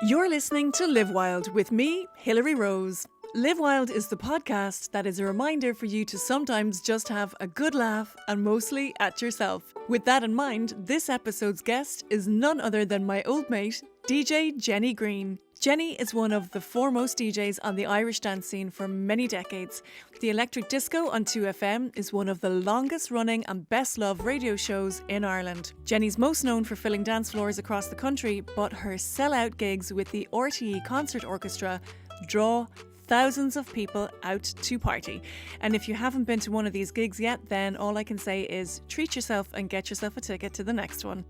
You're listening to Live Wild with me, Hilary Rose. Live Wild is the podcast that is a reminder for you to sometimes just have a good laugh and mostly at yourself. With that in mind, this episode's guest is none other than my old mate, DJ Jenny Greene. Jenny is one of the foremost DJs on the Irish dance scene for many decades. The Electric Disco on 2FM is one of the longest running and best loved radio shows in Ireland. Jenny's most known for filling dance floors across the country, but her sellout gigs with the RTE Concert Orchestra draw thousands of people out to party. And if you haven't been to one of these gigs yet, then all I can say is treat yourself and get yourself a ticket to the next one.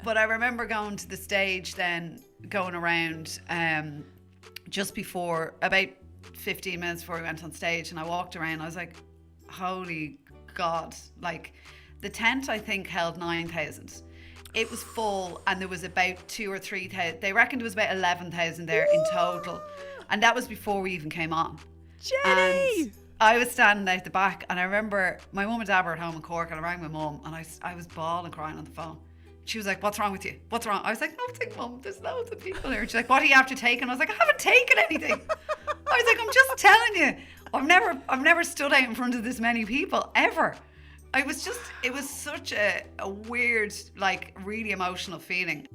But I remember going to the stage then, going around just before, about 15 minutes before we went on stage, and I walked around, I was like, holy God. Like, the tent, I think, held 9,000. It was full, and there was about 2,000 or 3,000. They reckoned it was about 11,000 there in total. And that was before we even came on. Jenny! And I was standing out the back, and I remember my mum and dad were at home in Cork, and I rang my mum, and I was bawling, crying on the phone. She was like, what's wrong with you? What's wrong? I was like, nothing, Mum. There's loads of people here. She's like, what do you have to take? And I was like, I haven't taken anything. I was like, I'm just telling you. I've never stood out in front of this many people, ever. It was such a weird, like, really emotional feeling.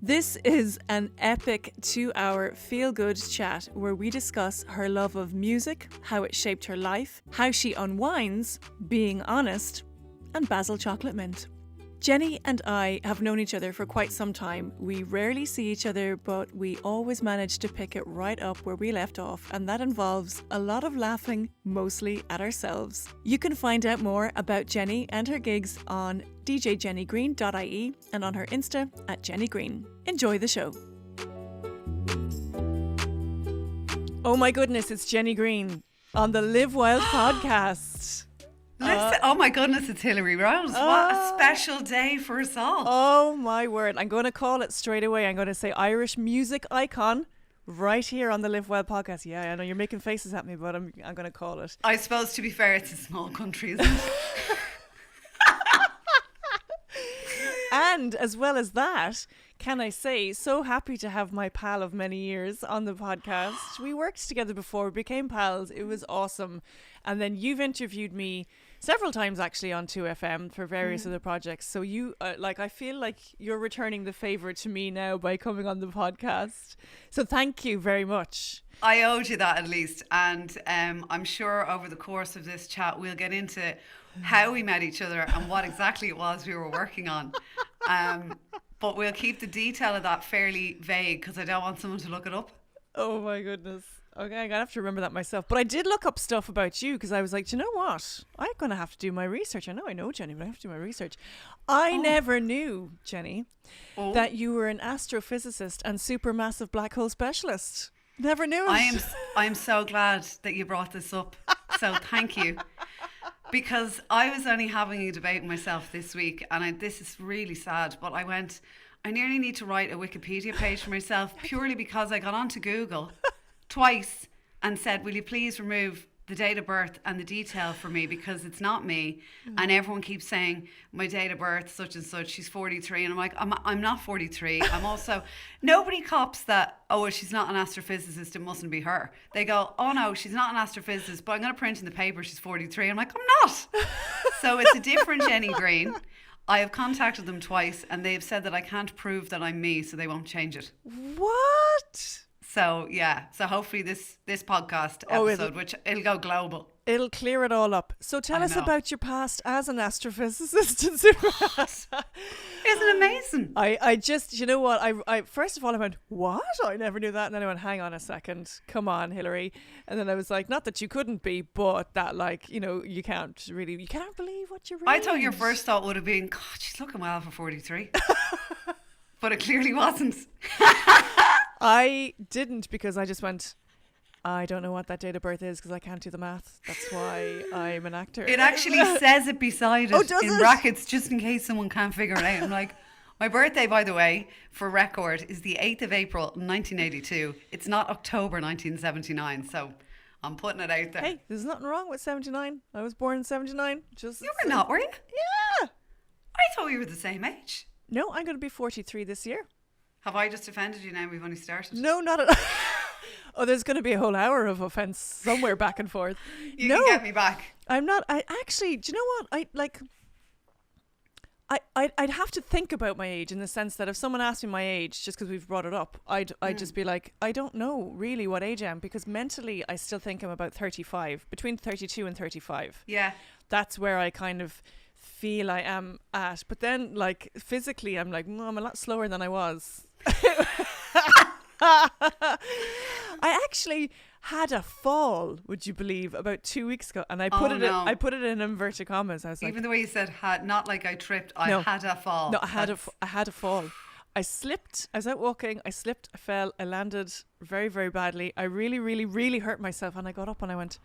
This is an epic 2-hour feel-good chat where we discuss her love of music, how it shaped her life, how she unwinds, being honest, and Basil Chocolate Mint. Jenny and I have known each other for quite some time. We rarely see each other, but we always manage to pick it right up where we left off, and that involves a lot of laughing, mostly at ourselves. You can find out more about Jenny and her gigs on djjennygreene.ie and on her Insta at Jenny Greene. Enjoy the show. Oh my goodness, it's Jenny Greene on the Live Wild podcast. Listen, oh my goodness, it's Hilary Rose. What a special day for us all. Oh my word. I'm going to call it straight away. I'm going to say Irish music icon right here on the Live Well podcast. Yeah, I know you're making faces at me, but I'm going to call it. I suppose, to be fair, it's a small country, isn't it? And as well as that, can I say, so happy to have my pal of many years on the podcast. We worked together before, we became pals. It was awesome. And then you've interviewed me several times actually on 2FM for various other projects. So you, I feel like you're returning the favour to me now by coming on the podcast. So thank you very much. I owed you that at least. And I'm sure over the course of this chat, we'll get into how we met each other and what exactly it was we were working on. But we'll keep the detail of that fairly vague because I don't want someone to look it up. Oh my goodness. Okay, I'm going to have to remember that myself. But I did look up stuff about you because I was like, do you know what? I'm going to have to do my research. I know Jenny, but I have to do my research. I never knew, Jenny, that you were an astrophysicist and supermassive black hole specialist. Never knew it. I am so glad that you brought this up. So thank you. Because I was only having a debate myself this week, and this is really sad, but I nearly need to write a Wikipedia page for myself purely because I got onto Google twice and said, will you please remove the date of birth and the detail for me because it's not me. And everyone keeps saying my date of birth, such and such, she's 43. And I'm like, I'm not 43. I'm also, nobody cops that, oh, well, she's not an astrophysicist, it mustn't be her. They go, oh no, she's not an astrophysicist, but I'm going to print in the paper she's 43. I'm like, I'm not. So it's a different Jenny Greene. I have contacted them twice and they've said that I can't prove that I'm me, so they won't change it. What? So yeah, so hopefully this podcast episode, which it'll go global. It'll clear it all up. So tell us about your past as an astrophysicist and supermassive. Isn't it amazing? I just, you know what, I first of all I went, what? I never knew that. And then I went, hang on a second, come on, Hilary. And then I was like, not that you couldn't be, but that, like, you know, you can't believe what you're reading. I thought your first thought would have been, God, she's looking well for 43. But it clearly wasn't. I didn't, because I just went, I don't know what that date of birth is because I can't do the math. That's why I'm an actor. It actually says it beside it in brackets just in case someone can't figure it out. I'm like, my birthday, by the way, for record, is the 8th of April 1982. It's not October 1979, so I'm putting it out there. Hey, there's nothing wrong with 79. I was born in 79. You were not, were you? Yeah. I thought we were the same age. No, I'm going to be 43 this year. Have I just offended you now? We've only started. No, not at all. Oh, there's going to be a whole hour of offence somewhere back and forth. You can get me back. I'm not. I actually, do you know what? I'd have to think about my age in the sense that if someone asked me my age, just because we've brought it up, I'd just be like, I don't know really what age I am, because mentally I still think I'm about 35, between 32 and 35. Yeah. That's where I kind of feel I am at. But then, like, physically, I'm like, I'm a lot slower than I was. I actually had a fall, would you believe, about 2 weeks ago, and I put I put it in inverted commas. I was like, even the way you said had, not like I tripped, I had a fall. No, I had a fall. I slipped. I was out walking. I slipped. I fell. I landed very, very badly. I really, really, really hurt myself, and I got up and I went,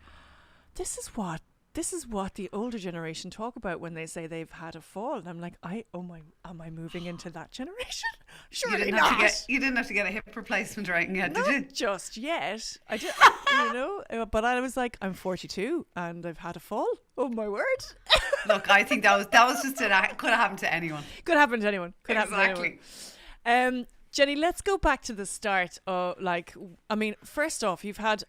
This is what the older generation talk about when they say they've had a fall. And I'm like, am I moving into that generation? Surely not. You didn't have to get a hip replacement or anything yet, did you? Not just yet. I did, but I was like, I'm 42 and I've had a fall. Oh my word. Look, I think that was just could have happened to anyone. Could happen to anyone. Exactly. Jenny, let's go back to the start. First off, you've had,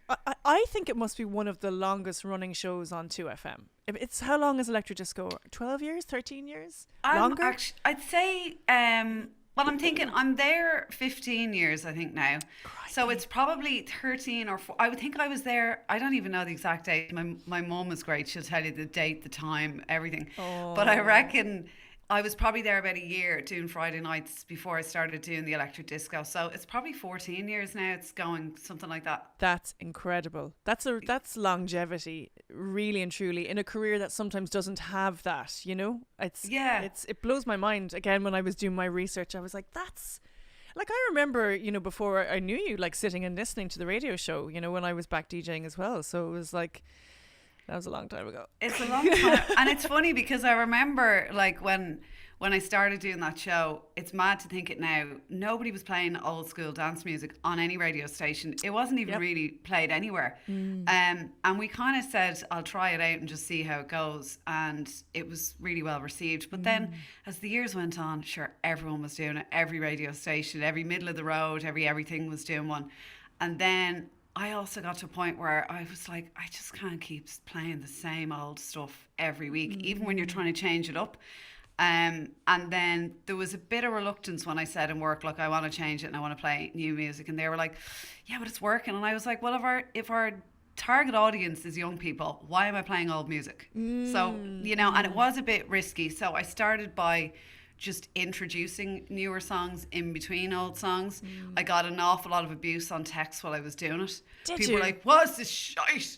I think it must be one of the longest running shows on 2FM. It's, how long is Electric Disco? 12 years, 13 years? Longer? I'd say, I'm thinking I'm there 15 years, I think now. Crikey. So it's probably 13 or 4. I would think I was there, I don't even know the exact date. My mum is great. She'll tell you the date, the time, everything. Oh. But I reckon I was probably there about a year doing Friday nights before I started doing the Electric Disco. So it's probably 14 years now. It's going something like that. That's incredible. That's longevity, really and truly, in a career that sometimes doesn't have that, you know? It blows my mind. Again, when I was doing my research, I was like, that's... Like, I remember, you know, before I knew you, like, sitting and listening to the radio show, you know, when I was back DJing as well. So it was like... That was a long time ago. It's a long time. And it's funny because I remember, like, when I started doing that show, it's mad to think it now, nobody was playing old school dance music on any radio station. It wasn't even really played anywhere. And we kind of said, I'll try it out and just see how it goes. And it was really well received. But then as the years went on, sure, everyone was doing it. Every radio station, every middle of the road, everything was doing one. And then I also got to a point where I was like, I just can't keep playing the same old stuff every week, even when you're trying to change it up. And then there was a bit of reluctance when I said in work, look, I want to change it and I want to play new music. And they were like, yeah, but it's working. And I was like, well, if our target audience is young people, why am I playing old music? So, you know, and it was a bit risky. So I started by just introducing newer songs in between old songs. I got an awful lot of abuse on text while I was doing it. People were like, what's this shite?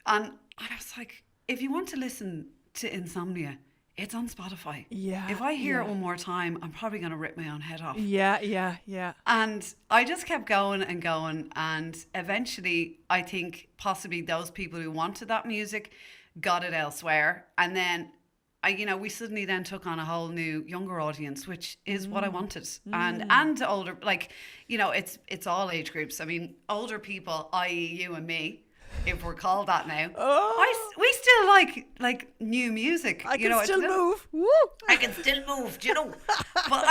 And I was like, if you want to listen to Insomnia, it's on Spotify. Yeah. If I hear it one more time, I'm probably going to rip my own head off. Yeah. And I just kept going and going. And eventually, I think possibly those people who wanted that music got it elsewhere. And then we suddenly then took on a whole new younger audience, which is what I wanted. And older, like, you know, it's all age groups. I mean, older people, i.e. you and me, if we're called that now. We still like new music. I can still move. Woo! I can still move, do you know? But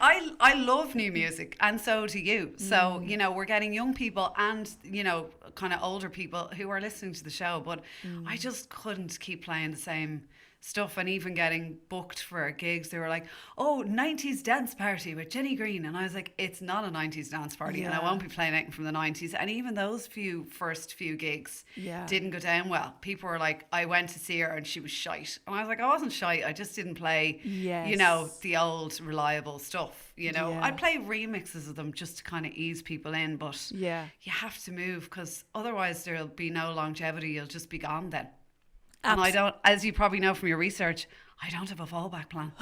I love new music, and so do you. So, you know, we're getting young people and, you know, kind of older people who are listening to the show. But I just couldn't keep playing the same stuff, and even getting booked for gigs. They were like, 90s dance party with Jenny Greene, and I was like, it's not a 90s dance party, and I won't be playing anything from the 90s. And even those first few gigs didn't go down well. People were like, I went to see her and she was shite, and I was like, I wasn't shite, I just didn't play you know, the old reliable stuff, you know. I'd play remixes of them just to kind of ease people in, but you have to move, because otherwise there'll be no longevity. You'll just be gone then. And I don't, as you probably know from your research, I don't have a fallback plan.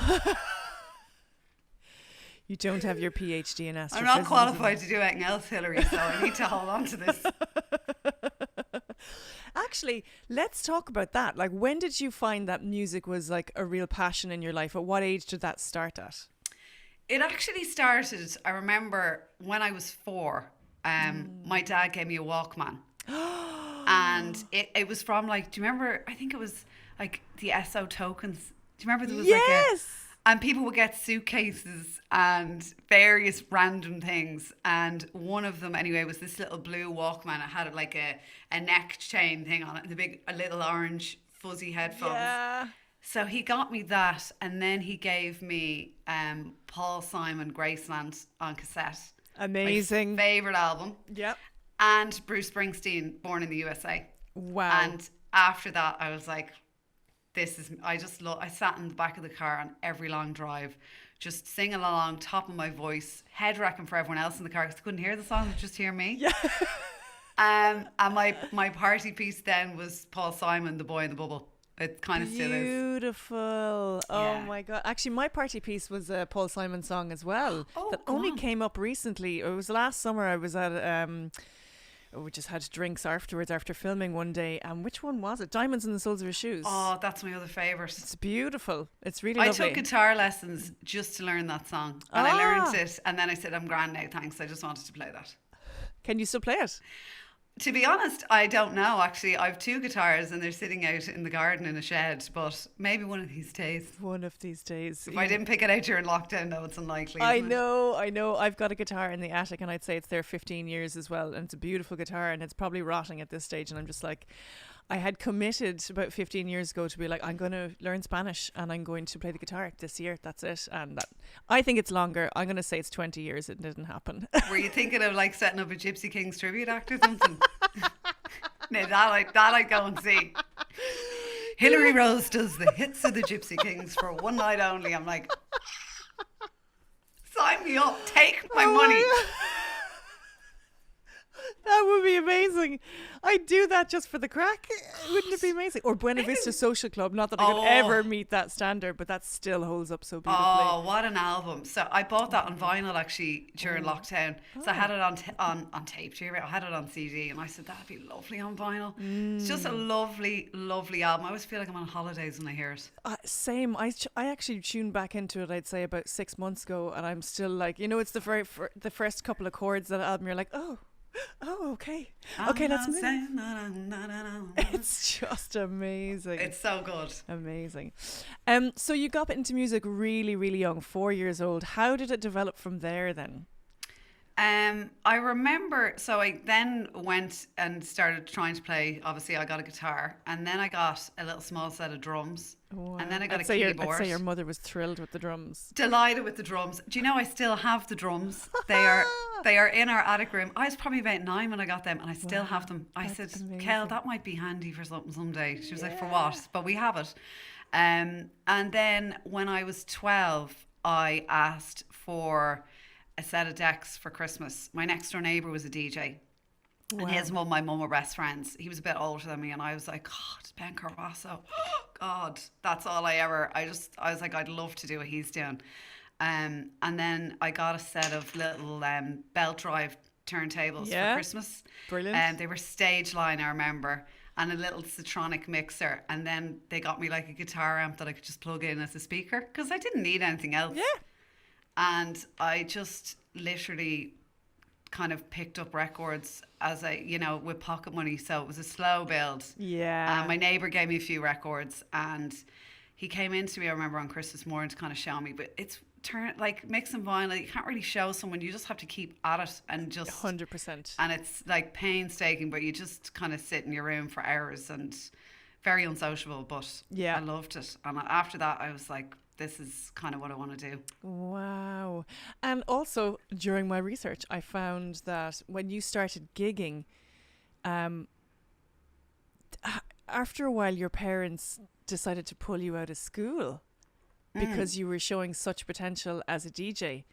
You don't have your PhD in astrophysics. I'm not qualified to do anything else, Hilary, so I need to hold on to this. Actually, let's talk about that. Like, when did you find that music was like a real passion in your life? At what age did that start at? It actually started, I remember when I was 4, my dad gave me a Walkman. And it was from, like, do you remember, I think it was like the SO Tokens. Do you remember there was And people would get suitcases and various random things. And one of them, anyway, was this little blue Walkman. It had like a neck chain thing on it, and a little orange fuzzy headphones. Yeah. So he got me that, and then he gave me Paul Simon Graceland on cassette. Amazing. My favourite album. Yep. And Bruce Springsteen, Born in the USA. Wow. And after that, I was like, I sat in the back of the car on every long drive, just singing along, top of my voice, head wrecking for everyone else in the car because I couldn't hear the song, just hear me. Yeah. And my party piece then was Paul Simon, The Boy in the Bubble. It kind of still is. Beautiful. Oh my God. Actually, my party piece was a Paul Simon song as well. That only came up recently. It was last summer. I was at we just had drinks afterwards after filming one day. And which one was it? Diamonds in the Soles of Her Shoes. Oh, that's my other favourite. It's beautiful. It's really I lovely. took guitar lessons just to learn that song. And I learned it. And then I said, I'm grand now, thanks. I just wanted to play that. Can you still play it? To be honest, I don't know, actually. I have 2 guitars and they're sitting out in the garden in a shed, but maybe one of these days. One of these days. If I didn't pick it out during lockdown, though, it's unlikely. I know. I've got a guitar in the attic and I'd say it's there 15 years as well. And it's a beautiful guitar and it's probably rotting at this stage. And I'm just like, I had committed about 15 years ago to be like, I'm going to learn Spanish and I'm going to play the guitar this year. That's it. And I think it's longer. I'm going to say it's 20 years. It didn't happen. Were you thinking of like setting up a Gypsy Kings tribute act or something? No, that I'd go and see. Hilary Rose does the hits of the Gypsy Kings for one night only. I'm like, sign me up. Take my money. That would be amazing. I'd do that just for the crack. Wouldn't it be amazing? Or Buena Vista Social Club. Not that I could ever meet that standard, but that still holds up so beautifully. Oh, what an album. So I bought that on vinyl actually during lockdown. So I had it on tape. I had it on CD and I said, that'd be lovely on vinyl. It's just a lovely, lovely album. I always feel like I'm on holidays when I hear it. Same. I actually tuned back into it, I'd say about 6 months ago. And I'm still like, it's the the first couple of chords of that album. You're like, oh, okay, let's move. It's just amazing. It's so good. Amazing. So you got into music really, really young, 4 years old. How did it develop from there then? I remember, so I then went and started trying to play. Obviously, I got a guitar, and then I got a little small set of drums, and then I got a keyboard. I'd say your mother was thrilled with the drums. Delighted with the drums. Do you know I still have the drums? They are in our attic room. I was probably about 9 when I got them, and I still have them. I said, Kel, that might be handy for something someday. She was like, for what? But we have it. And then when I was 12, I asked for a set of decks for Christmas. My next door neighbour was a DJ. Wow. And his mum, my mum were best friends. He was a bit older than me and I was like, God, Ben Carbasso. God, that's all I was like, I'd love to do what he's doing. And then I got a set of little belt drive turntables for Christmas. Brilliant. They were Stage Line, I remember, and a little Citronic mixer. And then they got me like a guitar amp that I could just plug in as a speaker because I didn't need anything else. Yeah. And I just literally kind of picked up records as with pocket money. So it was a slow build. Yeah. My neighbour gave me a few records and he came in to me, I remember, on Christmas morning to kind of show me. But it's like mixing vinyl, you can't really show someone. You just have to keep at it and just 100%. And it's like painstaking, but you just kind of sit in your room for hours and very unsociable. But I loved it. And after that, I was like, this is kind of what I want to do. Wow. And also, during my research, I found that when you started gigging, after a while, your parents decided to pull you out of school because you were showing such potential as a DJ.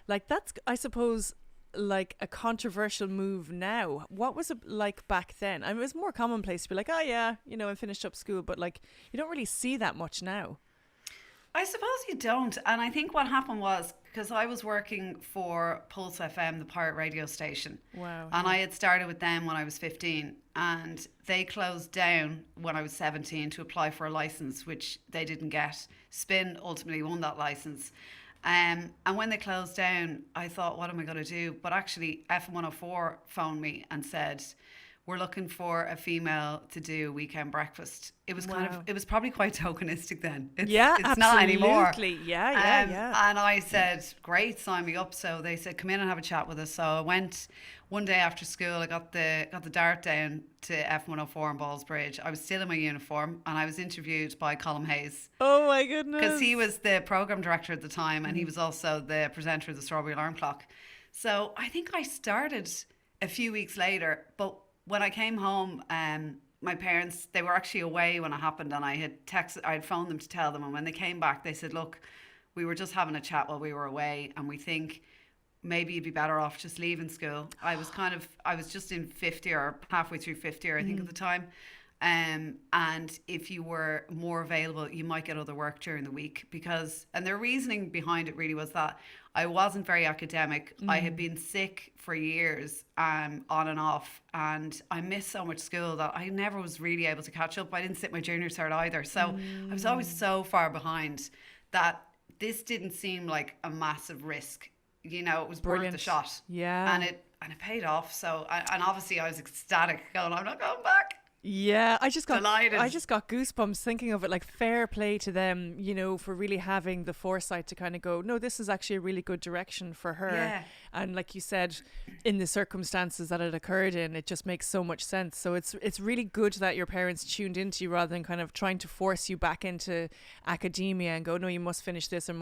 Like, that's, I suppose, like a controversial move now. What was it like back then? I mean, it was more commonplace to be like, oh yeah, I finished up school, but like, you don't really see that much now. I suppose you don't. And I think what happened was, because I was working for Pulse FM, the pirate radio station. Wow. And I had started with them when I was 15. And they closed down when I was 17 to apply for a license, which they didn't get. Spin ultimately won that license. And when they closed down, I thought, what am I going to do? But actually, FM 104 phoned me and said, we're looking for a female to do weekend breakfast. It was Wow. it was probably quite tokenistic then. It's absolutely. not anymore. Yeah. And I said, great, sign me up. So they said, come in and have a chat with us. So I went one day after school. I got the dart down to F104 in Ballsbridge. I was still in my uniform, and I was interviewed by Colm Hayes. Oh my goodness. Because he was the programme director at the time, and he was also the presenter of the Strawberry Alarm Clock. So I think I started a few weeks later, but when I came home, my parents, they were actually away when it happened, and I had phoned them to tell them, and when they came back, they said, look, we were just having a chat while we were away, and we think maybe you'd be better off just leaving school. I was just in 50 or halfway through 50, I think at the time. And if you were more available, you might get other work during the week, and their reasoning behind it really was that I wasn't very academic. I had been sick for years, on and off, and I missed so much school that I never was really able to catch up. I didn't sit my junior cert either. So I was always so far behind that this didn't seem like a massive risk. You know, it was worth the shot. Yeah. And it paid off. So, and obviously I was ecstatic going, I'm not going back. Yeah, I just got Delighted. I just got goosebumps thinking of it. Like, fair play to them, you know, for really having the foresight to kind of go, no, this is actually a really good direction for her. Yeah. And like you said, in the circumstances that it occurred in, it just makes so much sense. So it's really good that your parents tuned into you rather than kind of trying to force you back into academia and go, no, you must finish this or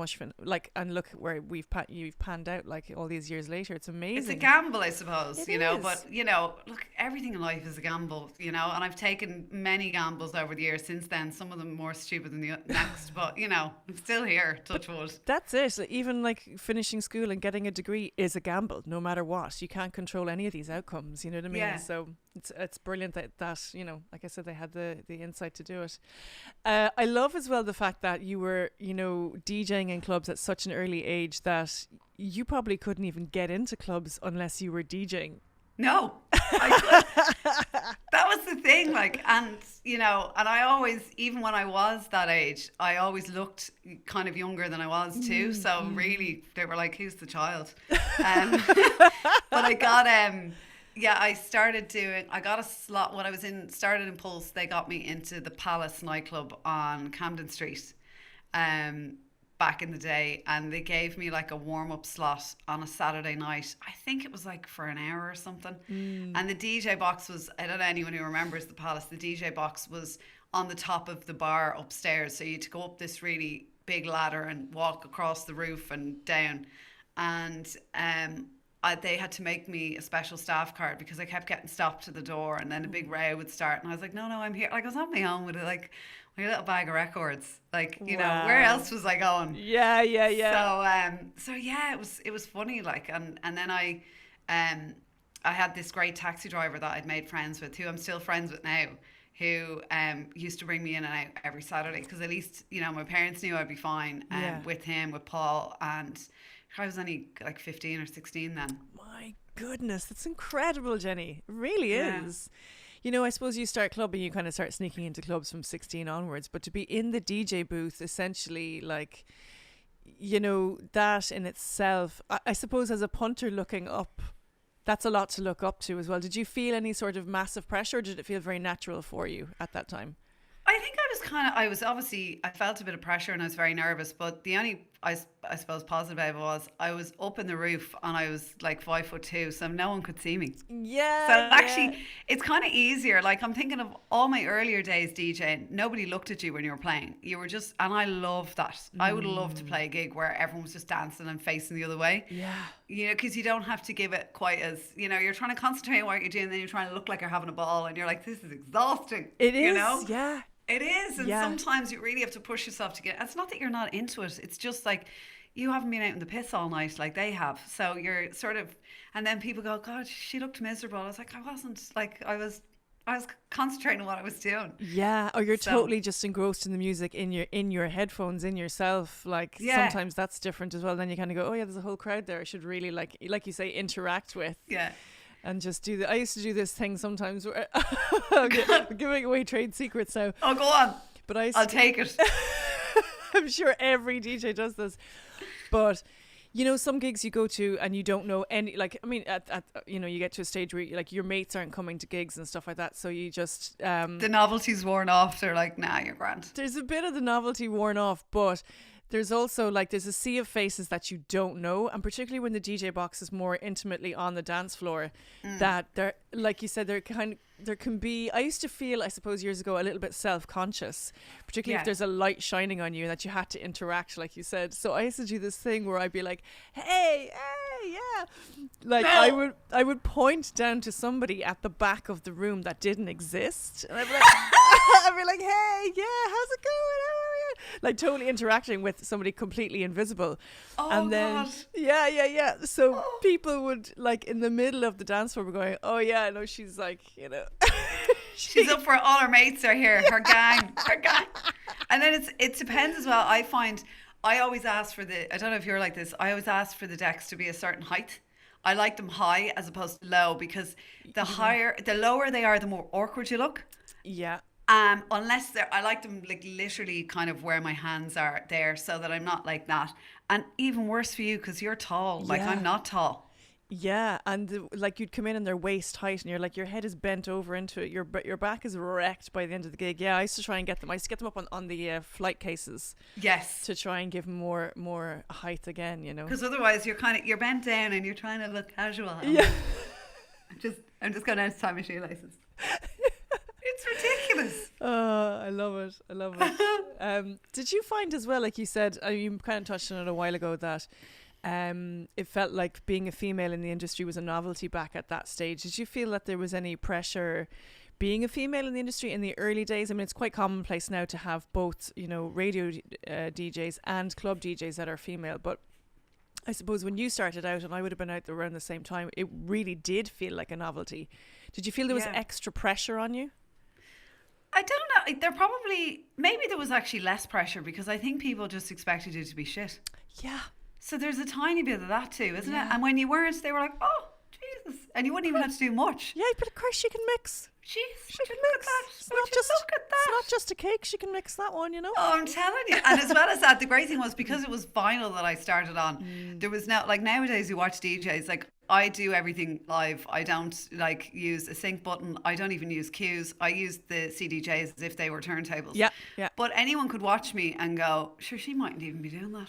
and look where you've panned out like all these years later. It's amazing. It's a gamble, I suppose, It you know, is. but you know, look, everything in life is a gamble, you know, and I've taken many gambles over the years since then, some of them more stupid than the next, but you know, I'm still here, touch wood. That's it. Even like finishing school and getting a degree is a gamble, no matter what. You can't control any of these outcomes, you know what I mean? Yeah. So it's brilliant that you know, like I said, they had the insight to do it. I love as well the fact that you were, you know, DJing in clubs at such an early age that you probably couldn't even get into clubs unless you were DJing. No, I that was the thing, like, and you know, and I always, even when I was that age, I always looked kind of younger than I was too. So really, they were like, "Who's the child?" But I got I got a slot when I was started in Pulse. They got me into the Palace nightclub on Camden Street. Back in the day, and they gave me like a warm-up slot on a Saturday night. I think it was like for an hour or something. And the DJ box was, I don't know anyone who remembers the Palace, the DJ box was on the top of the bar upstairs, so you had to go up this really big ladder and walk across the roof and down, and they had to make me a special staff card because I kept getting stopped to the door, and then a big row would start, and I was like, no, I'm here. Like, I was on my own with it, like my little bag of records, like, you know, where else was I going? Yeah. So yeah, it was funny, like, and then I had this great taxi driver that I'd made friends with, who I'm still friends with now, who used to bring me in and out every Saturday, because at least, you know, my parents knew I'd be fine with him, with Paul, and I was only like 15 or 16 then. My goodness, that's incredible, Jenny. It really is. You know, I suppose you start clubbing, you kind of start sneaking into clubs from 16 onwards, but to be in the DJ booth, essentially, like, you know, that in itself, I suppose as a punter looking up, that's a lot to look up to as well. Did you feel any sort of massive pressure, or did it feel very natural for you at that time? I think I felt a bit of pressure and I was very nervous, but the only, I suppose, positive about it was I was up in the roof and I was like 5'2", so no one could see me. Yeah. So actually, it's kind of easier. Like, I'm thinking of all my earlier days DJing, nobody looked at you when you were playing. You were just, and I love that. I would love to play a gig where everyone was just dancing and facing the other way. Yeah. You know, because you don't have to give it quite as, you know, you're trying to concentrate on what you're doing, and then you're trying to look like you're having a ball, and you're like, this is exhausting. It is, you know? yeah. It is, and sometimes you really have to push yourself to get. It's not that you're not into it. It's just like you haven't been out in the piss all night like they have. So you're sort of, and then people go, God, she looked miserable. I was like, I wasn't. Like, I was concentrating on what I was doing. Yeah, or you're totally just engrossed in the music in your headphones, in yourself. Like, sometimes that's different as well. Then you kind of go, oh yeah, there's a whole crowd there. I should really, like you say, interact with. Yeah. And just do I used to do this thing sometimes where giving away trade secrets now. Oh, go on. But I'll take it. I'm sure every DJ does this. But You know, some gigs you go to and you don't know any, like, I mean, you know, you get to a stage where like your mates aren't coming to gigs and stuff like that. So you just, The novelty's worn off. They're like, nah, you're grand. there's a bit of the novelty worn off, but there's also like, there's a sea of faces that you don't know. And particularly when the DJ box is more intimately on the dance floor, that they're, like you said, there can be, I used to feel, I suppose years ago, a little bit self-conscious, particularly if there's a light shining on you and that you had to interact, like you said. So I used to do this thing where I'd be like, hey, yeah. Like I would point down to somebody at the back of the room that didn't exist. And I'd be like, hey, yeah, how's it going? How are you? Like totally interacting with somebody completely invisible. Oh, and then, God. Yeah. So people would, like, in the middle of the dance floor, were going, oh yeah, no, she's like, you know. She's up for it. All her mates are here. Her gang. And then it depends as well. I find I always ask for I don't know if you're like this, I always ask for the decks to be a certain height. I like them high as opposed to low, because the lower they are, the more awkward you look. Yeah. Unless I like them like literally kind of where my hands are there, so that I'm not like that. And even worse for you, because you're tall. Like, I'm not tall. Yeah, and like you'd come in and they're waist height, and you're like, your head is bent over into it. Your back is wrecked by the end of the gig. Yeah, I used to try and get them. I used to get them up on the flight cases. Yes. To try and give more height again, you know. Because otherwise you're bent down and you're trying to look casual. Yeah. I'm just going down to tie my shoelaces. It's ridiculous. Oh, I love it. Did you find as well, like you said, you kind of touched on it a while ago, that it felt like being a female in the industry was a novelty back at that stage? Did you feel that there was any pressure being a female in the industry in the early days? I mean, it's quite commonplace now to have both, you know, radio DJs and club DJs that are female, but I suppose when you started out, and I would have been out there around the same time, it really did feel like a novelty. Did you feel there was extra pressure on you? I don't know. Maybe there was actually less pressure, because I think people just expected you to be shit. Yeah. So there's a tiny bit of that too, isn't it? And when you weren't, they were like, oh, Jesus. And you wouldn't even have to do much. Yeah, but of course she can mix. Jeez, She can look mix. at that. It's Would not you just look at that. It's not just a cake. She can mix that one, you know. Oh, I'm telling you. And as well as that, the great thing was, because it was vinyl that I started on, there was no, like, nowadays you watch DJs, like, I do everything live. I don't like use a sync button. I don't even use cues. I use the CDJs as if they were turntables. Yeah. But anyone could watch me and go, sure, she mightn't even be doing that.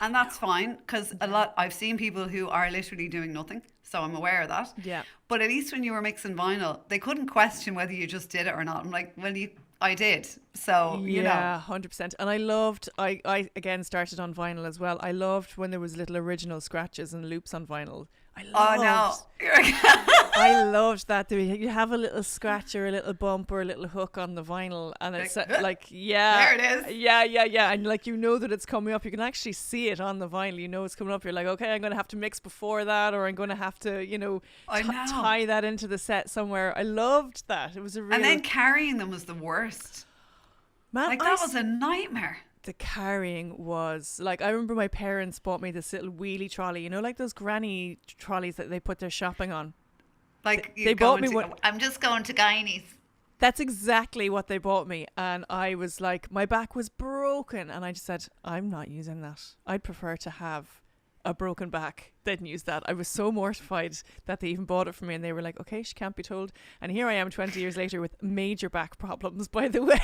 And that's fine, because I've seen people who are literally doing nothing, so I'm aware of that. Yeah. But at least when you were mixing vinyl, they couldn't question whether you just did it or not. I'm like, well, I did. So, you know. Yeah, 100%. And I loved, I again started on vinyl as well. I loved when there was little original scratches and loops on vinyl. I loved that. You have a little scratch or a little bump or a little hook on the vinyl, and it's like, yeah. There it is. Yeah. And like, you know that it's coming up. You can actually see it on the vinyl. You know it's coming up. You're like, okay, I'm going to have to mix before that, or I'm going to have to, you know, tie that into the set somewhere. I loved that. It was a real... And then carrying them was the worst. Man, like, that was a nightmare. The carrying was like, I remember my parents bought me this little wheelie trolley, you know, like those granny trolleys that they put their shopping on. Like, they bought me one. I'm just going to Guineas. That's exactly what they bought me. And I was like, my back was broken. And I just said, I'm not using that. I'd prefer to have a broken back than use that. I was so mortified that they even bought it for me. And they were like, okay, she can't be told. And here I am 20 years later with major back problems, by the way.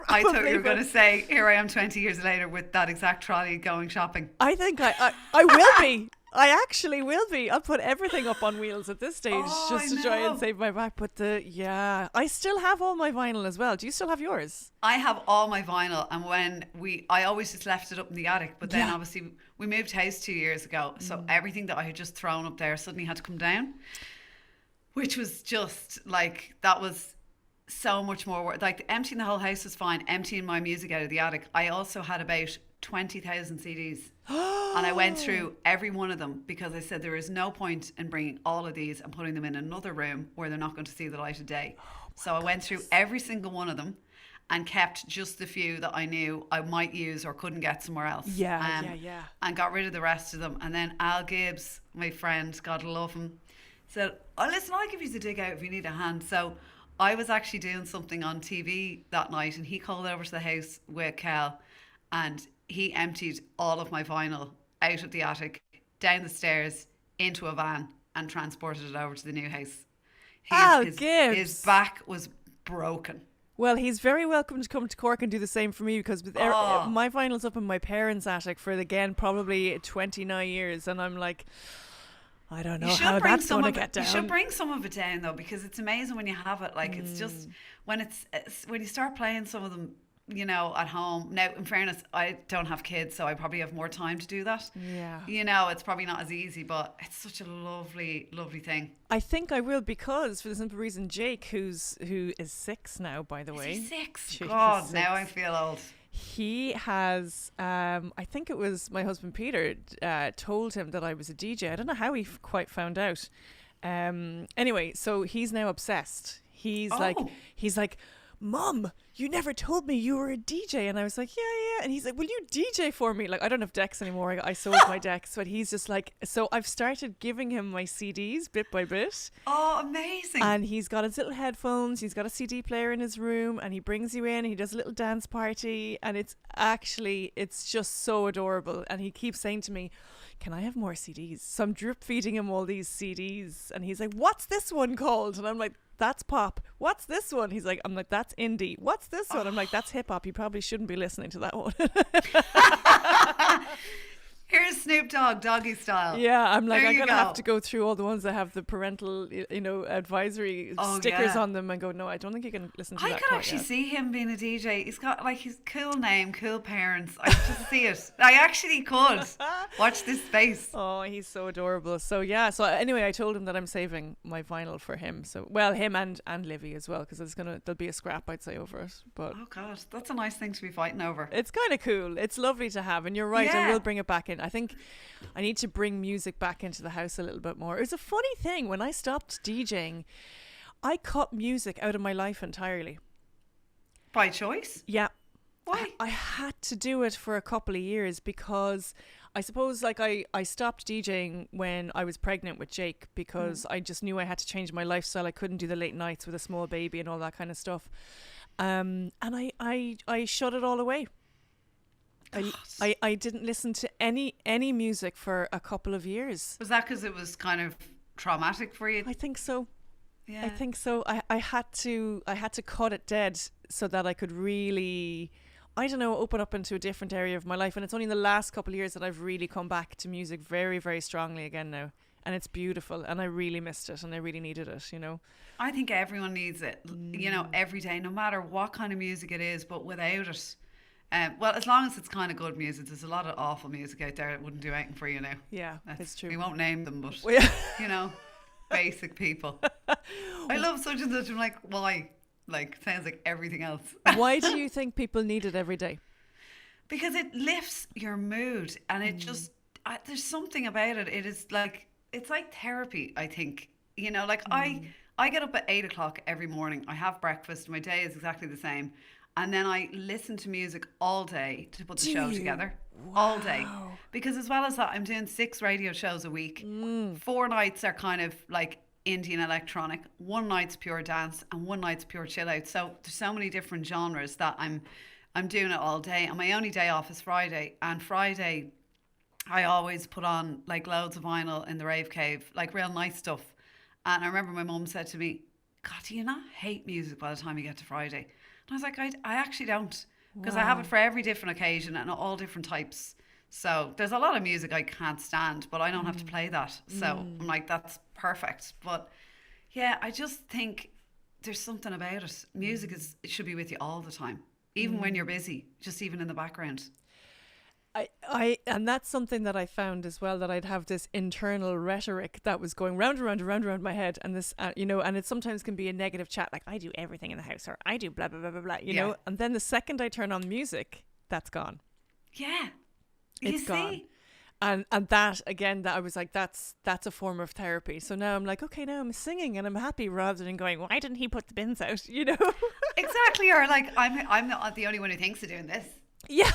I thought you were going to say, here I am 20 years later with that exact trolley going shopping. I think I will be. I actually will be. I'll put everything up on wheels at this stage just to try and save my back. But I still have all my vinyl as well. Do you still have yours? I have all my vinyl, and I always just left it up in the attic. But then obviously we moved house 2 years ago, so everything that I had just thrown up there suddenly had to come down, which was just like, that was so much more work. Like, emptying the whole house was fine. Emptying my music out of the attic, I also had about 20,000 CDs. And I went through every one of them, because I said there is no point in bringing all of these and putting them in another room where they're not going to see the light of day. So I went through every single one of them and kept just the few that I knew I might use or couldn't get somewhere else. Yeah. And got rid of the rest of them. And then Al Gibbs, my friend, God love him, said, oh, listen, I'll give you the dig out if you need a hand. So I was actually doing something on TV that night, and he called over to the house with Cal, and he emptied all of my vinyl out of the attic, down the stairs, into a van, and transported it over to the new house. His back was broken. Well, he's very welcome to come to Cork and do the same for me, because with my vinyl's up in my parents' attic for, again, probably 29 years. And I'm like, I don't know how that's going to get down. You should bring some of it down, though, because it's amazing when you have it. Like, it's just, when you start playing some of them, you know, at home. Now, in fairness, I don't have kids, so I probably have more time to do that. Yeah. You know, it's probably not as easy, but it's such a lovely, lovely thing. I think I will, because for the simple reason, Jake, who is 6 now, by the way. Is he 6? Jake God, is 6. now I feel old. He has, I think it was my husband Peter told him that I was a DJ. I don't know how he quite found out. Anyway, so he's now obsessed. He's like, Mum, you never told me you were a DJ. And I was like, yeah. And he's like, will you DJ for me? Like, I don't have decks anymore. I sold my decks. But he's just like, so I've started giving him my CDs bit by bit. Oh, amazing. And he's got his little headphones. He's got a CD player in his room. And he brings you in. And he does a little dance party. And it's just so adorable. And he keeps saying to me, can I have more CDs? So I'm drip feeding him all these CDs. And he's like, what's this one called? And I'm like, that's pop. What's this one? I'm like, that's indie. What's this one? I'm like, that's hip hop. You probably shouldn't be listening to that one. Here's Snoop Dogg, Doggy Style. Yeah, I'm like, I'm going to have to go through all the ones that have the parental, advisory stickers on them and go, no, I don't think you can listen to that. I could actually see him being a DJ. He's got like his cool name, cool parents. I just see it. I actually could. Watch this space. Oh, he's so adorable. So yeah, so anyway, I told him that I'm saving my vinyl for him. So, well, him and Livy as well, because there'll be a scrap, I'd say, over it. But oh God, that's a nice thing to be fighting over. It's kind of cool. It's lovely to have. And you're right, I will bring it back in. I think I need to bring music back into the house a little bit more. It was a funny thing. When I stopped DJing, I cut music out of my life entirely. By choice? Yeah. Why? I had to do it for a couple of years because I suppose like I stopped DJing when I was pregnant with Jake because I just knew I had to change my lifestyle. I couldn't do the late nights with a small baby and all that kind of stuff. And I shut it all away. I didn't listen to any music for a couple of years. Was that because it was kind of traumatic for you? I think so. Yeah. I think so. I had to cut it dead so that I could really, I don't know, open up into a different area of my life. And it's only in the last couple of years that I've really come back to music very, very strongly again now. And it's beautiful. And I really missed it and I really needed it, I think everyone needs it, every day, no matter what kind of music it is, but without it. Well, as long as it's kind of good music. There's a lot of awful music out there that wouldn't do anything for you now. Yeah, it's true. We won't name them, but, basic people. I love such and such. I'm like, why? Like, sounds like everything else. Why do you think people need it every day? Because it lifts your mood and it just, there's something about it. It's like therapy, I think. I get up at 8 o'clock every morning. I have breakfast. My day is exactly the same. And then I listen to music all day to put the show together. Wow. All day. Because as well as that, I'm doing 6 radio shows a week. 4 nights are kind of like Indian electronic. 1 night's pure dance and 1 night's pure chill out. So there's so many different genres that I'm doing it all day. And my only day off is Friday. And Friday, I always put on like loads of vinyl in the rave cave, like real nice stuff. And I remember my mum said to me, God, do you not hate music by the time you get to Friday? And I was like, I actually don't, because I have it for every different occasion and all different types. So there's a lot of music I can't stand, but I don't have to play that. So I'm like, that's perfect. But yeah, I just think there's something about it. Music it should be with you all the time, even when you're busy, just even in the background. And that's something that I found as well, that I'd have this internal rhetoric that was going round and round and round around my head, and this and it sometimes can be a negative chat, like I do everything in the house, or I do blah blah blah blah blah, know. And then the second I turn on music, that's gone. Yeah, it's gone. And that again, that I was like, that's a form of therapy. So now I'm like, okay, now I'm singing and I'm happy, rather than going, why didn't he put the bins out? Exactly. Or like, I'm not the only one who thinks of doing this. Yeah.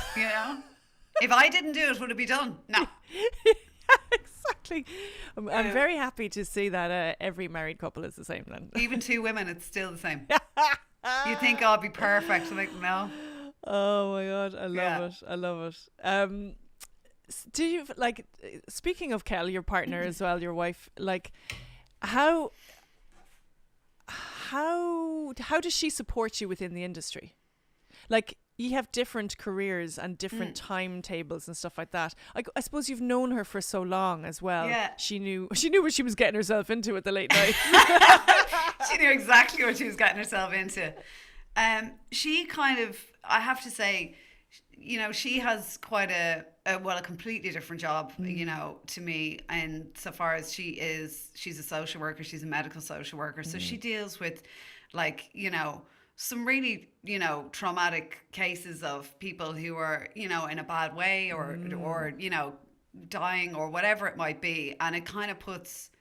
If I didn't do it, would it be done? No. Exactly. I'm very happy to see that every married couple is the same then. Even 2 women, it's still the same. You think, I'll be perfect. I'm like, no. Oh my God. I love it. Do you like, speaking of Kel, your partner as well, your wife, like how does she support you within the industry? Like, you have different careers and different timetables and stuff like that. I suppose you've known her for so long as well. Yeah. She knew what she was getting herself into at the late night. She knew exactly what she was getting herself into. She kind of, I have to say, you know, she has quite a completely different job, you know, to me. And so far as she's a social worker, she's a medical social worker. So she deals with, like, you know, some really, you know, traumatic cases of people who are, you know, in a bad way or, you know, dying or whatever it might be. And it kind of puts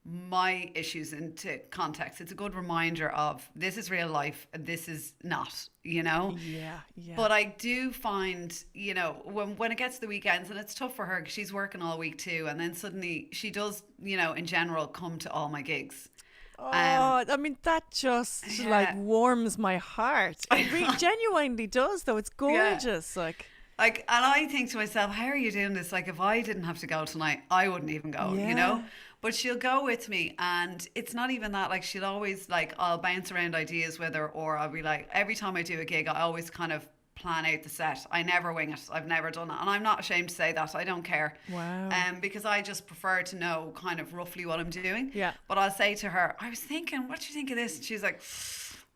my issues into context. It's a good reminder of this is real life and this is not, you know? Yeah. But I do find, you know, when it gets to the weekends, and it's tough for her because she's working all week too, and then suddenly she does, you know, in general, come to all my gigs. Oh, I mean, that just like warms my heart. It genuinely does, though. It's gorgeous. Yeah. Like, and I think to myself, how are you doing this? Like, if I didn't have to go tonight, I wouldn't even go, you know? But she'll go with me, and it's not even that. Like, she'll always, like, I'll bounce around ideas with her, or I'll be like, every time I do a gig, I always kind of plan out the set. I never wing it. I've never done it. And I'm not ashamed to say that. I don't care. Wow. Because I just prefer to know kind of roughly what I'm doing. Yeah. But I'll say to her, I was thinking, what do you think of this? And she's like,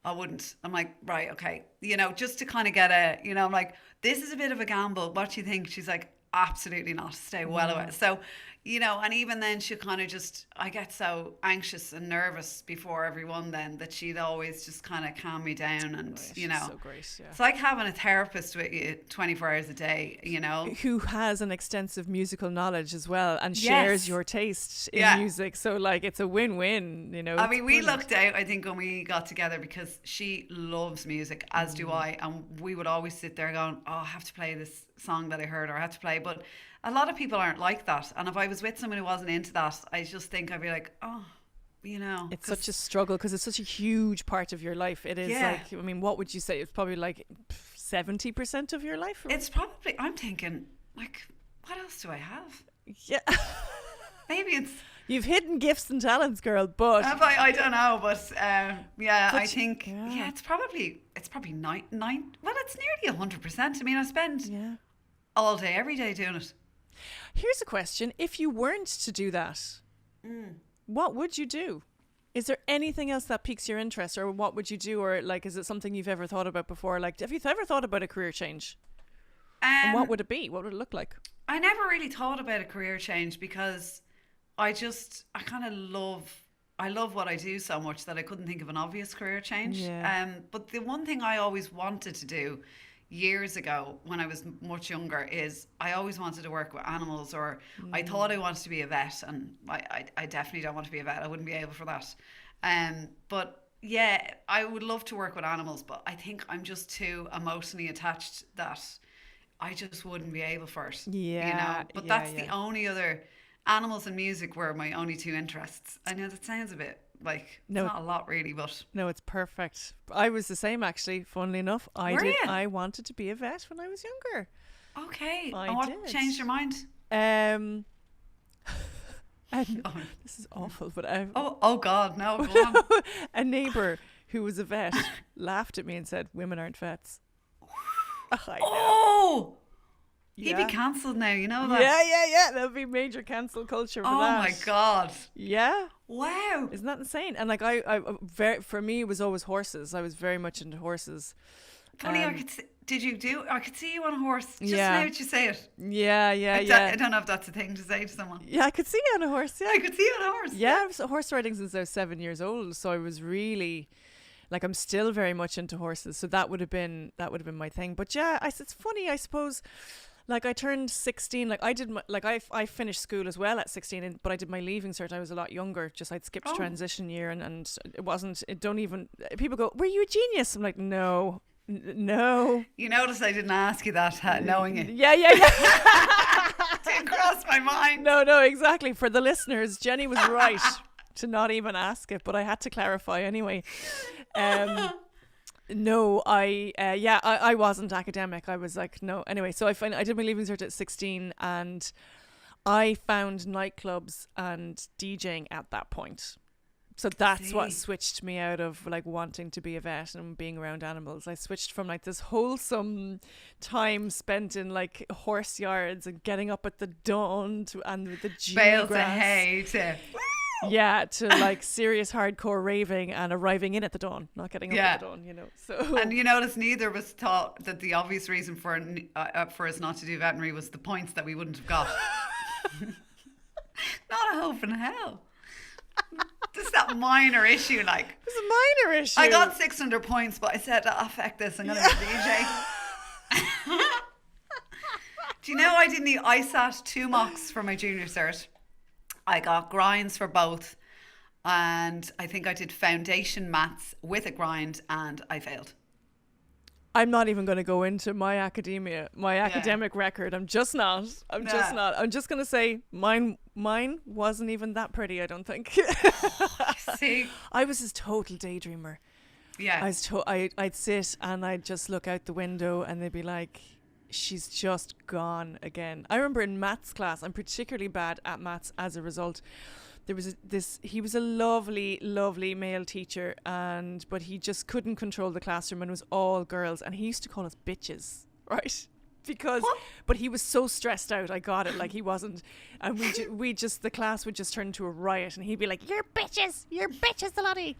I wouldn't. I'm like, right, okay. You know, just to kind of get a, you know, I'm like, this is a bit of a gamble. What do you think? She's like, absolutely not. Stay well away. So, you know, and even then she'll kind of just, I get so anxious and nervous before everyone then that she'd always just kind of calm me down. And, you know, so great, yeah. It's like having a therapist with you 24 hours a day, you know. Who has an extensive musical knowledge as well and shares your taste in music. So, like, it's a win-win, you know. I mean, we lucked out, I think, when we got together because she loves music, as do I. And we would always sit there going, oh, I have to play this song that I heard, or I have to play. But a lot of people aren't like that. And if I was with someone who wasn't into that, I just think I'd be like, oh, you know. It's such a struggle because it's such a huge part of your life. It is like, I mean, what would you say? It's probably like 70% of your life? It's probably, I'm thinking, like, what else do I have? Yeah. Maybe it's... You've hidden gifts and talents, girl, but... I don't know, but I think, it's probably 9, well, it's nearly 100%. I mean, I spend all day, every day doing it. Here's a question. If you weren't to do that, what would you do? Is there anything else that piques your interest, or what would you do? Or, like, is it something you've ever thought about before? Like, have you ever thought about a career change? And what would it be? What would it look like? I never really thought about a career change because I love what I do so much that I couldn't think of an obvious career change. Yeah. But the one thing I always wanted to do years ago when I was much younger is I always wanted to work with animals, or I thought I wanted to be a vet, and I definitely don't want to be a vet. I wouldn't be able for that. But yeah, I would love to work with animals, but I think I'm just too emotionally attached that I just wouldn't be able for it. Yeah. You know? But that's the only other... Animals and music were my only two interests. I know that sounds a bit like it's not a lot really, but no, it's perfect. I was the same actually. Funnily enough, I wanted to be a vet when I was younger. Okay, and what changed your mind? And this is awful, but oh God, no! Go on. A neighbour who was a vet laughed at me and said, "Women aren't vets." I know. Oh. He'd be cancelled now, you know that? Yeah. There'll be major cancel culture for that. Oh my God. Yeah. Wow. Isn't that insane? And like for me, it was always horses. I was very much into horses. Funny, I could see you on a horse just now that you say it. Yeah. I don't know if that's a thing to say to someone. Yeah, I could see you on a horse. Yeah. I could see you on a horse. Yeah, I was horse riding since I was 7 years old. So I was really... Like, I'm still very much into horses. So that would have been my thing. But yeah, it's funny, I suppose... Like, I turned 16, like I did I finished school as well at 16, but I did my leaving cert. I was a lot younger, just I'd skipped transition year, and people go, were you a genius? I'm like, no. You notice I didn't ask you that, knowing it. Yeah. Didn't cross my mind. No, exactly. For the listeners, Jenny was right to not even ask it, but I had to clarify anyway. No, I wasn't academic. I was like, no. Anyway, so I did my leaving cert at 16, and I found nightclubs and DJing at that point. So that's what switched me out of like wanting to be a vet and being around animals. I switched from like this wholesome time spent in like horse yards and getting up at the dawn and with the bales of grass. hay to Yeah, to like serious hardcore raving and arriving in at the dawn, not getting up at the dawn, you know. So and you notice neither of us thought that the obvious reason for us not to do veterinary was the points that we wouldn't have got. Not a hope in hell. Just that minor issue, like. It was a minor issue. I got 600 points, but I said, affect this, I'm going to be DJ. Do you know I sat 2 mocks for my junior cert. I got grinds for both, and I think I did foundation maths with a grind, and I failed. I'm not even going to go into my academic record. I'm just not. I'm just going to say mine wasn't even that pretty, I don't think. See? I was this total daydreamer. Yeah. I'd sit and I'd just look out the window and they'd be like, she's just gone again. I remember in maths class, I'm particularly bad at maths as a result. There was he was a lovely, lovely male teacher, but he just couldn't control the classroom and it was all girls, and he used to call us bitches, right? But he was so stressed out. I got it. Like he wasn't, and the class would just turn into a riot, and he'd be like, "You're bitches, the laddie."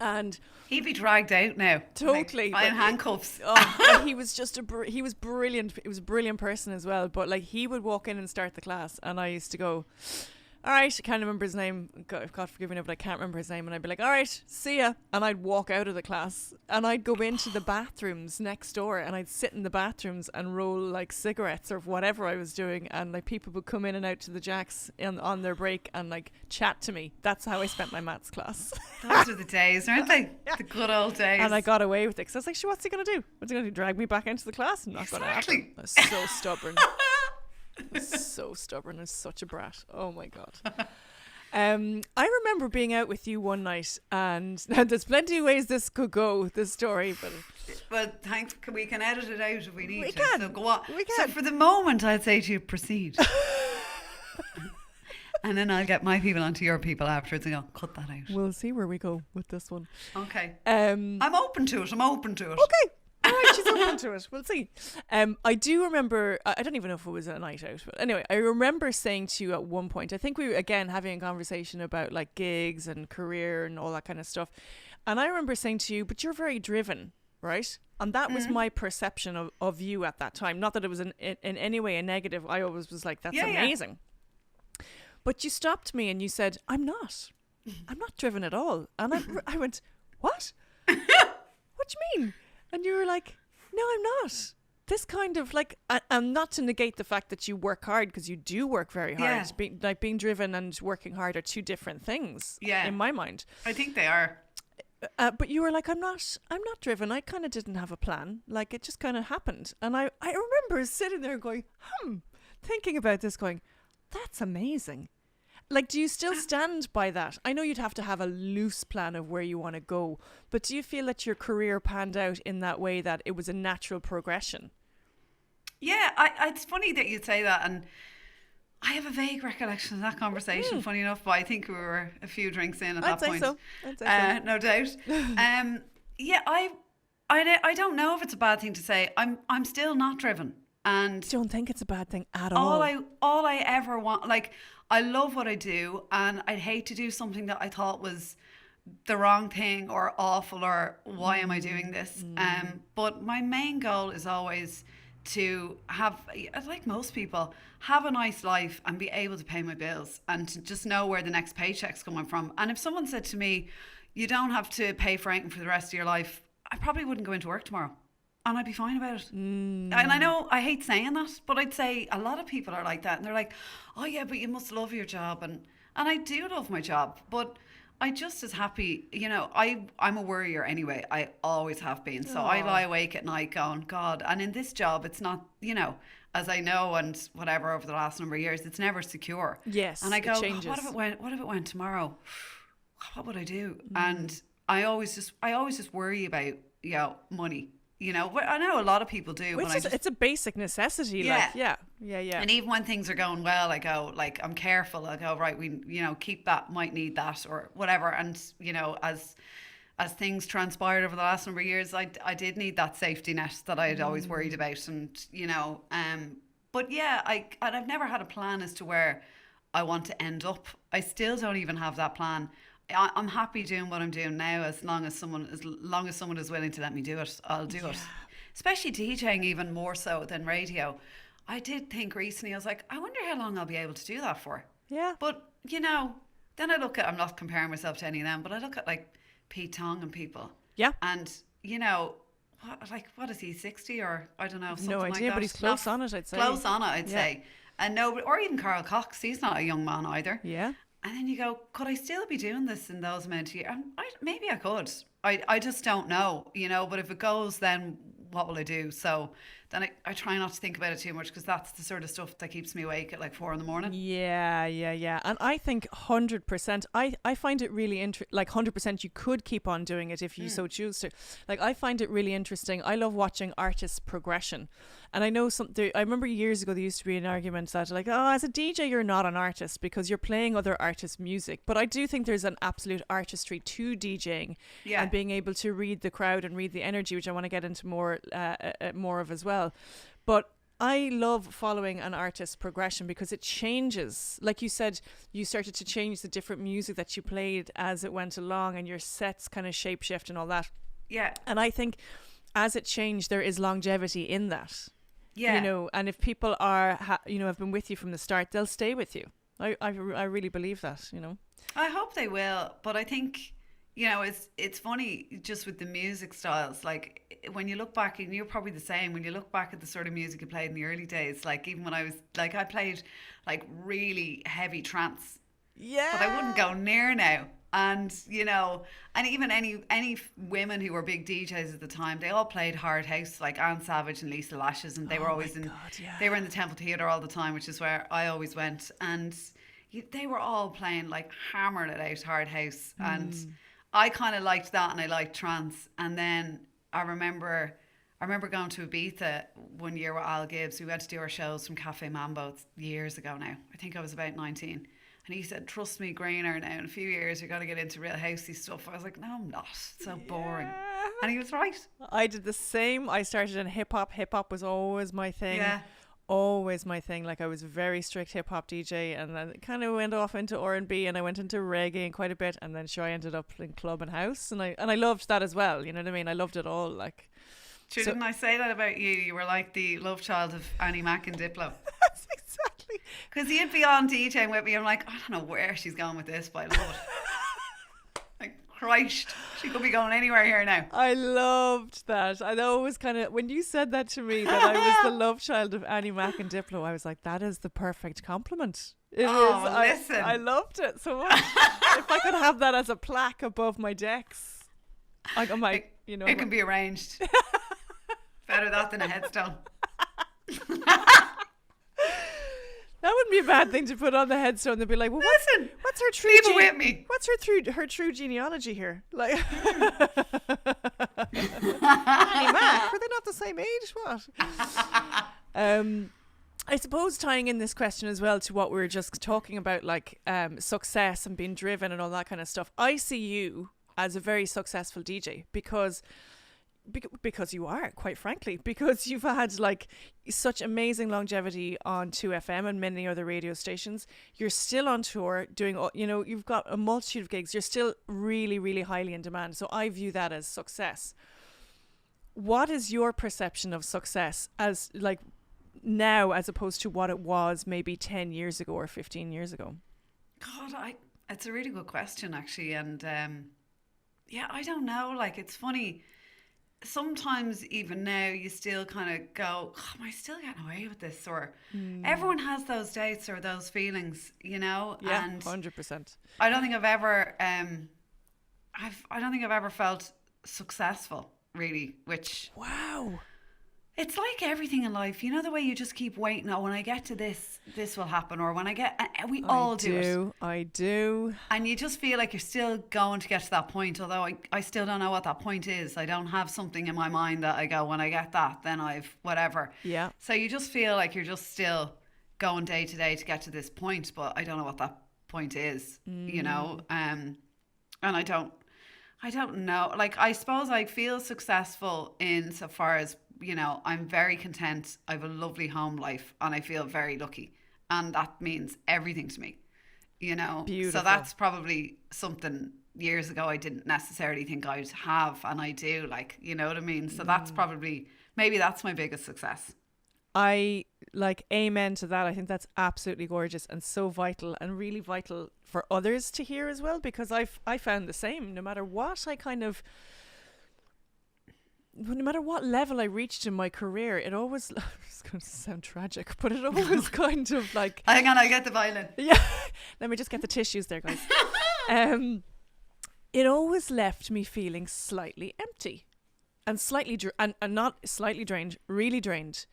And he'd be dragged out now. Totally. Like, in handcuffs. He was just he was brilliant. It was a brilliant person as well. But like he would walk in and start the class, and I used to go, all right, I can't remember his name. God forgive me now, but I can't remember his name. And I'd be like, all right, see ya. And I'd walk out of the class and I'd go into the bathrooms next door and I'd sit in the bathrooms and roll like cigarettes or whatever I was doing. And like people would come in and out to the jacks on their break and like chat to me. That's how I spent my maths class. Those are the days, aren't they? Yeah. The good old days. And I got away with it because I was like, what's he going to do? What's he going to do? Drag me back into the class? Not going to happen. I was so stubborn. So stubborn and such a brat. Oh my god. I remember being out with you one night, and there's plenty of ways this could go, this story, but thanks, we can edit it out if we need to. Can. So go on. We can. So for the moment, I'd say to you, proceed. And then I'll get my people onto your people afterwards and I'll cut that out. We'll see where we go with this one. Okay. I'm open to it. Okay. All right, she's open to it. We'll see. I do remember, I don't even know if it was a night out, but anyway, I remember saying to you at one point, I think we were again having a conversation about like gigs and career and all that kind of stuff. And I remember saying to you, but you're very driven, right? And that was my perception of you at that time. Not that it was in any way a negative. I always was like, that's amazing. Yeah. But you stopped me and you said, I'm not driven at all. And I went, what? What do you mean? And you were like, no, I'm not. This kind of like, and not to negate the fact that you work hard, because you do work very hard. Yeah. Being driven and working hard are two different things. Yeah. In my mind, I think they are. But you were like, I'm not driven. I kind of didn't have a plan. Like it just kind of happened. And I remember sitting there going, thinking about this, going, that's amazing. Like, do you still stand by that? I know you'd have to have a loose plan of where you want to go, but do you feel that your career panned out in that way, that it was a natural progression? Yeah, it's funny that you'd say that, and I have a vague recollection of that conversation, funny enough, but I think we were a few drinks in at that point. I'd say so. No doubt. Yeah, I don't know if it's a bad thing to say. I'm still not driven. And don't think it's a bad thing at all. All I ever want, like, I love what I do, and I'd hate to do something that I thought was the wrong thing or awful or why am I doing this? But my main goal is always to have, like most people, have a nice life and be able to pay my bills and to just know where the next paycheck's coming from. And if someone said to me, you don't have to pay for anything for the rest of your life, I probably wouldn't go into work tomorrow. And I'd be fine about it. And I know I hate saying that, but I'd say a lot of people are like that. And they're like, oh yeah, but you must love your job. And I do love my job, but I just as happy, you know, I'm a worrier anyway. I always have been. So I lie awake at night going, God. And in this job, it's not, you know, as I know and whatever over the last number of years, it's never secure. Yes, and I go, what if it went tomorrow? What would I do? And I always just worry about, money. But I know a lot of people do. It's a basic necessity. Yeah. Yeah. And even when things are going well, I go, like, I'm careful. I go, right, we, keep that, might need that or whatever. And, as things transpired over the last number of years, I did need that safety net that I had always worried about. And, but yeah, I've never had a plan as to where I want to end up. I still don't even have that plan. I'm happy doing what I'm doing now as long as someone is willing to let me do it, I'll do it. Especially DJing, even more so than radio. I did think recently, I was like, I wonder how long I'll be able to do that for. Yeah. But, then I look at, I'm not comparing myself to any of them, but I look at like Pete Tong and people. Yeah. And, what is he, 60 or I don't know, something no idea, like that. But he's close on it, I'd say. Close on it, I'd say. And or even Carl Cox, he's not a young man either. Yeah. And then you go, could I still be doing this in those amount of years? Maybe I could. I just don't know, but if it goes, then what will I do? So then I try not to think about it too much, because that's the sort of stuff that keeps me awake at like 4 a.m. Yeah. And I think 100%, I find it really like 100% you could keep on doing it if you so choose to. Like, I find it really interesting. I love watching artists' progression. And I know I remember years ago there used to be an argument that like, oh, as a DJ you're not an artist because you're playing other artists' music. But I do think there's an absolute artistry to DJing and being able to read the crowd and read the energy, which I want to get into more of as well. But I love following an artist's progression because it changes. Like you said, you started to change the different music that you played as it went along, and your sets kind of shape shift and all that. Yeah. And I think as it changed, there is longevity in that. Yeah. And if people are, have been with you from the start, they'll stay with you. I really believe that, I hope they will. But I think, it's funny just with the music styles. Like, when you look back, and you're probably the same, when you look back at the sort of music you played in the early days, like even when I was, like, I played like really heavy trance. Yeah. But I wouldn't go near now. And, and even any women who were big DJs at the time, they all played hard house, like Anne Savage and Lisa Lashes, and they were always they were in the Temple Theatre all the time, which is where I always went. And they were all playing, like, hammering it out hard house. And I kind of liked that, and I liked trance. And then I remember going to Ibiza one year with Al Gibbs. We went to do our shows from Cafe Mambo. It's years ago now. I think I was about 19. And he said, trust me, Greener, now in a few years you're going to get into real housey stuff. I was like, no, I'm not. It's so boring. And he was right. I did the same. I started in hip hop. Hip hop was always my thing. Yeah. Always my thing. Like, I was a very strict hip hop DJ, and then it kind of went off into R&B, and I went into reggae and quite a bit, and then I ended up in club and house, and I loved that as well. You know what I mean? I loved it all. Like, didn't I say that about you? You were like the love child of Annie Mac and Diplo. That's exactly. Because you'd be on DJing with me. I'm like, I don't know where she's going with this, but I love it. Like, Christ, she could be going anywhere here now. I loved that. I always kind of, when you said that to me, that I was the love child of Annie Mac and Diplo, I was like, that is the perfect compliment. It is. Listen. I loved it so much. If I could have that as a plaque above my decks, I might, It can be arranged. Better that than a headstone. That wouldn't be a bad thing to put on the headstone. They'd be like, well, what's her true with me. What's her true genealogy here? Like, Annie Mac, were they not the same age? What? I suppose tying in this question as well to what we were just talking about, like success and being driven and all that kind of stuff. I see you as a very successful DJ because you are, quite frankly, because you've had like such amazing longevity on 2FM and many other radio stations. You're still on tour doing, you've got a multitude of gigs. You're still really, really highly in demand. So I view that as success. What is your perception of success as like now as opposed to what it was maybe 10 years ago or 15 years ago? God, it's a really good question, actually. And I don't know. Like, it's funny. Sometimes even now you still kind of go, am I still getting away with this? Or everyone has those dates or those feelings, Yeah, and 100%. I don't think I've ever I don't think I've ever felt successful, really, which wow, It's like everything in life. You know the way you just keep waiting. Oh, when I get to this, this will happen. Or when I get... We all do it. I do. And you just feel like you're still going to get to that point. Although I still don't know what that point is. I don't have something in my mind that I go, when I get that, then I've whatever. Yeah. So you just feel like you're just still going day to day to get to this point. But I don't know what that point is, you know. And I don't know. Like, I suppose I feel successful in so far as, you know, I'm very content. I have a lovely home life and I feel very lucky. And that means everything to me, you know. Beautiful. So that's probably something years ago I didn't necessarily think I'd have. And I do, like, you know what I mean? So that's probably, maybe that's my biggest success. I like amen to that. I think that's absolutely gorgeous and so vital, and really vital for others to hear as well, because I found the same. No matter what no matter what level I reached in my career, it always, it's going to sound tragic, but it always kind of like... Hang on, I get the violin. Yeah, let me just get the tissues there, guys. It always left me feeling slightly empty and slightly, and not slightly drained, really drained.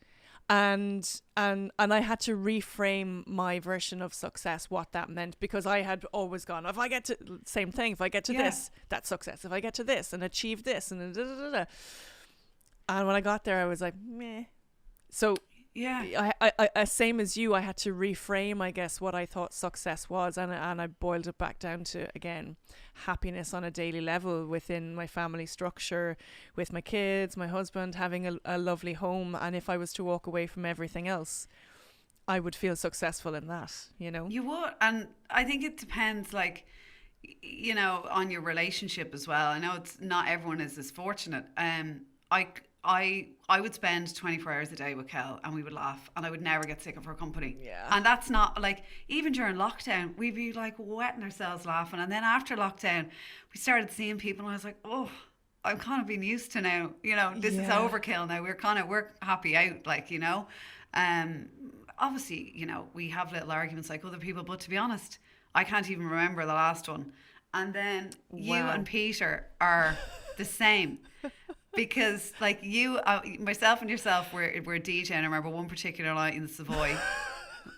And I had to reframe my version of success, what that meant, because I had always gone, if I get to, same thing, if I get to this, that's success. If I get to this and achieve this and da, da, da, da. And when I got there, I was like, meh. So yeah, I same as you, I had to reframe, I guess, what I thought success was, and I boiled it back down to, again, happiness on a daily level within my family structure, with my kids, my husband, having a lovely home. And if I was to walk away from everything else, I would feel successful in that, you know. You would. And I think it depends, like, you know, on your relationship as well. I know it's not everyone is as fortunate. I would spend 24 hours a day with Kel and we would laugh and I would never get sick of her company. Yeah. And that's not, like, even during lockdown, we'd be like wetting ourselves laughing. And then after lockdown, we started seeing people and I was like, oh, I'm kind of being used to now, you know, this is overkill now. We're happy out, like, you know. Obviously, you know, we have little arguments like other people, but to be honest, I can't even remember the last one. And then you and Peter are the same. Because, like, you, myself and yourself were DJing. I remember one particular night in the Savoy,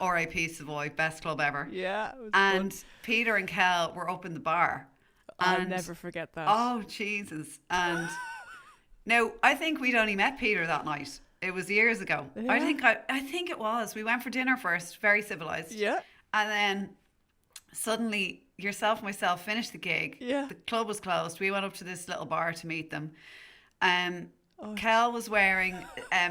R.I.P. Savoy, best club ever. Yeah, it was and fun. Peter and Kel were up in the bar. I'll never forget that. Oh, Jesus. And now, I think we'd only met Peter that night. It was years ago. Yeah. I think it was. We went for dinner first, very civilised. Yeah. And then suddenly, yourself and myself finished the gig. Yeah. The club was closed. We went up to this little bar to meet them. Kel was wearing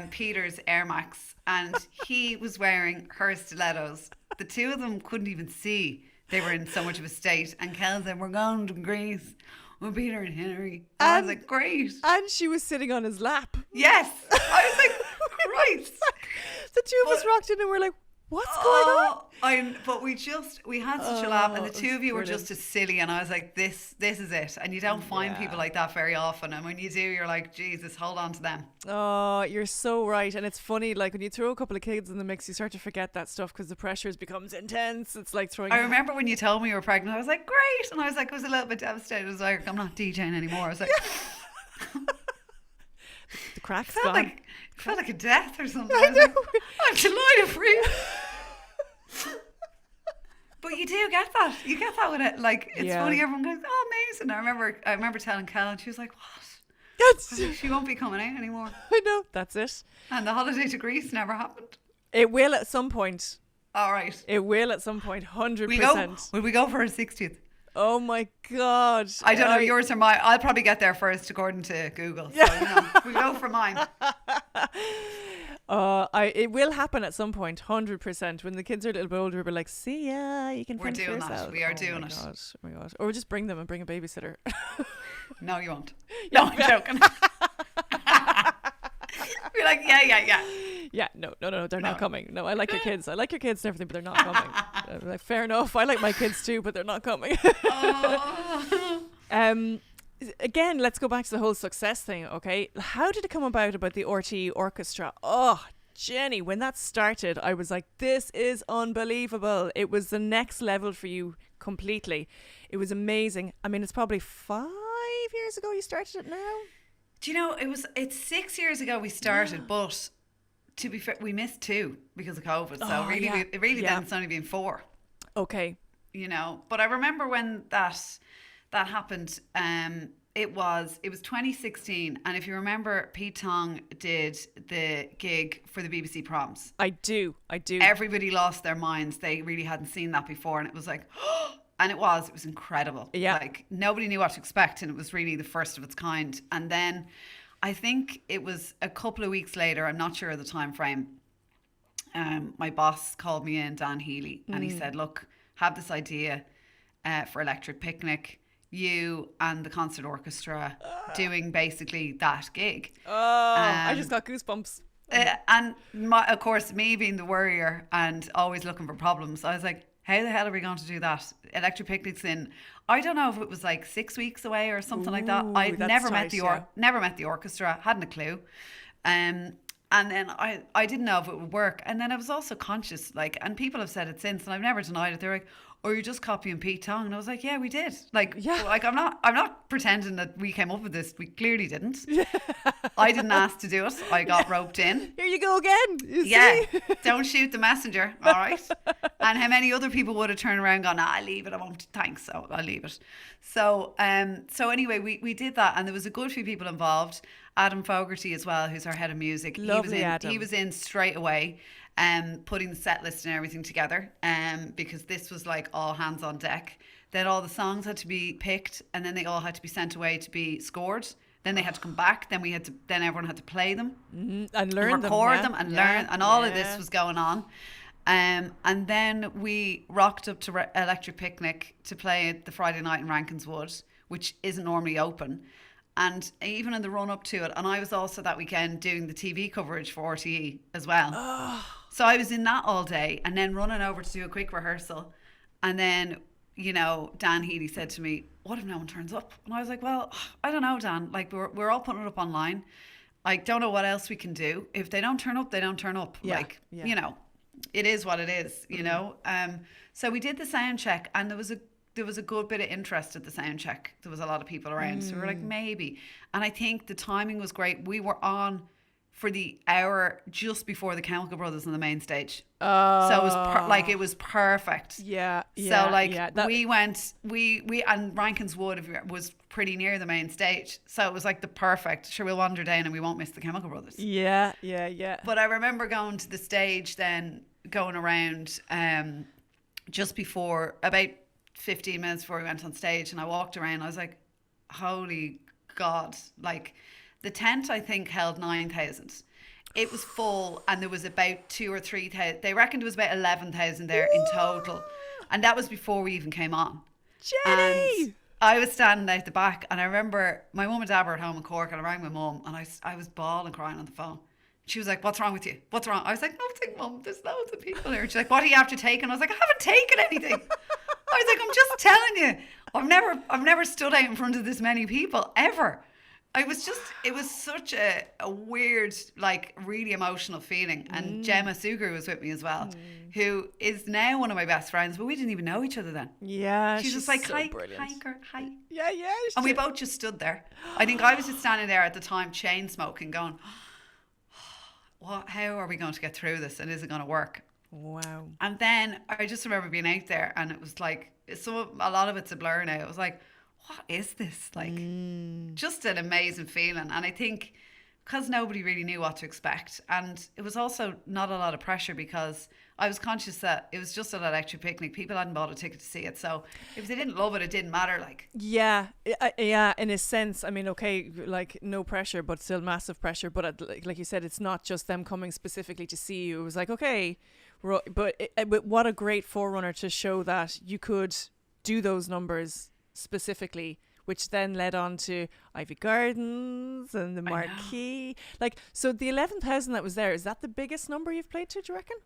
Peter's Air Max and he was wearing her stilettos. The two of them couldn't even see. They were in so much of a state. And Kel said, we're going to Greece with Peter and Hilary. And I was like, great. And she was sitting on his lap. Yes. I was like, right. The two of us rocked in and we're like, what's going on? But we had such a laugh, and the two of you were just as silly, and I was like, this is it. And you don't find people like that very often, and when you do, you're like, Jesus, hold on to them. Oh, you're so right. And it's funny, like, when you throw a couple of kids in the mix, you start to forget that stuff because the pressure becomes intense. It's like throwing... I remember when you told me you were pregnant, I was like, great. And I was like, I was a little bit devastated. I was like, I'm not DJing anymore. I was like... The crack's gone. It felt like a death or something. I was like, I'm delighted for you. But you do get that. You get that with it. Like, it's funny. Everyone goes, oh, amazing. I remember telling Kel, and she was like, what? She won't be coming out anymore. I know. That's it. And the holiday to Greece never happened. It will at some point. All right. It will at some point. 100%. Will we go for a 60th? Oh my God. I don't know, yours or mine. I'll probably get there first according to Google. So, you know, we go for mine. It will happen at some point, 100%. When the kids are a little bit older, we're like, see ya, you can fend for yourself. That. We are doing it. God, oh my God. Or we'll just bring them and bring a babysitter. No, you won't. No, I'm joking. We're like, yeah. Yeah, no, they're not coming. No, I like your kids. I like your kids and everything, but they're not coming. Like, fair enough. I like my kids too, but they're not coming. Again, let's go back to the whole success thing, okay? How did it come about the RTE Orchestra? Oh, Jenny, when that started, I was like, this is unbelievable. It was the next level for you completely. It was amazing. I mean, it's probably 5 years ago you started it now. Do you know, it's 6 years ago we started, but to be fair, we missed 2 because of COVID. So then it's only been 4. Okay. You know, but I remember when that happened. It was 2016, and if you remember, Pete Tong did the gig for the BBC Proms. I do. Everybody lost their minds. They really hadn't seen that before, and it was like, and it was incredible. Yeah. Like nobody knew what to expect, and it was really the first of its kind. And then I think it was a couple of weeks later, I'm not sure of the time frame, my boss called me in, Dan Healy, and he said, look, have this idea for Electric Picnic, you and the concert orchestra doing basically that gig. I just got goosebumps. And of course, me being the worrier and always looking for problems, I was like, how the hell are we going to do that? Electric Picnic's in, I don't know if it was like 6 weeks away or something like that. I'd never met the orchestra, hadn't a clue. And then I didn't know if it would work. And then I was also conscious, like, and people have said it since, and I've never denied it. They're like, "Oh, you're just copying Pete Tong," and I was like, "Yeah, we did." Like I'm not pretending that we came up with this. We clearly didn't. I didn't ask to do it. I got roped in. Here you go again. You see? See? Don't shoot the messenger. All right. And how many other people would have turned around and gone, "I'll leave it. I won't. Thanks. So I'll leave it." So anyway, we did that, and there was a good few people involved. Adam Fogarty as well, who's our head of music. Lovely Adam. He was in straight away, putting the set list and everything together, because this was like all hands on deck. Then all the songs had to be picked, and then they all had to be sent away to be scored. Then they had to come back. Then everyone had to play them and learn and record them, yeah. and learn, and all of this was going on. And then we rocked up to Electric Picnic to play it the Friday night in Rankin's Wood, which isn't normally open. And even in the run up to it, and I was also that weekend doing the TV coverage for RTE as well. So I was in that all day, and then running over to do a quick rehearsal. And then, you know, Dan Healy said to me, "What if no one turns up?" And I was like, "Well, I don't know, Dan. Like, we're all putting it up online. I don't know what else we can do. If they don't turn up, they don't turn up. You know, it is what it is, you know." So we did the sound check, and there was a good bit of interest at the sound check. There was a lot of people around. So we were like, maybe. And I think the timing was great. We were on for the hour just before the Chemical Brothers on the main stage. So it was it was perfect. Yeah. So we went, and Rankin's Wood was pretty near the main stage. So it was like the perfect, sure, we'll wander down and we won't miss the Chemical Brothers. Yeah. But I remember going to the stage then, going around just before, about 15 minutes before we went on stage, and I walked around. I was like, holy God. Like, the tent I think held 9,000. It was full, and there was about 2,000 or 3,000. They reckoned it was about 11,000 there in total, and that was before we even came on. Jenny! And I was standing out the back, and I remember my mum and dad were at home in Cork, and I rang my mum, and I was bawling, crying on the phone. She was like, "What's wrong with you? What's wrong?" I was like, "Nothing, Mum. There's loads of people here." She's like, "What are you after taking?" I was like, "I haven't taken anything." I was like, "I'm just telling you, I've never stood out in front of this many people ever." It was such a weird, like, really emotional feeling. And Gemma Suger was with me as well, who is now one of my best friends, but we didn't even know each other then. Yeah, she's just like, so "Hi, brilliant. hi, girl, hi." Yeah. And we both just stood there. I think I was just standing there at the time, chain smoking, going, how are we going to get through this, and is it going to work? Wow. And then I just remember being out there, and it was like, a lot of it's a blur now. It was like, what is this? Like, just an amazing feeling. And I think because nobody really knew what to expect, and it was also not a lot of pressure, because I was conscious that it was just an Electric Picnic. People hadn't bought a ticket to see it, so if they didn't love it, it didn't matter. Like, yeah, in a sense. I mean, okay, like, no pressure, but still massive pressure. But like you said, it's not just them coming specifically to see you. It was like, okay, but what a great forerunner to show that you could do those numbers specifically, which then led on to Ivy Gardens and the Marquee. Like, so the 11,000 that was there, is that the biggest number you've played to, do you reckon?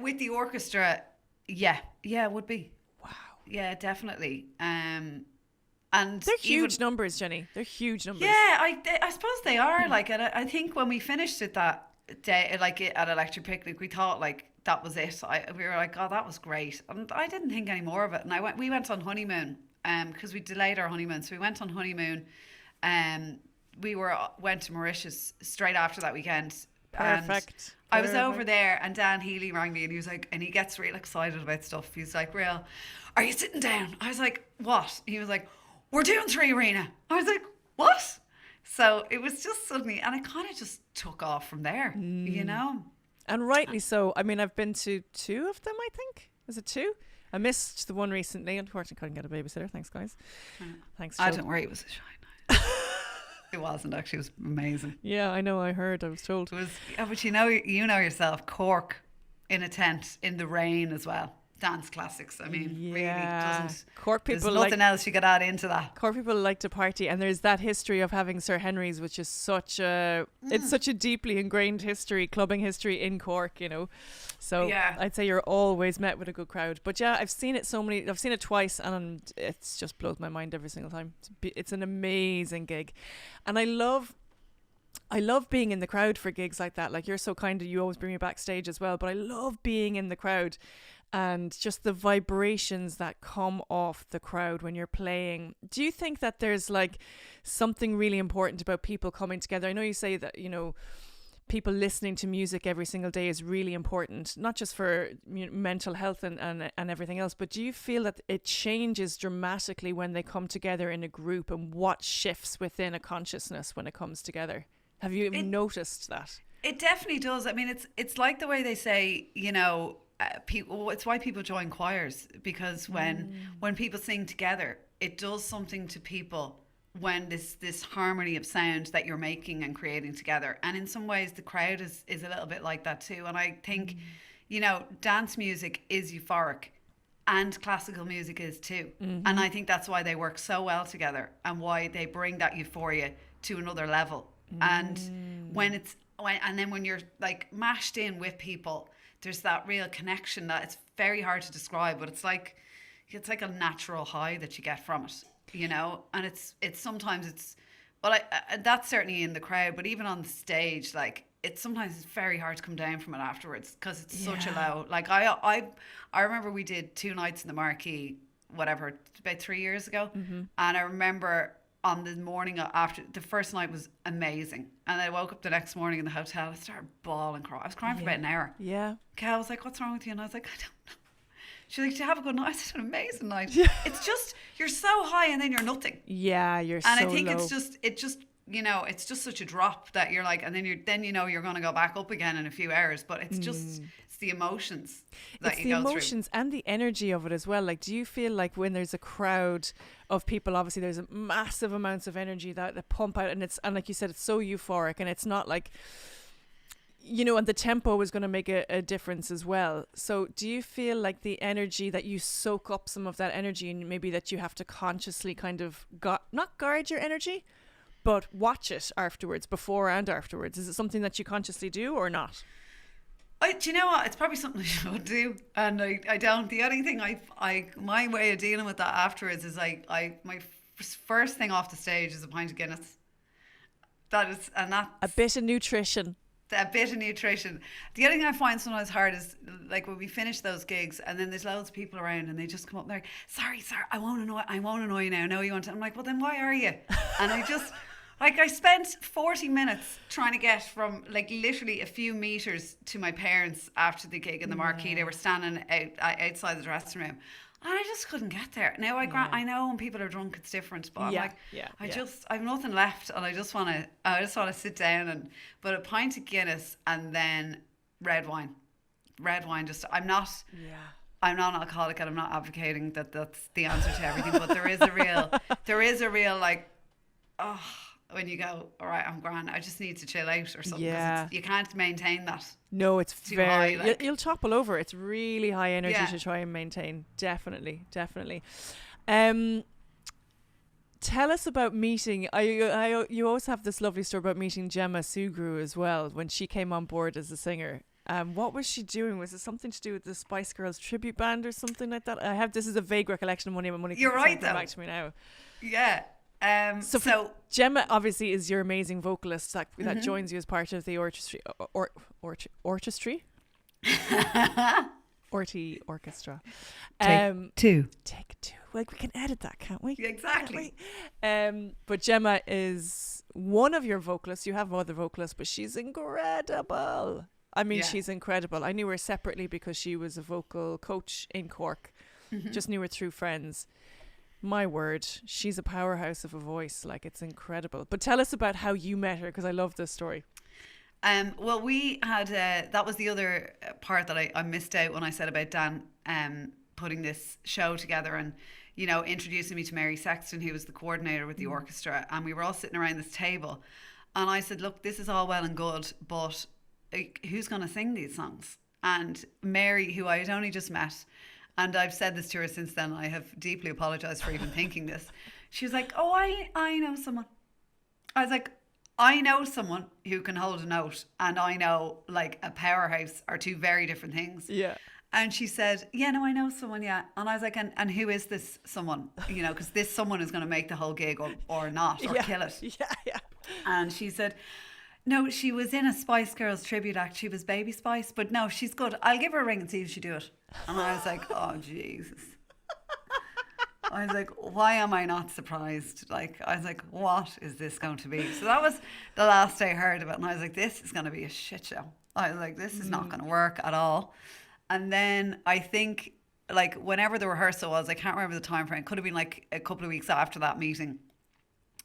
With the orchestra, yeah, it would be. Wow. Yeah, definitely. And they're huge numbers, Jenny. They're huge numbers. Yeah, I suppose they are. Like, and I think when we finished it that day, like at Electric Picnic, we thought like that was it. We were like, oh, that was great, and I didn't think any more of it. And we went on honeymoon, because we delayed our honeymoon, so we went on honeymoon, went to Mauritius straight after that weekend. Perfect. And I was over there, and Dan Healy rang me, and he was like, and he gets real excited about stuff. He's like, "Real, are you sitting down?" I was like, "What?" He was like, "We're doing 3 Arena." I was like, "What?" So it was just suddenly, and it kind of just took off from there, you know. And rightly so. I mean, I've been to 2 of them, I think. Is it 2? I missed the one recently. Unfortunately, couldn't get a babysitter. Thanks, guys. Thanks, Joe. I don't worry, it was a shine. It wasn't actually. It was amazing. Yeah, I know. I heard. I was told. It was, but you know yourself. Cork in a tent in the rain as well. Dance classics. I mean, really doesn't. Cork people there's nothing else you could add into that. Cork people like to party, and there's that history of having Sir Henry's, which is such a it's such a deeply ingrained history, clubbing history in Cork, you know. So I'd say you're always met with a good crowd. But yeah, I've seen it twice, and it's just blows my mind every single time. It's an amazing gig, and I love being in the crowd for gigs like that. Like, you're so kind, you always bring me backstage as well, but I love being in the crowd and just the vibrations that come off the crowd when you're playing. Do you think that there's like something really important about people coming together? I know you say that, you know, people listening to music every single day is really important, not just for mental health and everything else, but do you feel that it changes dramatically when they come together in a group, and what shifts within a consciousness when it comes together? Have you noticed that? It definitely does. I mean, it's like the way they say, you know, people. It's why people join choirs, because when people sing together, it does something to people. When this harmony of sound that you're making and creating together, and in some ways the crowd is a little bit like that too. And I think, you know, dance music is euphoric, and classical music is too. And I think that's why they work so well together, and why they bring that euphoria to another level. And when you're like mashed in with people, there's that real connection that it's very hard to describe, but it's like a natural high that you get from it, you know. And it's sometimes that's certainly in the crowd, but even on the stage, like, it's very hard to come down from it afterwards, because it's such a low. Like, I remember we did 2 nights in the Marquee, whatever, about 3 years ago, and I remember on the morning after, the first night was amazing, and I woke up the next morning in the hotel. I started bawling, crying. I was crying for about an hour. Yeah. Kel was like, "What's wrong with you?" And I was like, "I don't know." She's like, "Did you have a good night?" I said, "An amazing night." Yeah. It's just, you're so high and then you're nothing. Yeah, you're so low. And I think it's just you know, it's just such a drop that you're like, and then you know you're going to go back up again in a few hours. But it's just, it's the emotions that you go through. It's the emotions and the energy of it as well. Like, do you feel like when there's a crowd of people, obviously there's massive amounts of energy that pump out, and like you said, it's so euphoric, and it's not like, you know, and the tempo is going to make a difference as well. So do you feel like the energy, that you soak up some of that energy, and maybe that you have to consciously kind of not guard your energy, but watch it afterwards, before and afterwards? Is it something that you consciously do or not? Do you know what? It's probably something I should do, and I don't. The only thing my way of dealing with that afterwards is my first thing off the stage is a pint of Guinness. That's a bit of nutrition. A bit of nutrition. The other thing I find sometimes hard is, like, when we finish those gigs and then there's loads of people around and they just come up and they're like, sorry, I won't annoy you now. No, you want to. I'm like, well, then why are you? And I just, like, I spent 40 minutes trying to get from, like, literally a few meters to my parents after the gig in the Marquee. They were standing outside the dressing room. And I just couldn't get there. Now, I know when people are drunk it's different, but I'm like, I've nothing left, and I just want to sit down but a pint of Guinness and then red wine. I'm not an alcoholic, and I'm not advocating that that's the answer to everything, but there is a real like, when you go, all right, I'm grand, I just need to chill out or something. Yeah. You can't maintain that. No, it's too very high, like. You'll topple over. It's really high energy to try and maintain. Definitely. Tell us about meeting. You always have this lovely story about meeting Gemma Sugru as well, when she came on board as a singer. What was she doing? Was it something to do with the Spice Girls tribute band or something like that? This is a vague recollection of money. You're right, though. Back to me now. Yeah. So Gemma obviously is your amazing vocalist that joins you as part of the orchestra. RTE Orchestra. Take two. Take two. Like, we can edit that, can't we? Exactly. But Gemma is one of your vocalists. You have other vocalists, but she's incredible. I mean, she's incredible. I knew her separately because she was a vocal coach in Cork. Just knew her through friends. My word, she's a powerhouse of a voice. Like, it's incredible. But tell us about how you met her, because I love this story. Well, we had, that was the other part that I missed out when I said about Dan putting this show together and, you know, introducing me to Mary Sexton, who was the coordinator with the orchestra. And we were all sitting around this table. And I said, look, this is all well and good, but who's going to sing these songs? And Mary, who I had only just met, and I've said this to her since then, I have deeply apologised for even thinking this. She was like, oh, I know someone. I was like, I know someone who can hold a note, and I know like a powerhouse are two very different things. Yeah. And she said, yeah, no, I know someone, yeah. And I was like, and who is this someone? You know, because this someone is going to make the whole gig or not, or kill it. Yeah. And she said, no, she was in a Spice Girls tribute act. She was Baby Spice, but no, she's good. I'll give her a ring and see if she do it. And I was like, oh, Jesus. I was like, why am I not surprised? Like, I was like, what is this going to be? So that was the last I heard of it. And I was like, this is going to be a shit show. I was like, this is not going to work at all. And then I think, like, whenever the rehearsal was, I can't remember the time frame. It could have been like a couple of weeks after that meeting.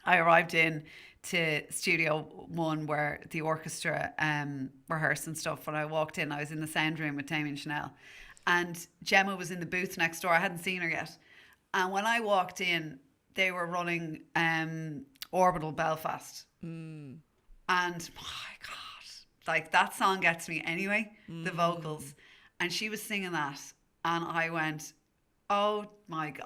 I arrived in to Studio One where the orchestra rehearsed and stuff. When I walked in, I was in the sound room with Damien Chanel. And Gemma was in the booth next door. I hadn't seen her yet. And when I walked in, they were running Orbital Belfast. And my God, like, that song gets me anyway, the vocals. And she was singing that. And I went, oh my God.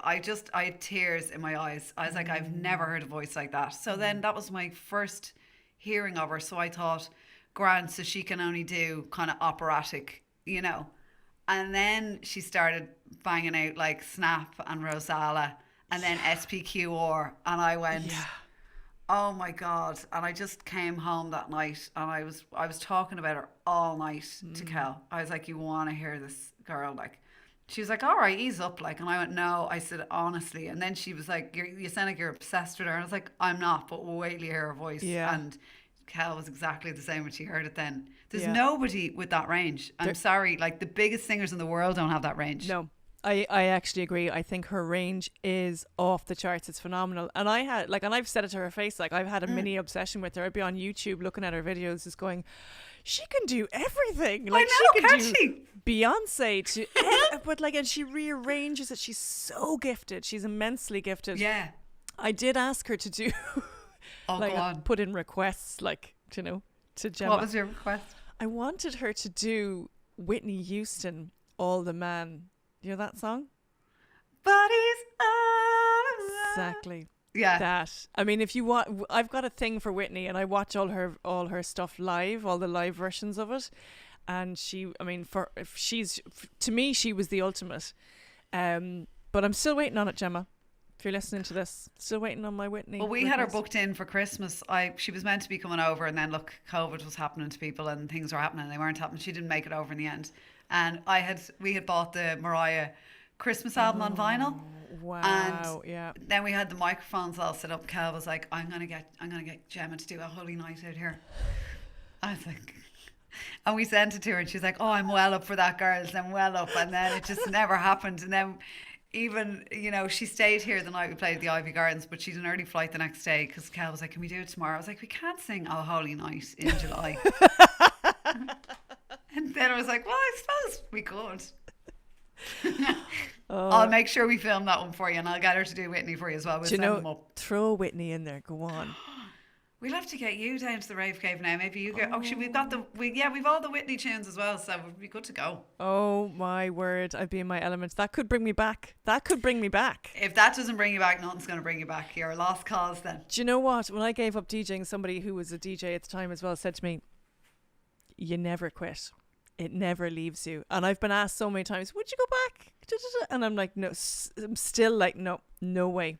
I had tears in my eyes. I was like, I've never heard a voice like that. So then that was my first hearing of her. So I thought, grand, so she can only do kind of operatic, you know. And then she started banging out like Snap and Rosala and then SPQR. And I went, oh my God. And I just came home that night and I was talking about her all night to Kel. I was like, you want to hear this girl? Like, she was like, all right, ease up. Like, and I went, no. I said, honestly. And then she was like, you sound like you're obsessed with her. And I was like, I'm not, but wait till you hear her voice. Yeah. And Kel was exactly the same when she heard it then. There's nobody with that range. I'm sorry, like, the biggest singers in the world don't have that range. No, I actually agree. I think her range is off the charts. It's phenomenal. And I had, like, and I've said it to her face, like, I've had a mini obsession with her. I'd be on YouTube looking at her videos just going, she can do everything. Like, I know, she can do Beyonce to but like, and she rearranges it. She's so gifted. She's immensely gifted. Yeah. I did ask her to do like, go on. put in requests, like, you know, to Gemma. What was your request? I wanted her to do Whitney Houston, All the Man. You know that song? Bodies all around. Exactly. Yeah. That. I mean, if you want, I've got a thing for Whitney, and I watch all her stuff live, all the live versions of it. And to me, she was the ultimate. But I'm still waiting on it, Gemma. If you're listening to this, still waiting on my Whitney. Well, we had her booked in for Christmas. She was meant to be coming over, and then look, COVID was happening to people, and things were happening. They weren't happening. She didn't make it over in the end. And we had bought the Mariah Christmas album on vinyl. Wow. And yeah. then we had the microphones all set up. Cal was like, I'm gonna get Gemma to do a holy night out here. I was like, and we sent it to her, and she's like, oh, I'm well up for that, girls. I'm well up. And then it just never happened. And then even, you know, she stayed here the night we played the Ivy Gardens, but she had an early flight the next day because Cal was like, can we do it tomorrow? I was like, we can't sing Oh Holy Night in July. And then I was like, well, I suppose we could. I'll make sure we film that one for you, and I'll get her to do Whitney for you as well. We'll send them up. Throw Whitney in there. Go on. We'll have to get you down to the rave cave now. Maybe you go. Actually, we've all the Whitney tunes as well, so we'd be good to go. Oh my word! I'd be in my element. That could bring me back. If that doesn't bring you back, nothing's going to bring you back. You're a lost cause then. Do you know what? When I gave up DJing, somebody who was a DJ at the time as well said to me, "You never quit. It never leaves you." And I've been asked so many times, "Would you go back?" And I'm like, no. I'm still like, no way.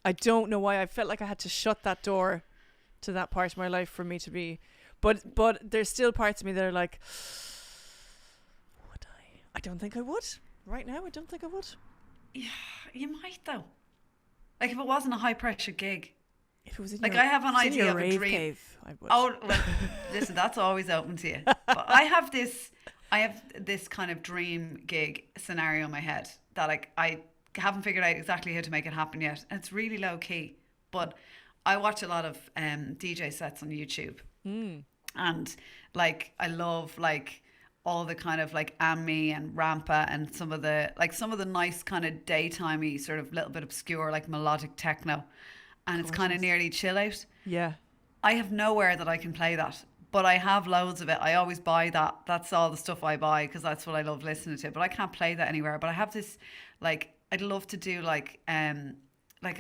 I don't know why. I felt like I had to shut that door to that part of my life for me to be, but there's still parts of me that are like, I don't think I would. Right now, I don't think I would. Yeah, you might though. Like if it wasn't a high pressure gig. If it was in like your, I have an idea of a rave dream. cave, I would. Oh, well, listen, that's always open to you. But I have this kind of dream gig scenario in my head that like I haven't figured out exactly how to make it happen yet. And it's really low key, but I watch a lot of DJ sets on YouTube, and like I love like all the kind of like Ami and Rampa and some of the nice kind of daytimey sort of little bit obscure like melodic techno, and it's kind of nearly chill out. Yeah. I have nowhere that I can play that, but I have loads of it. I always buy that. That's all the stuff I buy because that's what I love listening to. But I can't play that anywhere. But I have this, like, I'd love to do like a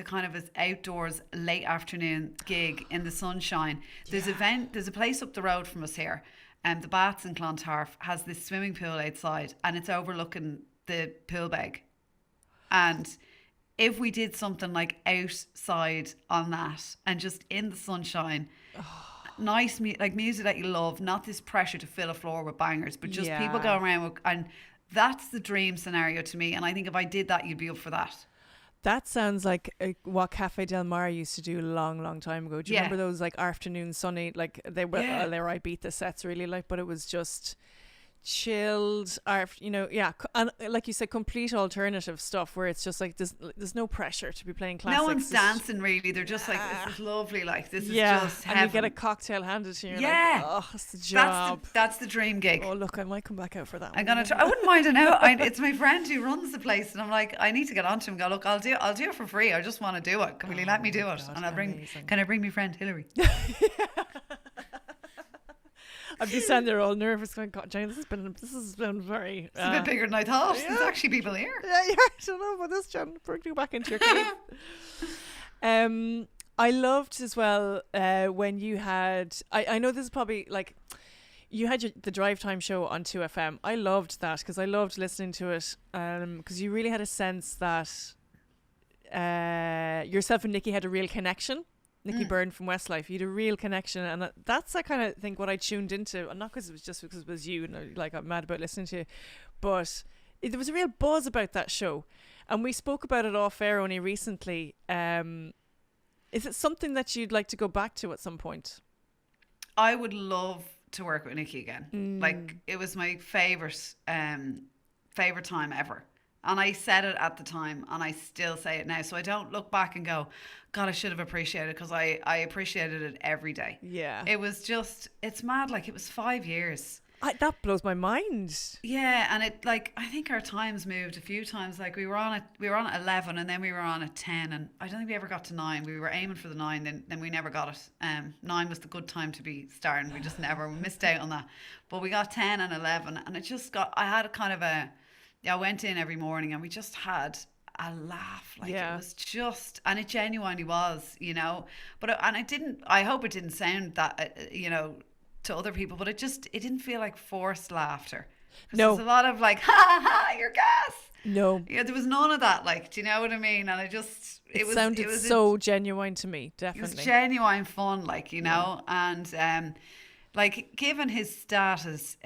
kind of an outdoors late afternoon gig in the sunshine. There's a place up the road from us here, the Baths in Clontarf has this swimming pool outside, and it's overlooking the pool bag. And if we did something like outside on that and just in the sunshine, nice like music that you love, not this pressure to fill a floor with bangers, but just people going around with, and that's the dream scenario to me. And I think if I did that, you'd be up for that. That sounds like what Cafe Del Mar used to do a long, long time ago. Do you remember those like afternoon sunny, like they were Ibiza sets really, like, but it was just chilled, and like you said, complete alternative stuff where it's just like there's no pressure to be playing classics. No one's dancing really. They're just like, this is lovely, like this is just heaven. And you get a cocktail handed to you. Yeah, like, oh, that's the job. That's the dream gig. Oh look, I might come back out for that. I'm gonna try. I wouldn't mind an hour. It's my friend who runs the place, and I'm like, I need to get onto him and go, look, I'll do it for free. I just want to do it. Will you let me do it? And can I bring my friend Hilary? I'd be standing there all nervous going, God, Jane, this has been very... It's a bit bigger than I thought. There's actually people here. Yeah, I don't know about this, Jen. Bring you back into your cave. I loved as well when you had... I know this is probably like... You had the Drive Time show on 2FM. I loved that because I loved listening to it because you really had a sense that yourself and Nikki had a real connection. Nikki Byrne from Westlife, you had a real connection, and that's I kind of think what I tuned into, and not because it was just because it was you, and like I'm mad about listening to you, but there was a real buzz about that show, and we spoke about it off air only recently. Is it something that you'd like to go back to at some point? I would love to work with Nikki again. Like it was my favorite time ever. And I said it at the time, and I still say it now. So I don't look back and go, God, I should have appreciated it, because I appreciated it every day. Yeah. It was just, it's mad. Like, it was 5 years. That blows my mind. Yeah. And it, like, I think our times moved a few times. Like, we were on at 11, and then we were on at 10. And I don't think we ever got to 9. We were aiming for the 9, then we never got it. 9 was the good time to be starting. We just we missed out on that. But we got 10 and 11. And it just I had a kind of I went in every morning, and we just had a laugh. Like it was just, and it genuinely was, you know. But I hope it didn't sound that, you know, to other people. But it didn't feel like forced laughter. No, there's a lot of like, ha ha ha, you're gas. No, yeah, there was none of that. Like, do you know what I mean? And it sounded so genuine to me. Definitely, it was genuine fun. Like, you know, and like given his status,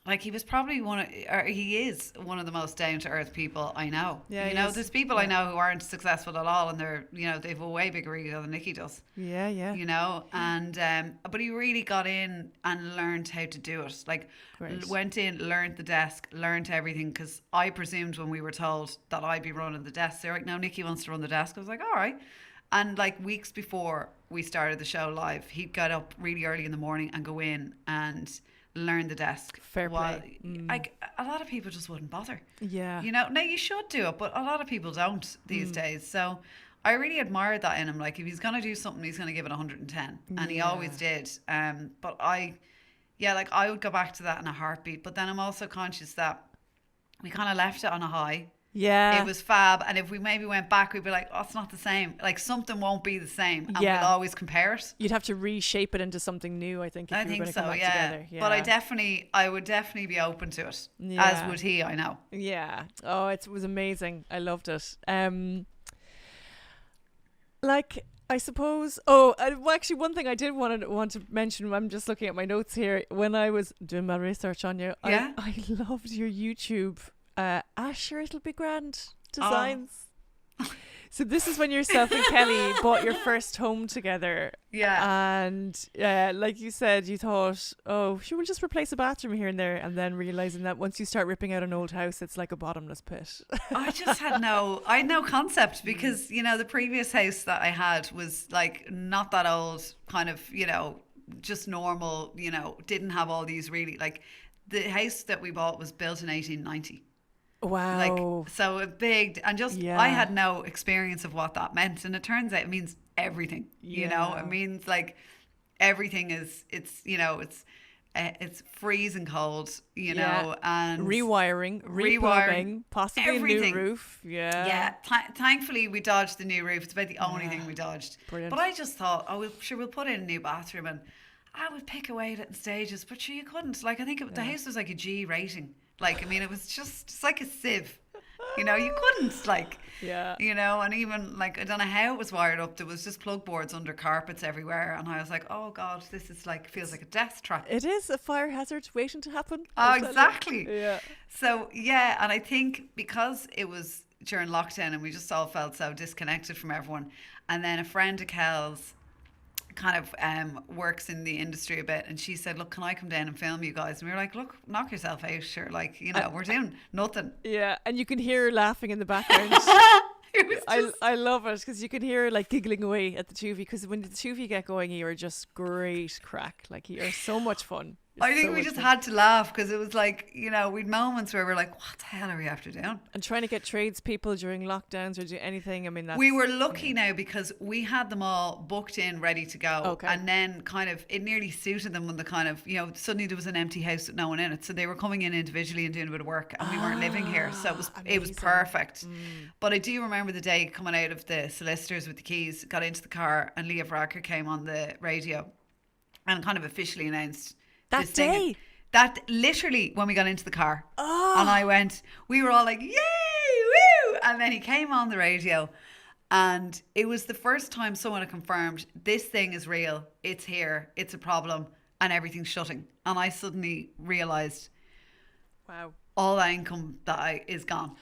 like he was probably he is one of the most down to earth people I know. Yeah, you know, there's people I know who aren't successful at all, and they're, you know, they've a way bigger ego than Nikki does. Yeah, yeah. You know, and but he really got in and learned how to do it. Like, went in, learned the desk, learned everything. Because I presumed when we were told that I'd be running the desk, they're like, no, Nikki wants to run the desk. I was like, all right. And like weeks before we started the show live, he'd get up really early in the morning and go in and learn the desk. Fair play. Like, a lot of people just wouldn't bother. Yeah. You know, now you should do it, but a lot of people don't these days. So I really admired that in him. Like, if he's going to do something, he's going to give it 110. And he always did. But I would go back to that in a heartbeat. But then I'm also conscious that we kind of left it on a high. Yeah. It was fab. And if we maybe went back, we'd be like, oh, it's not the same. Like, something won't be the same. And we'll always compare it. You'd have to reshape it into something new, I think, if you were going to come back together. Yeah. But I would definitely be open to it. Yeah. As would he, I know. Yeah. Oh, it was amazing. I loved it. Like, I suppose. Oh, well, actually, one thing I did want to mention. I'm just looking at my notes here. When I was doing my research on you, Yeah. I loved your YouTube. Asher, it'll be grand Oh, designs. So this is when yourself and Kelly bought your first home together. yeah. And like you said, you thought, oh, she will just replace a bathroom here and there, and then realizing that once you start ripping out an old house, it's like a bottomless pit. I had no concept because, the previous house that I had was like not that old, kind of, just normal, didn't have all these really, like the house that we bought was built in 1890. Like, Wow. so a big, and just, I Yeah. had no experience of what that meant. And it turns out it means everything, it Yeah. means like everything is, it's freezing cold, Yeah. and Rewiring, rewiring replumbing, possibly a everything. new roof. Yeah. Yeah, thankfully we dodged the new roof. It's about the only thing we dodged. Brilliant. But I just thought, oh, we'll put in a new bathroom, and I would pick away at it in stages. But sure, you couldn't. Like, I think the house was like a G rating. Like, I mean, it was just, it's like a sieve. You couldn't, like, Yeah. and even like, I don't know how it was wired up. There was just plug boards under carpets everywhere. And I was like, oh God, this is like, feels like a death trap. It is a fire hazard waiting to happen. Oh, I'll tell you. exactly. Yeah. So, yeah. And I think because it was during lockdown and we just all felt so disconnected from everyone. And then a friend of Kel's kind of works in the industry a bit, and she said, look, can I come down and film you guys? And we were like, look, knock yourself out, sure, like, we're doing nothing. Yeah, and you can hear her laughing in the background. It was just, I love it because you can hear her like giggling away at the two of you, because when the two of you get going, you are just great crack. Like, you're so much fun. You're I think so we much just fun. had to laugh because it was like, we'd moments where we're like, what the hell are we after doing? And trying to get tradespeople during lockdowns or do anything. I mean, that's, We were lucky now because we had them all booked in, ready to go. Okay. And then kind of, it nearly suited them when the kind of, suddenly there was an empty house with no one in it. So they were coming in individually and doing a bit of work, and we weren't living here. So it was amazing. perfect. But I do remember the day coming out of the solicitors with the keys, got into the car, and Leah Vracker came on the radio and kind of officially announced That this thing. day? That literally when we got into the car. Oh. And I went, we were all like, yay, woo! And then he came on the radio, and it was the first time someone had confirmed this thing is real, it's here, it's a problem, and everything's shutting. And I suddenly realised Wow. all that income is gone.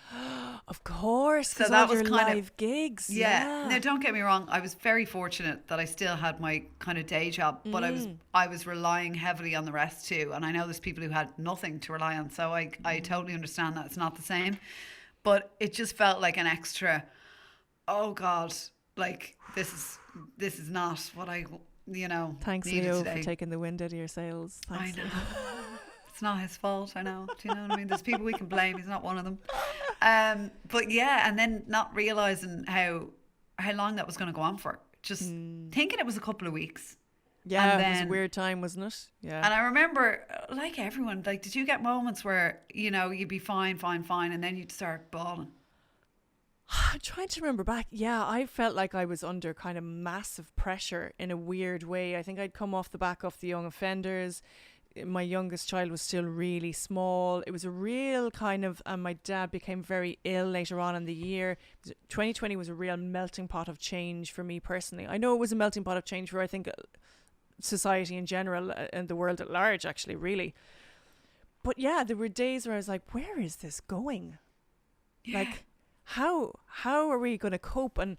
Of course, So because that all was your kind of- live gigs. Yeah. Now, don't get me wrong. I was very fortunate that I still had my kind of day job, but I was relying heavily on the rest too. And I know there's people who had nothing to rely on, so I totally understand that it's not the same. But it just felt like an extra. Oh God, like this is not what I Thanks, needed Leo, today. for taking the wind out of your sails. Thanks, I know. Leo. It's not his fault, I know. Do you know what I mean? There's people we can blame. He's not one of them. But yeah, and then not realising how long that was going to go on for. Just thinking it was a couple of weeks. Yeah, And it was a then- weird time, wasn't it? Yeah. And I remember, like everyone, like, did you get moments where, you'd be fine, and then you'd start bawling? I'm trying to remember back. Yeah, I felt like I was under kind of massive pressure in a weird way. I think I'd come off the back of the young offenders. My youngest child was still really small. It was a real kind of, and my dad became very ill later on in the year. 2020 was a real melting pot of change for me personally. I know it was a melting pot of change for, I think, society in general and the world at large, actually, really. But yeah, there were days where I was like, where is this going? Yeah. Like, how are we going to cope? And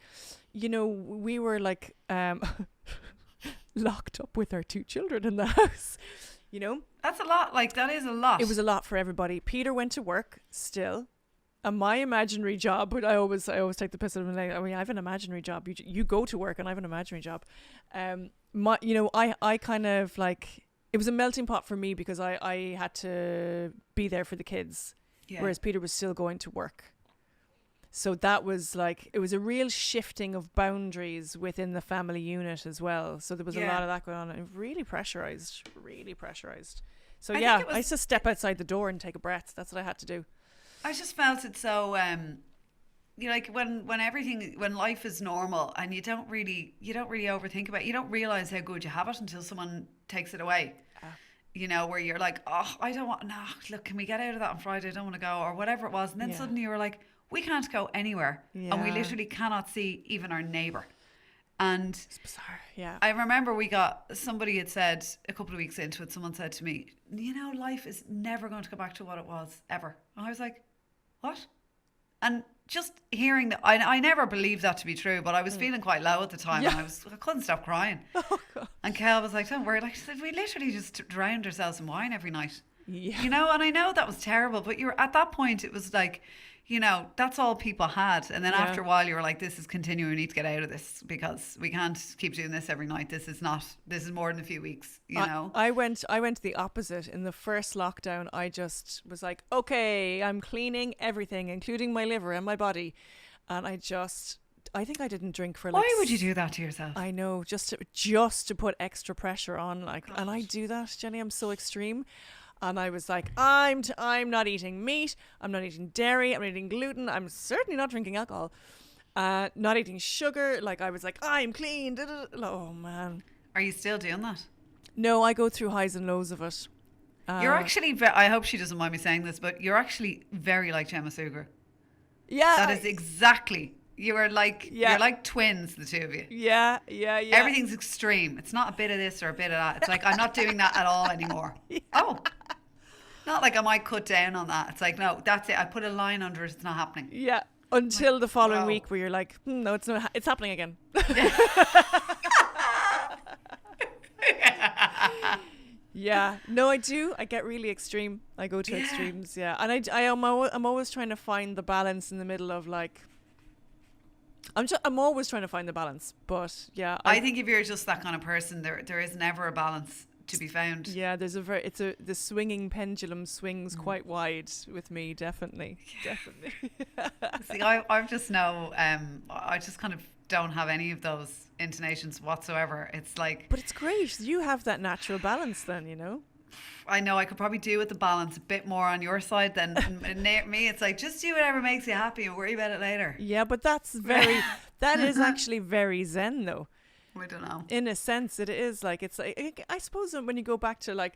we were like locked up with our two children in the house. That's a lot. Like, that is a lot. It was a lot for everybody. Peter went to work still. And my imaginary job, but I always take the piss out of him. Like, I mean, I have an imaginary job. You go to work and I have an imaginary job. I kind of like, it was a melting pot for me because I had to be there for the kids. Yeah. Whereas Peter was still going to work. So that was like, it was a real shifting of boundaries within the family unit as well. So there was a lot of that going on, and really pressurized. So I used to step outside the door and take a breath. That's what I had to do. I just felt it so, like when life is normal and you don't really overthink about it, you don't realise how good you have it until someone takes it away. Where you're like, oh, I don't want, no, look, can we get out of that on Friday? I don't want to go, or whatever it was. And then suddenly you were like, we can't go anywhere. And we literally cannot see even our neighbour. And It's bizarre. Yeah. I remember somebody had said a couple of weeks into it, someone said to me, you know, life is never going to go back to what it was, ever. And I was like, what? And just hearing that, I never believed that to be true, but I was feeling quite low at the time, and I couldn't stop crying. Oh, God. And Kel was like, don't worry. Like, she said, we literally just drowned ourselves in wine every night. Yeah. You know, and I know that was terrible, but at that point, it was like, you know, that's all people had. And then after a while, you were like, this is continuing. We need to get out of this because we can't keep doing this every night. This is more than a few weeks, you know. I went the opposite. In the first lockdown, I just was like, okay, I'm cleaning everything, including my liver and my body. And I think I didn't drink for like... Why would you do that to yourself? I know, just to put extra pressure on, like, and I do that, Jenny. I'm so extreme. And I was like, I'm not eating meat. I'm not eating dairy. I'm not eating gluten. I'm certainly not drinking alcohol. Not eating sugar. Like, I was like, I'm clean. Oh, man. Are you still doing that? No, I go through highs and lows of it. You're actually, I hope she doesn't mind me saying this, but you're actually very like Gemma Sugar. Yeah. That is exactly... You're like twins, the two of you. Yeah. Everything's extreme. It's not a bit of this or a bit of that. It's like, I'm not doing that at all anymore. Yeah. Oh, not like I might cut down on that. It's like, no, that's it. I put a line under it. It's not happening. Yeah. Until the following week where you're like, no, it's not. It's happening again. Yeah. No, I do. I get really extreme. I go to extremes. Yeah. And I'm always trying to find the balance in the middle of like... I'm always trying to find the balance, but yeah. I think if you're just that kind of person, there is never a balance to be found. Yeah, the swinging pendulum swings quite wide with me, definitely. See, I just know, I just kind of don't have any of those intonations whatsoever. It's like, but it's great. You have that natural balance, then, you know. I know I could probably do with the balance a bit more on your side than me. It's like, just do whatever makes you happy and worry about it later. Yeah, but that is actually very zen, though. I don't know. In a sense, it is like, it's like, I suppose when you go back to like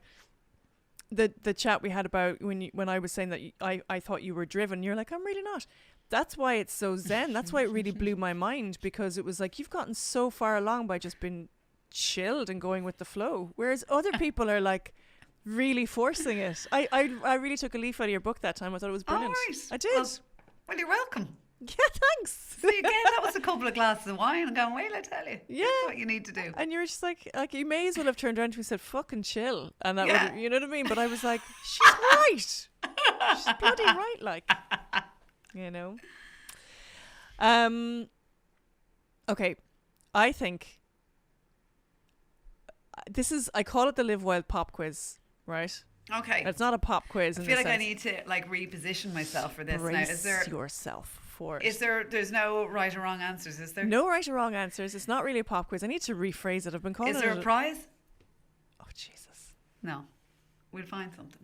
the chat we had about when I was saying that I thought you were driven, you're like, I'm really not. That's why it's so zen. That's why it really blew my mind, because it was like, you've gotten so far along by just being chilled and going with the flow, whereas other people are like really forcing it. I really took a leaf out of your book that time. I thought it was brilliant. Oh, right. I did. Well, you're welcome. Yeah, thanks. See, again, that was a couple of glasses of wine and going, well, I tell you. Yeah. That's what you need to do. And you're just like you may as well have turned around to me and said, fucking chill. And that would, you know what I mean? But I was like, she's right. She's bloody right, like, you know. Okay. I think I call it the Live Wild pop quiz, right? Okay. It's not a pop quiz. I feel like I need to like reposition myself for this now. Is there yourself for it? There's no right or wrong answers, is there? No right or wrong answers. It's not really a pop quiz. I need to rephrase it. I've been calling it. Is there a prize? Oh, Jesus. No. We'll find something.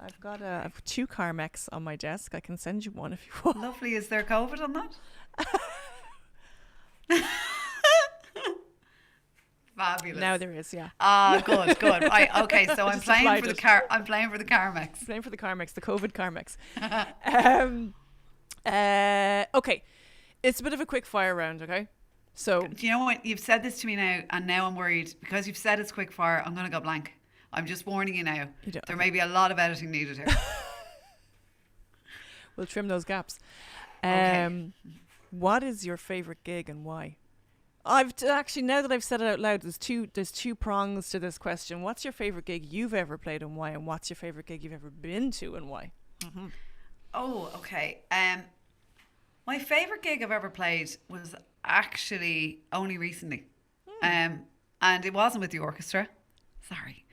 I've got 2 Carmex on my desk. I can send you one if you want. Lovely. Is there COVID on that? Fabulous. Now there is, yeah. Good. Okay, so I'm playing for the Carmex. Playing for the Carmex, the COVID Carmex. Okay, it's a bit of a quick fire round. Okay, so do you know what? You've said this to me now, and now I'm worried because you've said it's quick fire. I'm going to go blank. I'm just warning you now. There may be a lot of editing needed here. We'll trim those gaps. Okay. What is your favorite gig and why? I've actually, now that I've said it out loud, there's two prongs to this question. What's your favorite gig you've ever played and why? And what's your favorite gig you've ever been to and why? Mm-hmm. Oh, okay. My favorite gig I've ever played was actually only recently, and it wasn't with the orchestra. Sorry.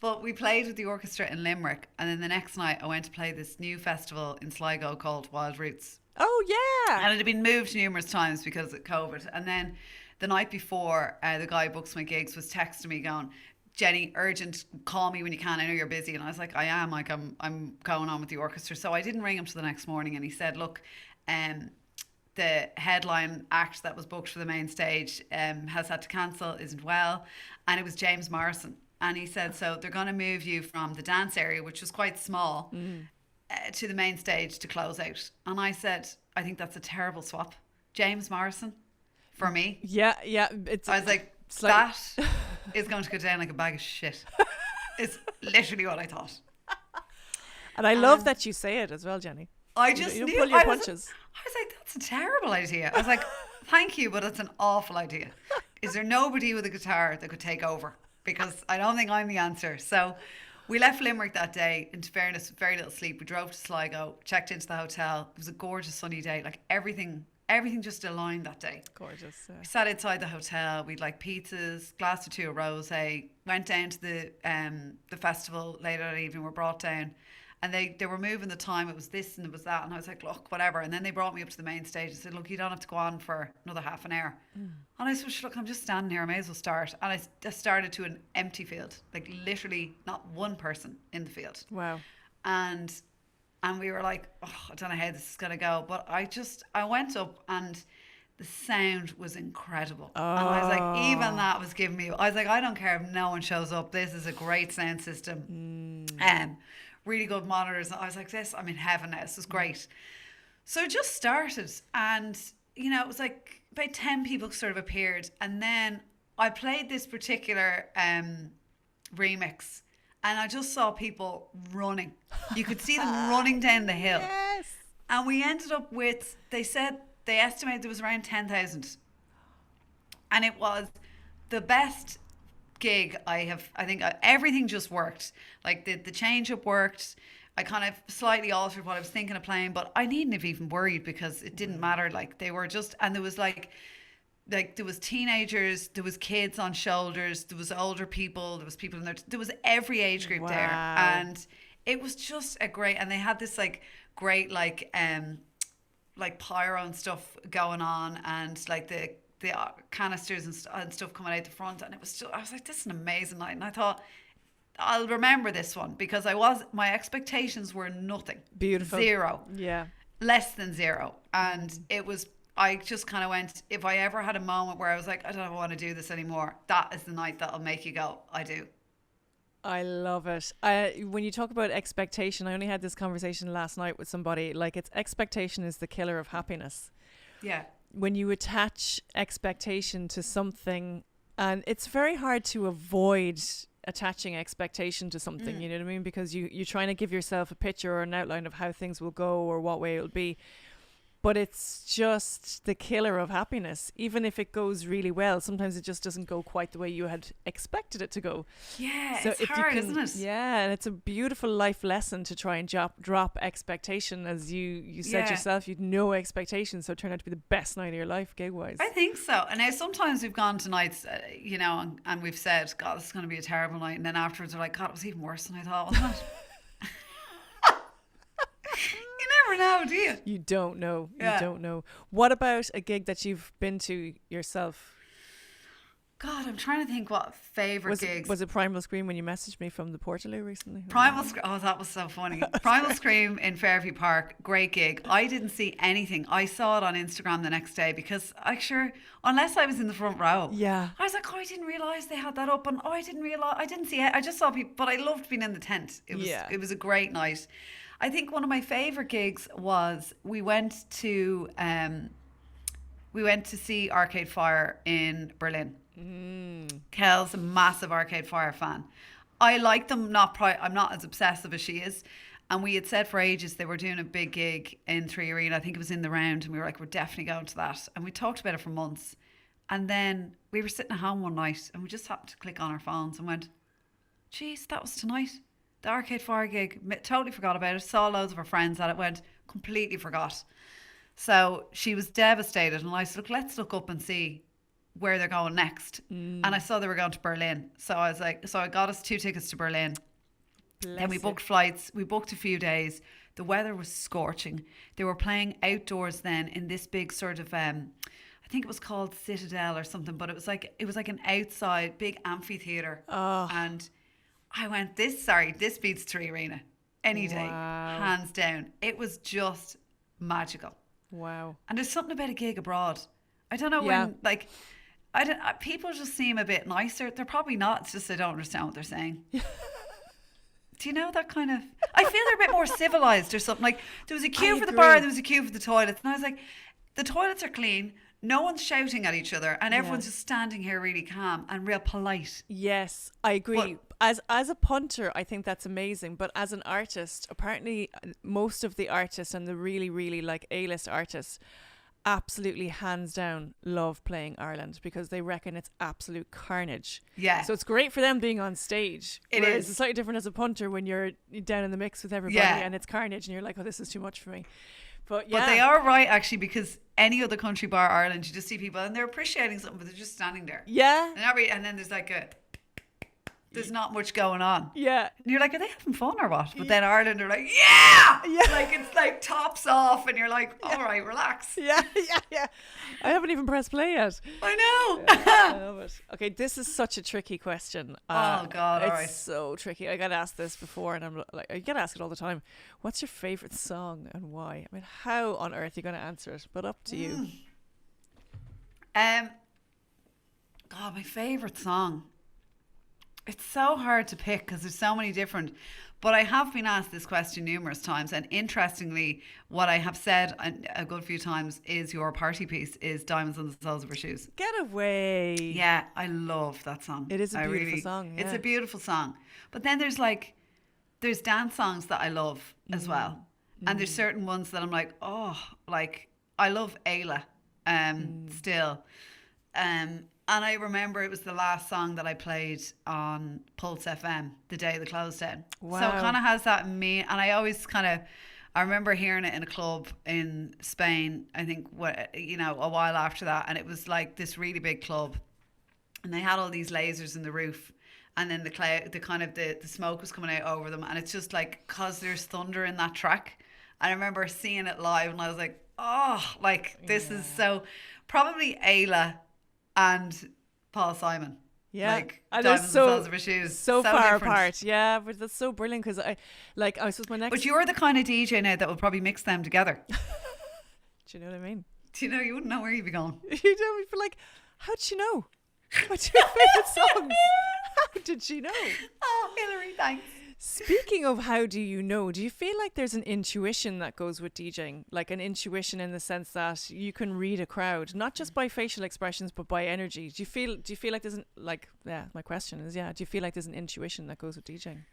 But we played with the orchestra in Limerick, and then the next night I went to play this new festival in Sligo called Wild Roots. Oh, yeah. And it had been moved numerous times because of COVID. And then the night before, the guy who books my gigs was texting me going, Jenny, urgent, call me when you can. I know you're busy. And I was like, I am. Like, I'm going on with the orchestra. So I didn't ring him till the next morning. And he said, look, the headline act that was booked for the main stage has had to cancel, isn't well. And it was James Morrison. And he said, so they're going to move you from the dance area, which was quite small, to the main stage to close out. And I said, I think that's a terrible swap James Morrison for me. Yeah. I was like, that is going to go down like a bag of shit. It's literally what I thought. And I love that you say it as well, Jenny. I just you don't knew. pull your I punches. was like, that's a terrible idea. I was like, thank you, but it's an awful idea. Is there nobody with a guitar that could take over? Because I don't think I'm the answer. So we left Limerick that day. In fairness, very little sleep. We drove to Sligo, checked into the hotel. It was a gorgeous sunny day. Like everything just aligned that day. Gorgeous. We sat outside the hotel. We'd like pizzas, glass or two of rosé. Went down to the festival later that evening. Were brought down, and they were moving the time. It was this and it was that, and I was like, look, whatever. And then they brought me up to the main stage and said, look, you don't have to go on for another half an hour. And I said, look, I'm just standing here. I may as well start. And I started to an empty field, like literally not one person in the field. Wow. And we were like, oh, I don't know how this is going to go. But I went up and the sound was incredible. Oh. And I was like, even that was giving me, I was like, I don't care if no one shows up. This is a great sound system. Really good monitors. I was like, I'm in heaven now. This is great. So it just started. And, it was like about 10 people sort of appeared. And then I played this particular remix. And I just saw people running. You could see them running down the hill. Yes. And we ended up with, they estimated there was around 10,000. And it was the best gig I think everything just worked. Like the change up worked. I kind of slightly altered what I was thinking of playing, but I needn't have even worried because it didn't matter. Like they were just, and there was like there was teenagers, there was kids on shoulders, there was older people, there was people in there was every age group there, and it was just a great. And they had this like great like pyro and stuff going on, and like the canisters and stuff coming out the front, and it was I was like, this is an amazing night. And I thought, I'll remember this one because my expectations were nothing. Beautiful. Zero. Yeah. Less than zero. And it was, I just kind of went, if I ever had a moment where I was like, I don't know if I want to do this anymore, that is the night that'll make you go, I do. I love it. When you talk about expectation, I only had this conversation last night with somebody. Like, expectation is the killer of happiness. Yeah. When you attach expectation to something, and it's very hard to avoid attaching expectation to something, you know what I mean? Because you're trying to give yourself a picture or an outline of how things will go or what way it'll be. But it's just the killer of happiness. Even if it goes really well, sometimes it just doesn't go quite the way you had expected it to go. Yeah, so it's hard, isn't it? Yeah, and it's a beautiful life lesson to try and drop expectation. As you said yourself, you'd no expectations, so it turned out to be the best night of your life, gig-wise. I think so. And now sometimes we've gone to nights, and we've said, God, this is going to be a terrible night. And then afterwards we're like, God, it was even worse than I thought, wasn't it? You never know, do you? You don't know. Yeah. You don't know. What about a gig that you've been to yourself? God, I'm trying to think what favourite gigs. Was it Primal Scream when you messaged me from the Portaloo recently? Primal Scream, oh, that was so funny. Primal Scream in Fairview Park, great gig. I didn't see anything. I saw it on Instagram the next day because unless I was in the front row. Yeah. I was like, I didn't realise they had that up, and I didn't see it. I just saw people, but I loved being in the tent. It was a great night. I think one of my favourite gigs was we went to see Arcade Fire in Berlin. Kel's a massive Arcade Fire fan. I like them. I'm not as obsessive as she is. And we had said for ages they were doing a big gig in 3 Arena. I think it was in the Round, and we were like, we're definitely going to that. And we talked about it for months. And then we were sitting at home one night, and we just happened to click on our phones and went, geez, that was tonight. The Arcade Fire gig, totally forgot about it. Saw loads of her friends at it, went, completely forgot. So she was devastated, and I said, look, let's look up and see where they're going next. And I saw they were going to Berlin. So I was like, so I got us 2 tickets to Berlin. Then we booked flights. We booked a few days. The weather was scorching. They were playing outdoors then in this big sort of, I think it was called Citadel or something, but it was like an outside big amphitheater. And I went, this beats 3 Arena any day, hands down. It was just magical. Wow. And there's something about a gig abroad. I don't know when, like, people just seem a bit nicer. They're probably not. It's just I don't understand what they're saying. Do you know that kind of? I feel they're a bit more civilized or something. Like there was a queue for the bar, there was a queue for the toilets, and I was like, the toilets are clean, no one's shouting at each other, and everyone's just standing here really calm and real polite. Yes, I agree. As a punter, I think that's amazing. But as an artist, apparently most of the artists and the really, really like A-list artists absolutely hands down love playing Ireland because they reckon it's absolute carnage. Yeah. So it's great for them being on stage. It whereas is. It's slightly different as a punter when you're down in the mix with everybody and it's carnage and you're like, oh, this is too much for me. But they are right, actually, because any other country bar Ireland, you just see people and they're appreciating something, but they're just standing there. Yeah. And then there's like there's not much going on. Yeah. And you're like, are they having fun or what? But then Ireland are like, yeah! Like, it's like tops off and you're like, all right, relax. Yeah. I haven't even pressed play yet. I know. I love it. Okay, this is such a tricky question. Oh, God, all right. It's so tricky. I got asked this before and I'm like, I get asked it all the time. What's your favourite song and why? I mean, how on earth are you going to answer it? But up to you. God, my favourite song. It's so hard to pick because there's so many different, but I have been asked this question numerous times, and interestingly, what I have said a good few times is your party piece is Diamonds on the Soles of Her Shoes. Get away. Yeah, I love that song. It is a beautiful song. Yeah. It's a beautiful song. But then there's dance songs that I love as well. And there's certain ones that I'm like, oh, like I love Ayla still. And I remember it was the last song that I played on Pulse FM the day of the close down. Wow. So it kind of has that in me. And I always I remember hearing it in a club in Spain, I think, a while after that. And it was like this really big club. And they had all these lasers in the roof. And then the smoke was coming out over them. And it's just like, because there's thunder in that track. I remember seeing it live and I was like, oh, like this is so, probably Ayla and Paul Simon. Yeah, like and Diamonds and Soles of Her Shoes. So far different. apart. Yeah, but that's so brilliant because I suppose my next. But you're the kind of DJ now that will probably mix them together. Do you know what I mean? Do you know, you wouldn't know where you'd be going. You don't feel like, how'd she know? What's your favourite songs? How did she know? Oh, Hilary, thanks. Speaking of how do you know, do you feel like there's an intuition that goes with DJing? Like an intuition in the sense that you can read a crowd, not just by facial expressions, but by energy. Do you feel like there's my question is, do you feel like there's an intuition that goes with DJing?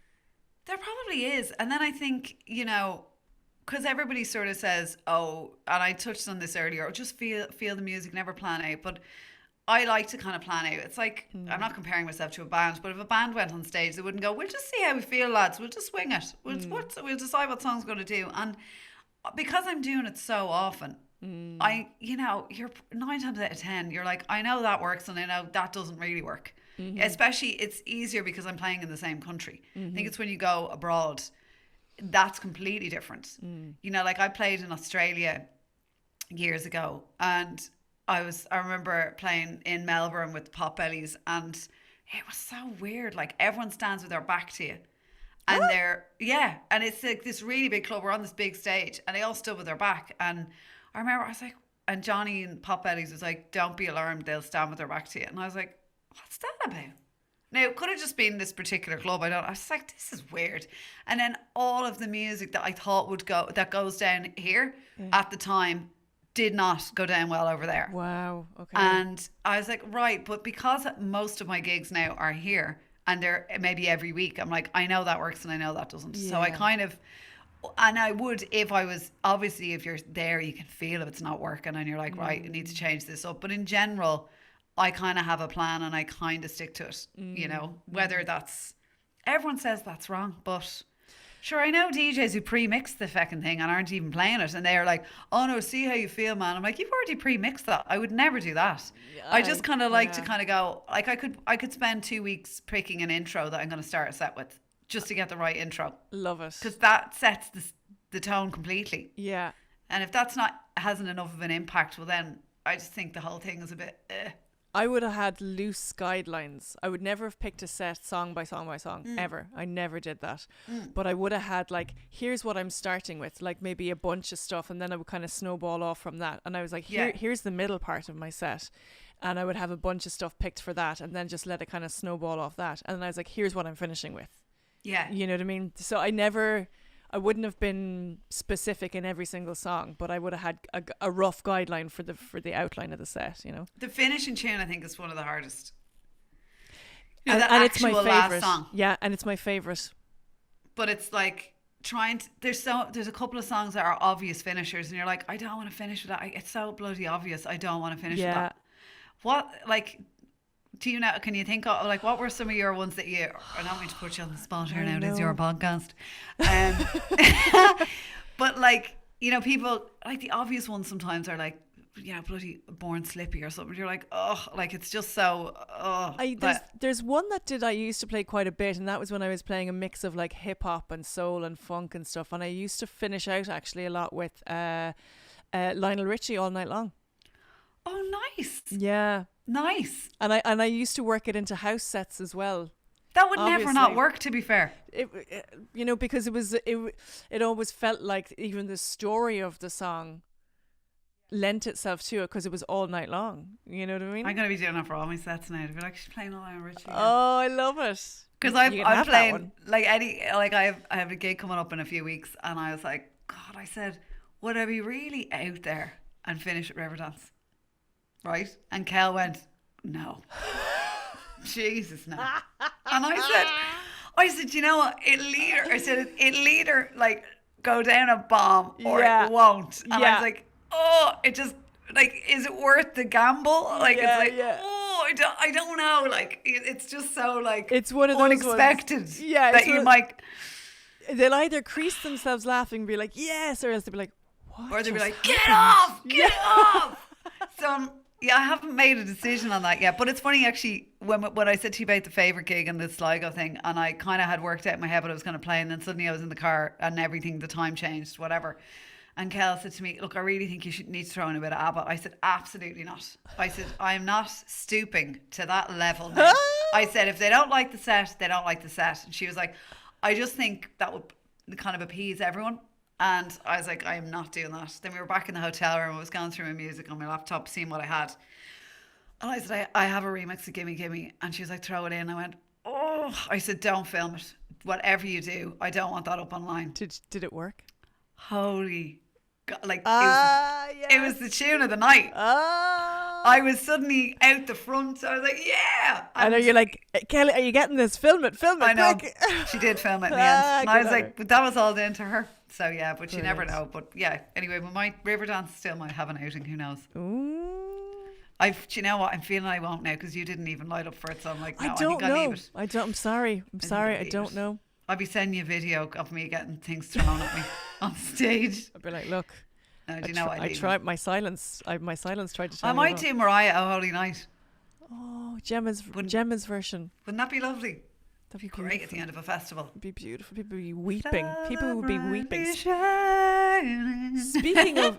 There probably is. And then I think, because everybody sort of says, oh, and I touched on this earlier, just feel the music, never plan out. But I like to kind of plan out. It's like, I'm not comparing myself to a band, but if a band went on stage, they wouldn't go, we'll just see how we feel, lads. We'll just swing it. We'll decide what song's going to do. And because I'm doing it so often, you're 9 times out of 10, you're like, I know that works and I know that doesn't really work. Mm-hmm. Especially, it's easier because I'm playing in the same country. Mm-hmm. I think it's when you go abroad, that's completely different. Like I played in Australia years ago and I remember playing in Melbourne with Potbellies and it was so weird. Like everyone stands with their back to you. And and it's like this really big club. We're on this big stage and they all stood with their back. And I remember I was like, and Johnny and Potbellies was like, don't be alarmed, they'll stand with their back to you. And I was like, what's that about? Now, it could have just been this particular club. I was like, this is weird. And then all of the music that I thought that goes down here at the time did not go down well over there. Wow. Okay. And I was like, right, but because most of my gigs now are here and they're maybe every week, I'm like, I know that works and I know that doesn't. Yeah. So I kind of, and I would, if you're there, you can feel if it's not working and you're like, right, I need to change this up. But in general, I kind of have a plan and I kind of stick to it, whether that's, everyone says that's wrong, but sure, I know DJs who pre-mix the fucking thing and aren't even playing it and they're like, oh no, see how you feel, man. I'm like, you've already pre-mixed that. I would never do that. I just kind of like to kind of go, like I could spend 2 weeks picking an intro that I'm going to start a set with just to get the right intro. Love it. Because that sets the tone completely. Yeah. And if that's hasn't enough of an impact, well then I just think the whole thing is a bit I would have had loose guidelines. I would never have picked a set song by song by song, ever. I never did that. But I would have had like, here's what I'm starting with, like maybe a bunch of stuff, and then I would kind of snowball off from that. And I was like, here's the middle part of my set. And I would have a bunch of stuff picked for that, and then just let it kind of snowball off that. And then I was like, here's what I'm finishing with. Yeah. You know what I mean? So I never I wouldn't have been specific in every single song, but I would have had a rough guideline for the outline of the set, you know. The finishing tune, I think, is one of the hardest. And it's my favorite song. Yeah, and it's my favorite. But it's like trying to, there's a couple of songs that are obvious finishers and you're like, I don't want to finish with that. It's so bloody obvious. I don't want to finish with that. What, like, do you know, can you think of, like, what were some of your ones that you, I don't mean to put you on the spot here now, it is your podcast. But like, you know, people, like the obvious ones sometimes are like, you know, bloody Born Slippy or something. You're like, oh, like it's just so, oh. There's one that I used to play quite a bit, and that was when I was playing a mix of like hip hop and soul and funk and stuff. And I used to finish out actually a lot with Lionel Richie, All Night Long. Oh, nice. Yeah. Nice. And I used to work it into house sets as well. That would never not work, to be fair. It you know, because it always felt like even the story of the song lent itself to it because it was all night long. You know what I mean? I'm going to be doing that for all my sets now. To be like, she's playing Lionel Richie. Oh, I love it. Because I'm playing, like, I have a gig coming up in a few weeks, and I was like, God, I said, would I be really out there and finish at Riverdance? Right? And Kel went, no. Jesus, no. And I said, you know what? It'll either like go down a bomb or it won't. And I was like, oh, it just, like, is it worth the gamble? Like, it's like, oh, I don't know. Like, it's just so, like, it's one of those unexpected ones. Yeah, that you might. They'll either crease themselves laughing and be like, yes, or else they'll be like, what? Or they'll be like, get off! So, yeah, I haven't made a decision on that yet. But it's funny, actually, when I said to you about the favourite gig and the Sligo thing, and I kind of had worked out in my head what I was going to play, and then suddenly I was in the car and everything, the time changed, whatever. And Kel said to me, look, I really think you need to throw in a bit of ABBA. I said, absolutely not. I said, I'm not stooping to that level now. I said, if they don't like the set, they don't like the set. And she was like, I just think that would kind of appease everyone. And I was like, I am not doing that. Then we were back in the hotel room. I was going through my music on my laptop, seeing what I had. And I said, I have a remix of Gimme Gimme. And she was like, throw it in. I went, oh. I said, don't film it. Whatever you do, I don't want that up online. Did it work? Holy God. Like, it was the tune of the night. I was suddenly out the front. I was like, yeah. And I know you're like, Kelly, are you getting this? Film it, I know. quick. She did film it in the end. And I was like, but that was all down to her. So yeah, but you never know. But yeah, anyway, we might, Riverdance still might have an outing. Who knows? Ooh. Do you know what? I'm feeling I won't now because you didn't even light up for it. So I'm like, no, I don't know. leave it. I'm sorry. I don't know. I'll be sending you a video of me getting things thrown at me on stage. I'll be like, look. No, do you know I tried my silence. My silence tried to tell I might do Mariah Oh Holy Night. Oh, Gemma's version. Wouldn't that be lovely? That'd be great at the end of a festival. It'd be beautiful. People would be weeping. People would be weeping.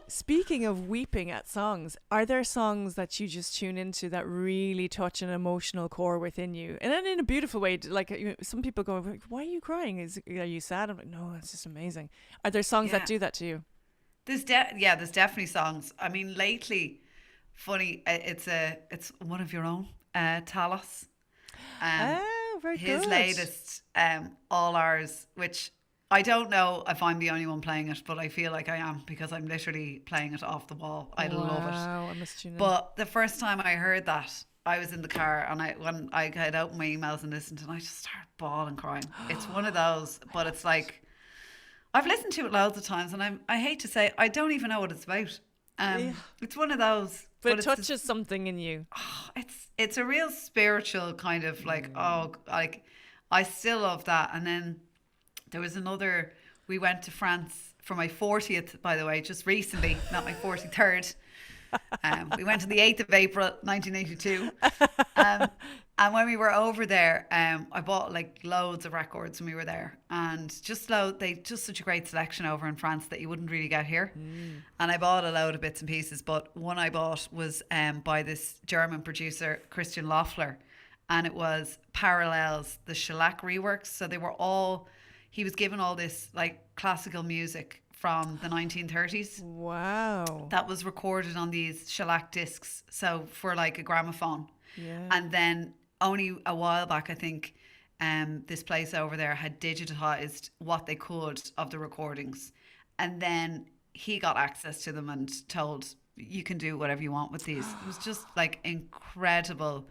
Speaking of weeping at songs, are there songs that you just tune into that really touch an emotional core within you, and then in a beautiful way? Like, some people go, "Why are you crying? Are you sad?" I'm like, "No, it's just amazing." Are there songs that do that to you? There's definitely songs. I mean, lately, funny, it's one of your own, Talos. Very his good. latest, All Ours, which I don't know if I'm the only one playing it, but I feel like I am because I'm literally playing it off the wall. I love it. Wow, I must tune in. But the first time I heard that, I was in the car and when I had opened my emails and listened, and I just started bawling, crying. It's one of those, but it's like, I've listened to it loads of times, and I hate to say, I don't even know what it's about. It's one of those. But it touches something in you. Oh, it's a real spiritual kind of like, I still love that. And then there was another, we went to France for my 40th, by the way, just recently, not my 43rd. We went on the 8th of April, 1982. And when we were over there, I bought like loads of records when we were there, and just such a great selection over in France that you wouldn't really get here. And I bought a load of bits and pieces, but one I bought was by this German producer, Christian Loeffler, and it was Parallels, the shellac reworks. So he was given all this like classical music from the 1930s. Wow. That was recorded on these shellac discs, so for like a gramophone. Yeah. And then only a while back, I think, this place over there had digitized what they could of the recordings, and then he got access to them and told, you can do whatever you want with these. It was just like incredible,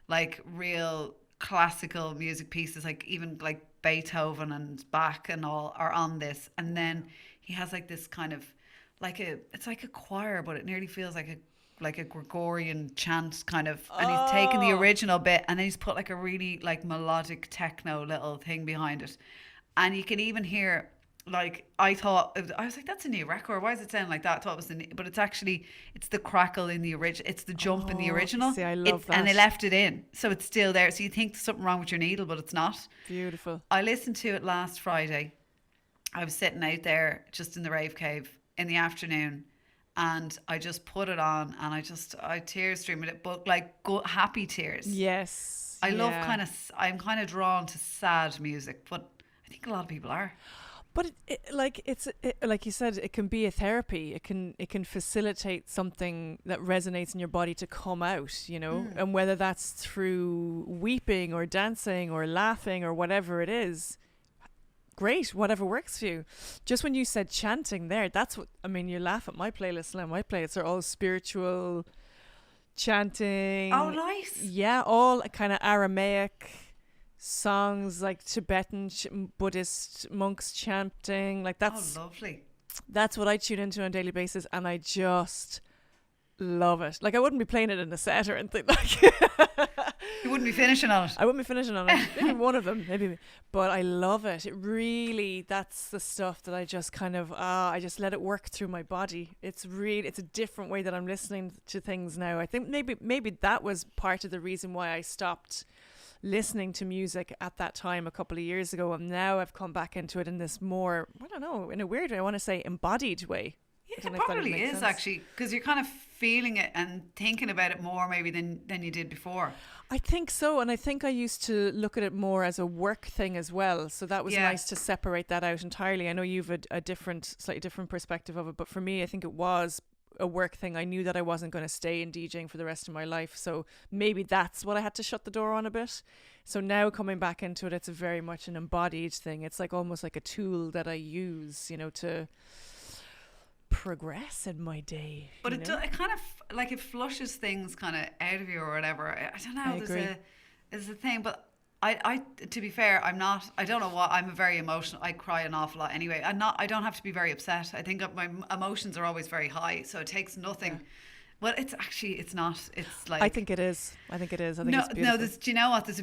like real classical music pieces, like even like Beethoven and Bach and all are on this. And then he has like this kind of it's like a choir, but it nearly feels like a Gregorian chant kind of, and he's taken the original bit and then he's put like a really like melodic techno little thing behind it, and you can even hear, like, I was like, that's a new record, why does it sound like that? I thought it was but it's the crackle in the original, it's the jump in the original. See, I love that. And they left it in, so it's still there, so you think there's something wrong with your needle, but it's not. Beautiful. I listened to it last Friday. I was sitting out there just in the rave cave in the afternoon, and I just put it on, and I tears streaming it, but like good, happy tears. Yes. I love I'm kind of drawn to sad music, but I think a lot of people are. But like you said, it can be a therapy. It can facilitate something that resonates in your body to come out, you know, and whether that's through weeping or dancing or laughing or whatever it is. Great, whatever works for you. Just when you said chanting there, that's what I mean. You laugh at my playlist now. My playlists are all spiritual chanting. Oh, nice. Yeah, all kind of Aramaic songs, like Tibetan Buddhist monks chanting. Like that's lovely. That's what I tune into on a daily basis, and I just love it. Like I wouldn't be playing it in a set or anything. Like you wouldn't be finishing on it. I wouldn't be finishing on it. Maybe one of them, maybe. But I love it. It really, that's the stuff that I just kind of, I just let it work through my body. It's a different way that I'm listening to things now. I think maybe that was part of the reason why I stopped listening to music at that time a couple of years ago, and now I've come back into it in this more, I don't know, in a weird way, I want to say embodied way. Yeah, it probably is actually, because you're kind of feeling it and thinking about it more maybe than you did before. I think so, and I think I used to look at it more as a work thing as well, so that was nice to separate that out entirely. I know you've a slightly different perspective of it, but for me I think it was a work thing. I knew that I wasn't going to stay in DJing for the rest of my life, so maybe that's what I had to shut the door on a bit. So now coming back into it, it's very much an embodied thing. It's like almost like a tool that I use, you know, to progress in my day. But it kind of like it flushes things kind of out of you or whatever. I don't know. There's a thing, but I to be fair, I don't know what, I'm a very emotional, I cry an awful lot anyway. I don't have to be very upset. I think my emotions are always very high, so it takes nothing. Yeah. Well, it's not. It's like, I think it is. I think it's beautiful. No, do you know what? There's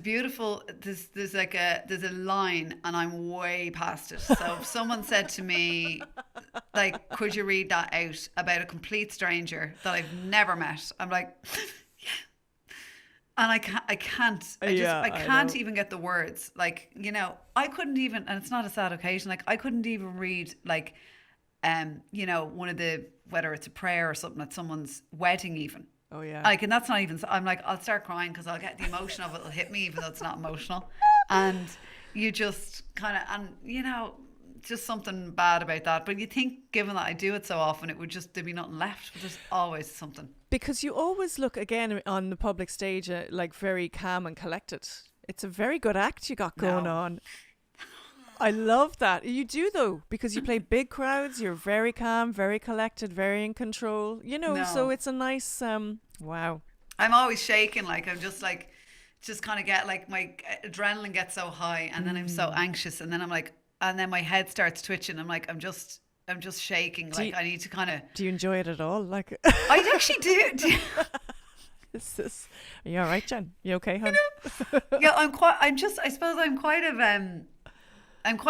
a line, and I'm way past it. So if someone said to me, like, could you read that out about a complete stranger that I've never met? I'm like, yeah. And I can't even get the words. Like, you know, I couldn't even, and it's not a sad occasion, like I couldn't even read like, you know, one of the, whether it's a prayer or something at someone's wedding even. Oh yeah. Like, and that's not even, I'm like, I'll start crying because I'll get the emotion of it will hit me even though it's not emotional. And you just kind of, and you know, just something bad about that. But you think, given that I do it so often, it would just, there'd be nothing left. But there's always something. Because you always look, again, on the public stage, like very calm and collected. It's a very good act you got going on. I love that. You do, though, because you play big crowds. You're very calm, very collected, very in control. You know, so it's a nice, wow. I'm always shaking. Like, I'm just like, just kind of get like, my adrenaline gets so high and then I'm so anxious. And then I'm like, and then my head starts twitching. I'm like, I'm just shaking. Like, I need to kind of. Do you enjoy it at all? Like, I actually do. Are you all right, Jen? You okay, hon? Yeah, I'm quite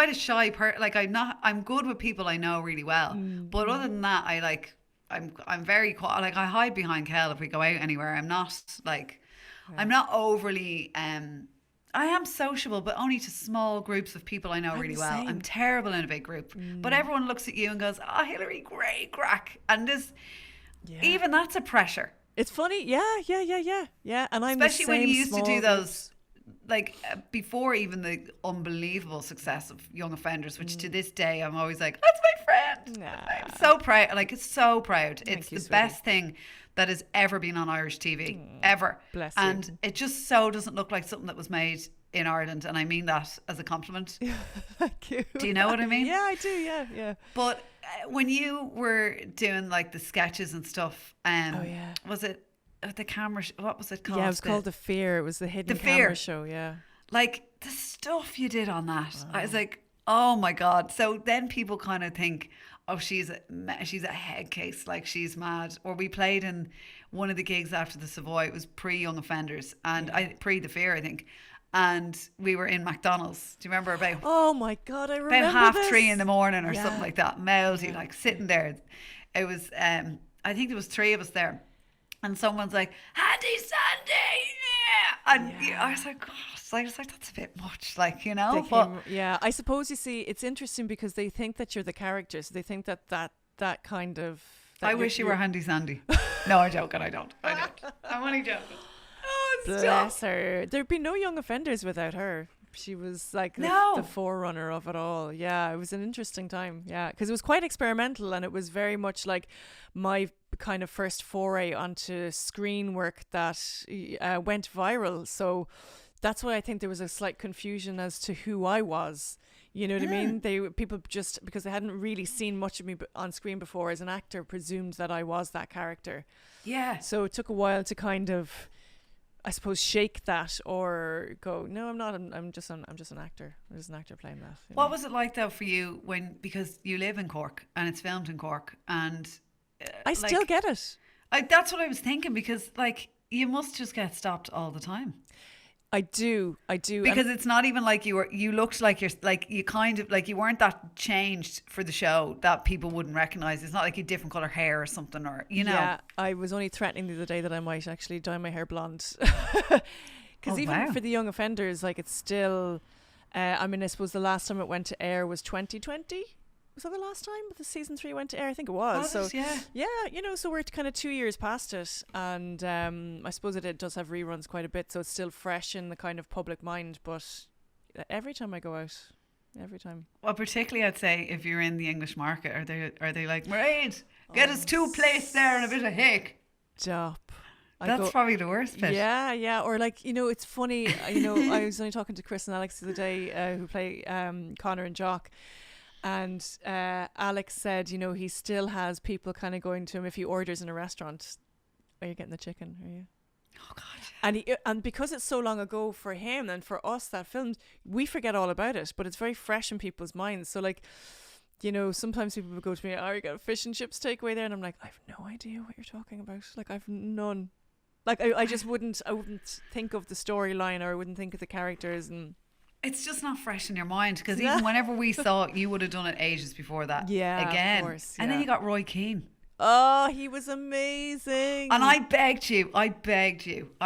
a shy person. Like, I'm good with people I know really well. But other than that, I'm very quiet. Like, I hide behind Kel if we go out anywhere. I'm not like, I'm not overly, I am sociable, but only to small groups of people I know really well. I'm terrible in a big group. But everyone looks at you and goes, Hilary, great crack. And even that's a pressure. It's funny. Yeah. And I'm especially when you used to do those, groups. Like before even the unbelievable success of Young Offenders, which to this day I'm always like, that's my friend. Nah. I'm so proud. Like, it's so proud. It's the sweetie. best thing that has ever been on Irish TV, ever. Bless and you. It just so doesn't look like something that was made in Ireland, and I mean that as a compliment. Thank you. Do you know what I mean? Yeah, I do. Yeah. But when you were doing like the sketches and stuff, was it the camera? What was it called? Yeah, it was called The Fear. It was the hidden camera show. Yeah. Like the stuff you did on that, I was like, oh my God. So then people kind of think, oh, she's a head case, like she's mad. Or we played in one of the gigs after the Savoy. It was pre-Young Offenders and pre The Fear, I think. And we were in McDonald's. Do you remember about? Oh my God, I remember about this. 3 a.m. or something like that. Mousy, like sitting there. It was, I think there was 3 of us there. And someone's like, Handy Sandy, yeah. And I was like, God, that's a bit much, like, you know. I suppose, you see, it's interesting because they think that you're the characters. They think that kind of. I wish you were Handy Sandy. No, I'm joking. I don't. I'm only joking. Oh, bless her. There'd be no Young Offenders without her. She was like the forerunner of it all. Yeah, it was an interesting time. Yeah, because it was quite experimental and it was very much like my kind of first foray onto screen work that went viral. So that's why I think there was a slight confusion as to who I was. You know what I mean? People just, because they hadn't really seen much of me on screen before as an actor, presumed that I was that character. Yeah. So it took a while to kind of, I suppose, shake that or go, no, I'm not. I'm just an actor. I'm just an actor playing that. What was it like though for you because you live in Cork and it's filmed in Cork and I still get it. That's what I was thinking because like you must just get stopped all the time. I do. Because it's not even like you looked like you're like you kind of like you weren't that changed for the show that people wouldn't recognise. It's not like you had different colour hair or something or you know. Yeah, I was only threatening the other day that I might actually dye my hair blonde. Because for the Young Offenders, like it's still. I mean, I suppose the last time it went to air was 2020. Was that the last time the season 3 went to air? I think it was. Yeah, you know, so we're kind of 2 years past it, and I suppose it does have reruns quite a bit, so it's still fresh in the kind of public mind. But every time I go out, every time. Well, particularly I'd say if you're in the English market, are they like, Mairead, get us 2 plates there and a bit of hake? Stop. That's probably the worst bit. Yeah. Or like, you know, it's funny. You know, I was only talking to Chris and Alex the other day, who play Connor and Jock. And Alex said, you know, he still has people kind of going to him if he orders in a restaurant. Are you getting the chicken? Are you? Oh God! And because it's so long ago for him and for us that filmed, we forget all about it. But it's very fresh in people's minds. So like, you know, sometimes people will go to me, "Oh, you got a fish and chips takeaway there," and I'm like, I've no idea what you're talking about. Like I've none. Like I just wouldn't think of the storyline or I wouldn't think of the characters and. It's just not fresh in your mind because even whenever we saw it, you would have done it ages before that. Yeah, again. Of course, and then you got Roy Keane. Oh, he was amazing. And I begged you. I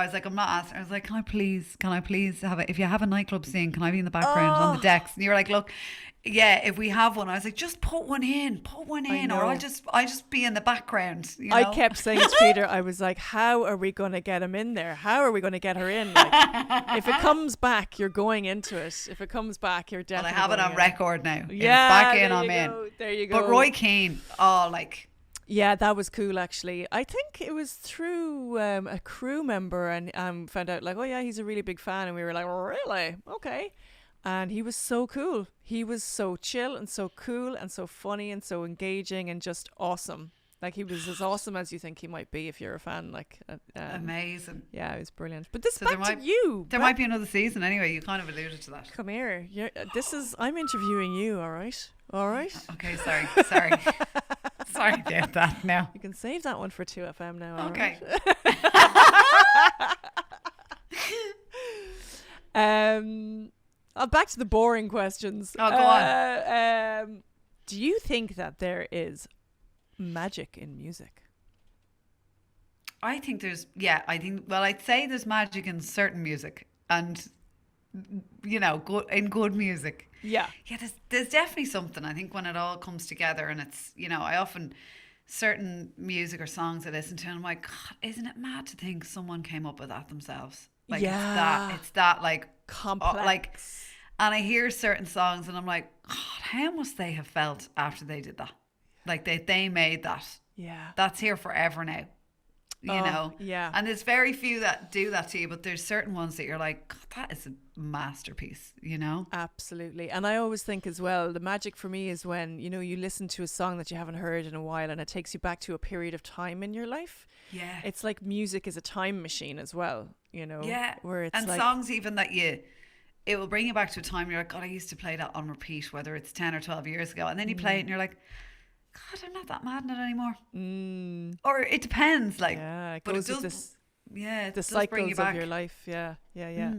was like, I'm not asking. I was like, can I please have it? If you have a nightclub scene, can I be in the background on the decks? And you were like, look, yeah, if we have one. I was like, just put one in, or I'll just be in the background. You know? I kept saying to Peter, I was like, how are we going to get him in there? How are we going to get her in? Like, if it comes back, you're going into it. If it comes back, you're definitely. Well, I have it on record now. Yeah, it's back in. I'm in. There you go. But Roy Keane, yeah, that was cool actually. I think it was through a crew member and found out like, oh yeah, he's a really big fan, and we were like, really? Okay. And he was so cool. He was so chill and so cool and so funny and so engaging and just awesome. Like he was as awesome as you think he might be if you're a fan. Like amazing. Yeah, it was brilliant. But this back to you. There might be another season anyway. You kind of alluded to that. Come here. I'm interviewing you. All right. Okay. Sorry. Sorry about that now. You can save that one for 2FM now. Okay. Back to the boring questions. Oh, go on. Do you think that there is magic in music? I think I'd say there's magic in certain music and, you know, good music. Yeah. Yeah, there's definitely something. I think when it all comes together and it's, you know, I often, certain music or songs I listen to and I'm like, God, isn't it mad to think someone came up with that themselves? Like it's that like complex. And I hear certain songs and I'm like, God, how must they have felt after they did that? Like they made that. Yeah. That's here forever now. you Oh, know. yeah. And there's very few that do that to you, but there's certain ones that you're like, God, that is a masterpiece, you know. Absolutely. And I always think as well, the magic for me is when, you know, you listen to a song that you haven't heard in a while and it takes you back to a period of time in your life. Yeah. It's like music is a time machine as well, you know, Yeah. where it's And like, songs even that it will bring you back to a time you're like, God, I used to play that on repeat, whether it's 10 or 12 years ago. And then you play it and you're like, God, I'm not that mad in it anymore. Or it depends, like, yeah, it but goes it with does, this, yeah, it the does bring you cycles back. of your life. Yeah, yeah,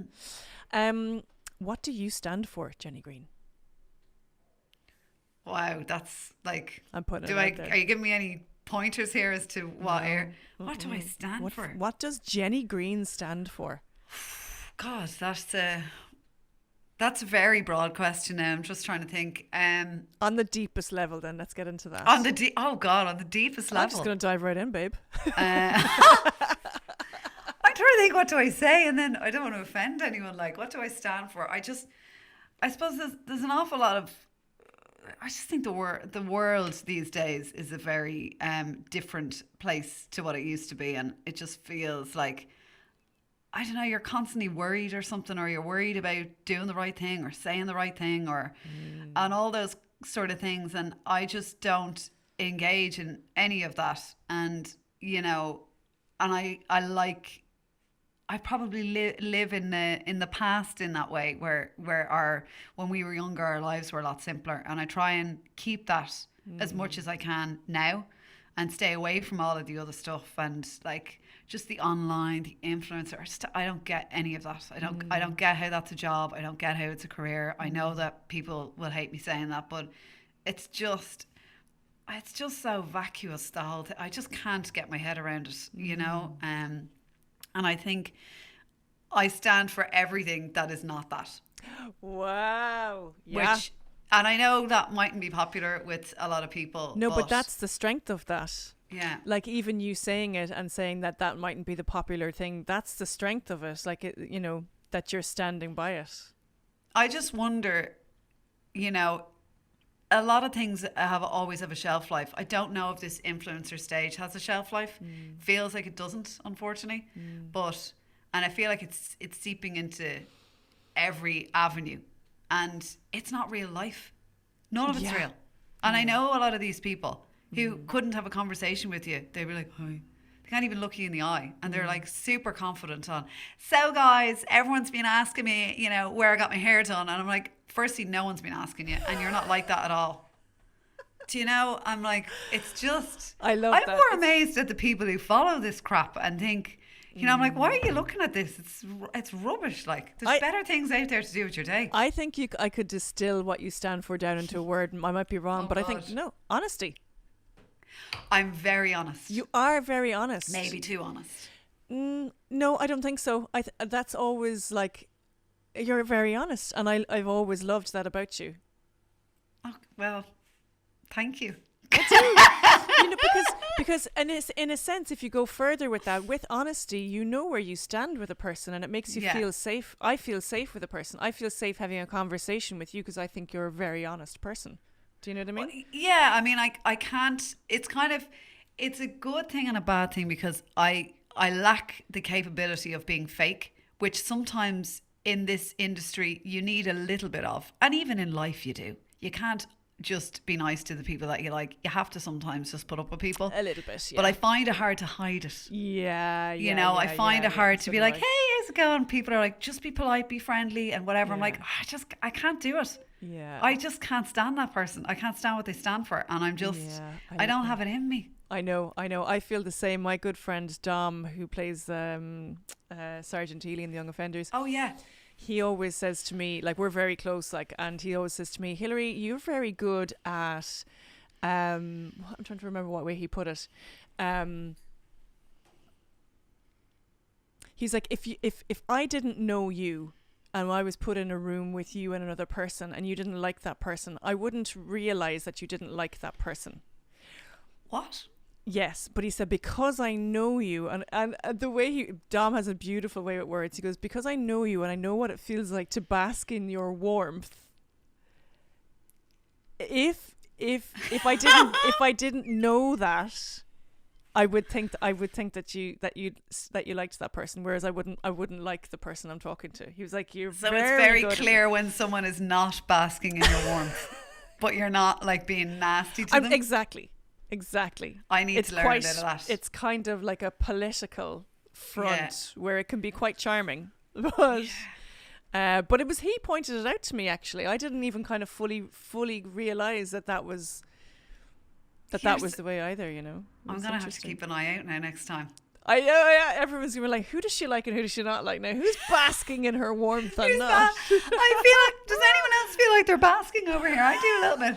yeah. What do you stand for, Jenny Greene? Wow, that's like, I'm putting do it I, out there. are you giving me any pointers here as to what No. what do I stand for? What does Jenny Greene stand for? God, that's a very broad question now. I'm just trying to think. On the deepest level, then let's get into that. On the on the deepest level. I'm just going to dive right in, babe. I'm trying to think, what do I say? And then I don't want to offend anyone. Like, what do I stand for? I suppose there's an awful lot of, I just think the world these days is a very different place to what it used to be. And it just feels like, I don't know, you're constantly worried or something, or you're worried about doing the right thing or saying the right thing or and all those sort of things. And I just don't engage in any of that. And, you know, and I probably live in the past in that way where when we were younger, our lives were a lot simpler. And I try and keep that as much as I can now and stay away from all of the other stuff and like just the online, the influencer. I don't get any of that. I don't get how that's a job. I don't get how it's a career. I know that people will hate me saying that, but it's just so vacuous, the whole thing. I just can't get my head around it, you know? And I think I stand for everything that is not that. Wow. Yeah. And I know that mightn't be popular with a lot of people. No, but that's the strength of that. Yeah. Like even you saying it and saying that mightn't be the popular thing, that's the strength of it. Like, it, you know, that you're standing by it. I just wonder, you know, a lot of things always have a shelf life. I don't know if this influencer stage has a shelf life. Feels like it doesn't, unfortunately. And I feel like it's seeping into every avenue. And it's not real life. None of it's real. And I know a lot of these people who couldn't have a conversation with you. They'd be like, hi. They can't even look you in the eye. And they're like super confident on, so guys, everyone's been asking me, you know, where I got my hair done. And I'm like, firstly, no one's been asking you. And you're not like that at all. Do you know? I'm like, it's just, I'm more amazed at the people who follow this crap and think, you know, I'm like, why are you looking at this? It's rubbish. Like, there's better things out there to do with your day. I think I could distill what you stand for down into a word. I might be wrong, but God. I think, no, honesty. I'm very honest. You are very honest. Maybe too honest. No, I don't think so. That's always like, you're very honest. And I've always loved that about you. Oh, well, thank you. You know, because in a sense, if you go further with that, with honesty, you know where you stand with a person and it makes you feel safe. I feel safe with a person. I feel safe having a conversation with you because I think you're a very honest person. Do you know what I mean? Well, yeah, I mean, I can't, it's a good thing and a bad thing because I lack the capability of being fake, which sometimes in this industry you need a little bit of. And even in life you do. You can't just be nice to the people that you like. You have to sometimes just put up with people. A little bit, yeah. But I find it hard to hide it. Yeah, you know, I find it hard to be like, hey, how's it going? People are like, just be polite, be friendly and whatever. I'm like, I can't do it. Yeah. I just can't stand that person. I can't stand what they stand for. And I'm just, I don't have it in me. I know. I feel the same. My good friend Dom, who plays Sergeant Healy in The Young Offenders. Oh, yeah. He always says to me, like, we're very close, like, and he always says to me, Hilary, you're very good at, I'm trying to remember what way he put it. He's like, if I didn't know you and I was put in a room with you and another person and you didn't like that person, I wouldn't realize that you didn't like that person. What? Yes, but he said, because I know you, and the way Dom has a beautiful way with words. He goes, because I know you and I know what it feels like to bask in your warmth. If I didn't know that, I would think that you liked that person, whereas I wouldn't like the person I'm talking to. He was like, you're So very it's very good clear when someone is not basking in your warmth, but you're not like being nasty to them. Exactly. I need to learn a bit of that. It's kind of like a political front where it can be quite charming, but it was he pointed it out to me. Actually, I didn't even kind of fully realize that was the way either. You know, I'm gonna have to keep an eye out now next time. I know, yeah. Everyone's gonna be like, who does she like and who does she not like? Now, who's basking in her warmth and not? I feel like, does anyone else feel like they're basking over here? I do a little bit.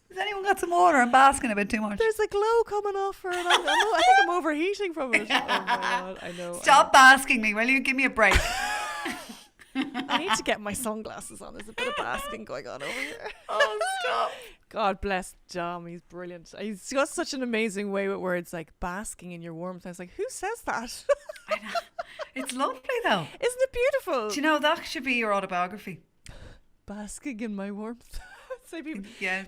Has anyone got some water? I'm basking a bit too much. There's a glow coming off her, and I think I'm overheating from it. Oh my God, I know. Stop basking me, will you? Give me a break. I need to get my sunglasses on. There's a bit of basking going on over here. Oh, stop. God bless Dom. He's brilliant. He's got such an amazing way with words, like basking in your warmth. I was like, who says that? I know. It's lovely though. Isn't it beautiful? Do you know, that should be your autobiography. Basking in my warmth. Say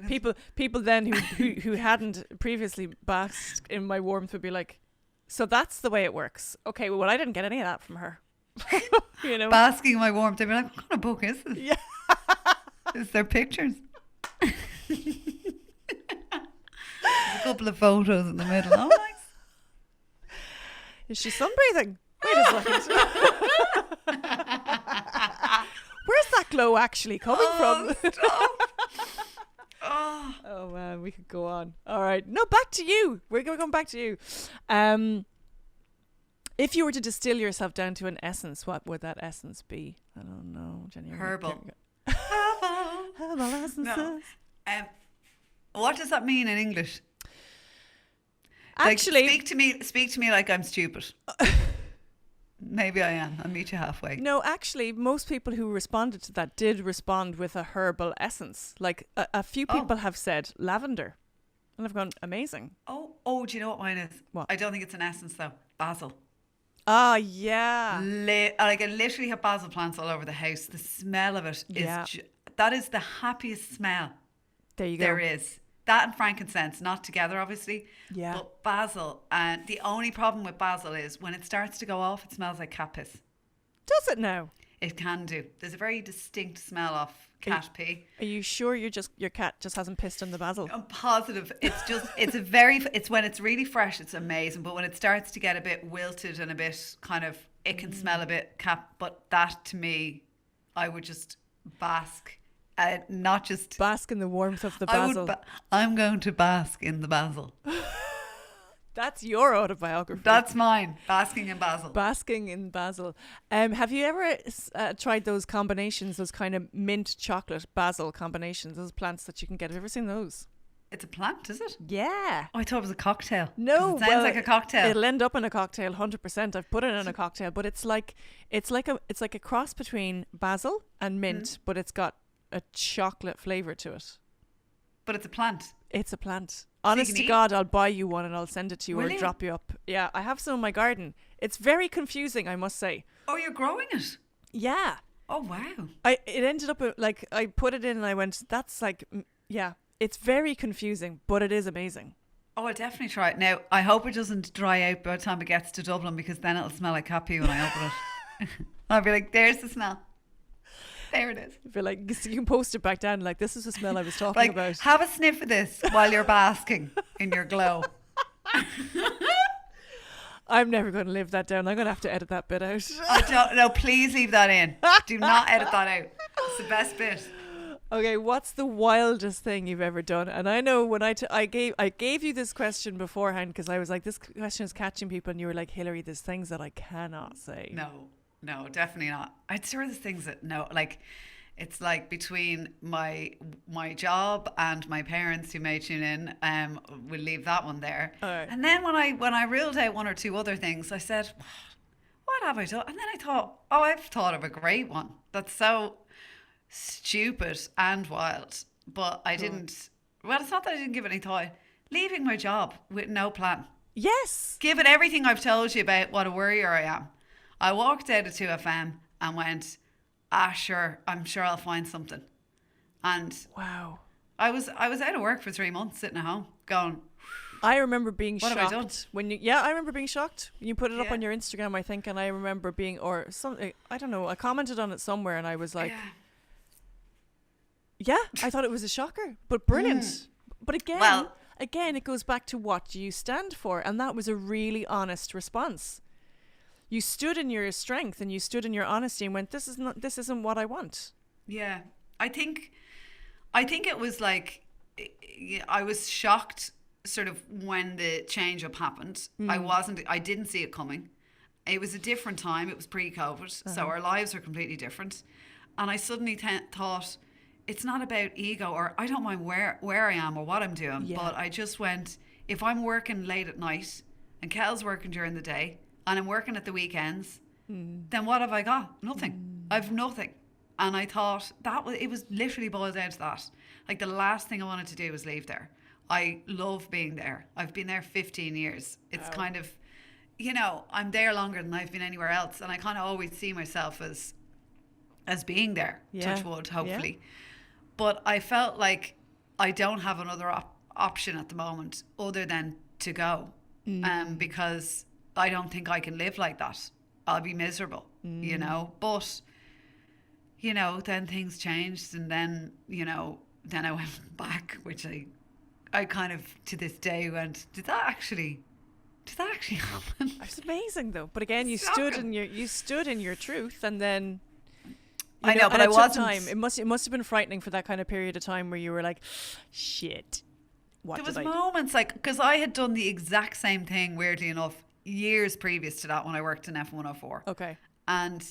people, people then who hadn't previously basked in my warmth would be like, so that's the way it works. Okay, well, I didn't get any of that from her. You know, basking in my warmth. They'd be like, what kind of book is this? Yeah. Is there pictures? There's a couple of photos in the middle. Oh, nice. Is she sunbathing? Wait a second. Where's that glow actually coming from? Stop. Oh man, we could go on. All right, no, back to you. We're going back to you. If you were to distill yourself down to an essence, what would that essence be? I don't know, Jenny. Herbal. Herbal essences. No. What does that mean in English? Actually, like, speak to me like I'm stupid. Maybe I am. I'll meet you halfway. No, actually, most people who responded to that did respond with a herbal essence. Like a few people have said lavender. And I've gone, amazing. Oh, do you know what mine is? What? I don't think it's an essence though. Basil. Ah, yeah. Like I literally have basil plants all over the house. The smell of it is that is the happiest smell. There you go. There is. That and frankincense, not together obviously. Yeah. But basil, and the only problem with basil is when it starts to go off, it smells like cat piss. Does it now? It can do. There's a very distinct smell of cat pee. Are you sure your cat just hasn't pissed in the basil? I'm positive. It's when it's really fresh, it's amazing. But when it starts to get a bit wilted and a bit kind of, it can smell a bit cat. But that to me, I would just bask. Not just bask in the warmth of the basil. I'm going to bask in the basil. That's your autobiography. That's mine. Basking in basil. Basking in basil. Have you ever tried those combinations, those kind of mint chocolate basil combinations, those plants that you can get? Have you ever seen those? It's a plant, is it? Yeah. Oh, I thought it was a cocktail. No, it sounds like a cocktail. It'll end up in a cocktail, 100%. I've put it in a cocktail, but it's like a cross between basil and mint, but it's got a chocolate flavour to it. But it's a plant. It's a plant. Honest to God, I'll buy you one and I'll send it to you or drop you up. Yeah, I have some in my garden. It's very confusing, I must say. Oh, you're growing it? Yeah. Oh, wow. It ended up like I put it in and I went, that's like, yeah, it's very confusing, but it is amazing. Oh, I'll definitely try it. Now, I hope it doesn't dry out by the time it gets to Dublin, because then it'll smell like cat pee when I open it. I'll be like, there's the smell. There it is. I feel like you can post it back down like, this is the smell I was talking about. Have a sniff of this while you're basking in your glow. I'm never going to live that down. I'm going to have to edit that bit out. No, please leave that in. Do not edit that out. It's the best bit. Okay, what's the wildest thing you've ever done? And I know when I gave you this question beforehand because I was like, this question is catching people, and you were like, Hilary, there's things that I cannot say. No, definitely not. I'd sure there's things that it's like between my job and my parents who may tune in. We'll leave that one there. Right. And then when I ruled out one or two other things, I said, what have I done? And then I thought, I've thought of a great one. That's so stupid and wild. But I didn't. Well, it's not that I didn't give it any thought. Leaving my job with no plan. Yes. Given everything I've told you about what a worrier I am, I walked out of 2FM and went, sure, I'm sure I'll find something. And wow, I was out of work for 3 months, sitting at home, going, I remember being What have I done? shocked when you. Yeah, I remember being shocked. You put it up Yeah. on your Instagram, I think, and I remember being, or something. I don't know. I commented on it somewhere, and I was like, "Yeah, I thought it was a shocker, but brilliant." But again, it goes back to what you stand for, and that was a really honest response. You stood in your strength, and you stood in your honesty, and went, "This isn't what I want." Yeah, I think it was like, I was shocked sort of when the change up happened. I didn't see it coming. It was a different time. It was pre-COVID, so our lives are completely different. And I suddenly thought, it's not about ego, or I don't mind where I am or what I'm doing, but I just went, if I'm working late at night and Kel's working during the day and I'm working at the weekends, then what have I got? Nothing. I've nothing. And I thought it was literally boiled down to that. Like, the last thing I wanted to do was leave there. I love being there. I've been there 15 years. It's kind of, I'm there longer than I've been anywhere else. And I kind of always see myself as being there, touch wood, hopefully. Yeah. But I felt like I don't have another option at the moment other than to go, because I don't think I can live like that. I'll be miserable, But, then things changed, and then, then I went back, which I kind of to this day went, did that actually happen? It's amazing though. But again, you stood in your truth, and then. I know, but I wasn't. Time. It must have been frightening for that kind of period of time where you were like, shit. There was moments like, because I had done the exact same thing, weirdly enough, years previous to that when I worked in F104. Okay. And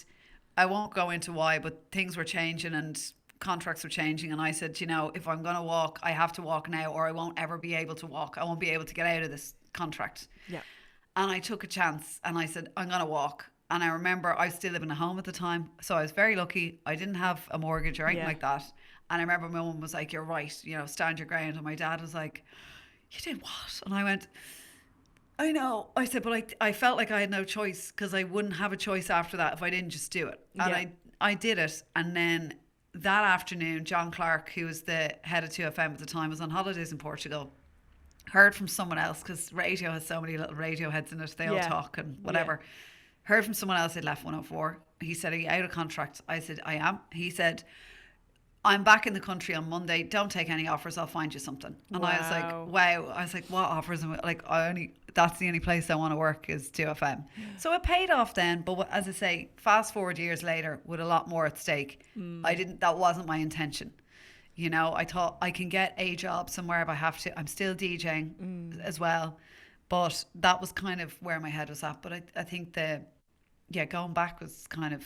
I won't go into why, but things were changing and contracts were changing. And I said, if I'm going to walk, I have to walk now, or I won't ever be able to walk. I won't be able to get out of this contract. Yeah. And I took a chance and I said, I'm going to walk. And I remember I was still living at home at the time. So I was very lucky. I didn't have a mortgage or anything like that. And I remember my mum was like, you're right, stand your ground. And my dad was like, you did what? And I went, I know. I said, but I felt like I had no choice, because I wouldn't have a choice after that if I didn't just do it. And I did it. And then that afternoon, John Clark, who was the head of 2FM at the time, was on holidays in Portugal. Heard from someone else, because radio has so many little radio heads in it. They all talk and whatever. Yeah. Heard from someone else who'd left 104. He said, are you out of contract? I said, I am. He said, I'm back in the country on Monday. Don't take any offers. I'll find you something. And I was like, wow. I was like, what offers? Like, that's the only place I want to work is 2FM. So it paid off then. But as I say, fast forward years later with a lot more at stake. That wasn't my intention. I thought I can get a job somewhere if I have to. I'm still DJing as well. But that was kind of where my head was at. But I think going back was kind of,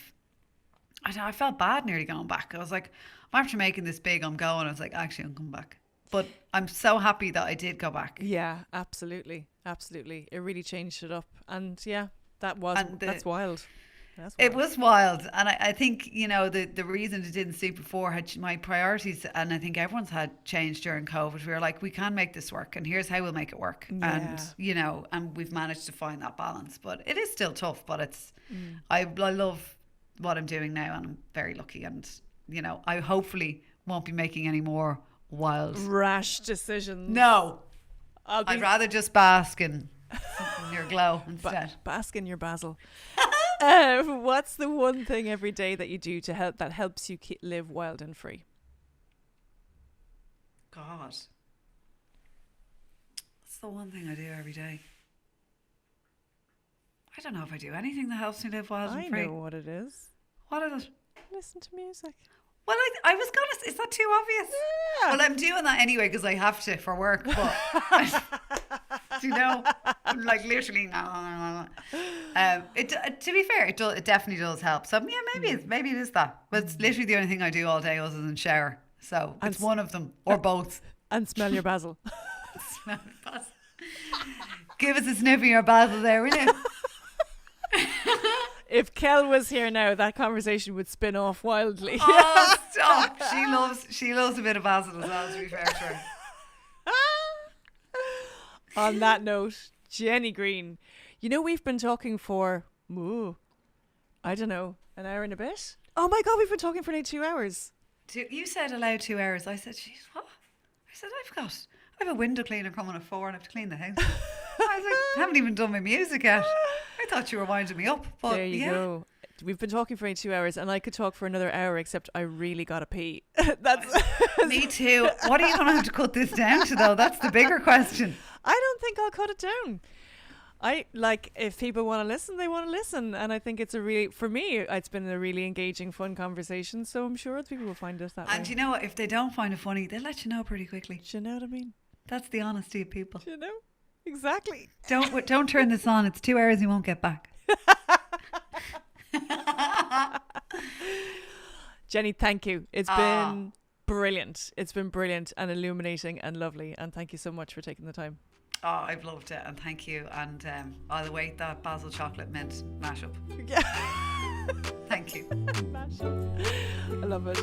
I felt bad nearly going back. I was like, after making this big, I'm going. I was like, actually, I'm coming back. But I'm so happy that I did go back. Yeah, absolutely. Absolutely. It really changed it up. And that's wild. It was wild. And I think, the reason it didn't suit before had my priorities, and I think everyone's had changed during COVID. We were like, we can make this work, and here's how we'll make it work. Yeah. And, and we've managed to find that balance. But it is still tough, but it's, I love what I'm doing now, and I'm very lucky. And, I hopefully won't be making any more wild, rash decisions. No. I'd rather just bask in your glow instead. Bask in your basil. What's the one thing every day that you do that helps you live wild and free? God, what's the one thing I do every day? I don't know if I do anything that helps me live wild and free. I know what it is. What is it? Listen to music. Well, I was going to... Is that too obvious? Yeah. Well, I'm doing that anyway because I have to for work. But, like literally... to be fair, it definitely does help. So, yeah, maybe it is that. But it's literally the only thing I do all day other than shower. So, it's one of them. Or both. And smell your basil. Smell your basil. Give us a sniff of your basil there, will you? If Kel was here now, that conversation would spin off wildly. Oh, stop. She loves a bit of basil as well, to be fair to her. On that note, Jenny Greene, we've been talking for, I don't know, an hour and a bit? Oh my God, we've been talking for nearly 2 hours. You said allowed 2 hours. I said, geez, what? I said, I have a window cleaner coming at 4 and I have to clean the house. I was like, I haven't even done my music yet. I thought you were winding me up. But There you go. We've been talking for 2 hours and I could talk for another hour, except I really gotta pee. That's me too. What are you going to have to cut this down to though? That's the bigger question. I don't think I'll cut it down. I like, if people want to listen, they want to listen, and I think it's for me, it's been a really engaging, fun conversation. So I'm sure people will find us that way. And you know what? If they don't find it funny, they'll let you know pretty quickly. Do you know what I mean? That's the honesty of people. Do you know? Exactly. Don't turn this on. It's 2 hours you won't get back. Jenny, thank you. It's been brilliant. It's been brilliant and illuminating and lovely. And thank you so much for taking the time. Oh, I've loved it, and thank you. And by the way, that basil chocolate mint mashup. Yeah. Thank you. Mashup. I love it.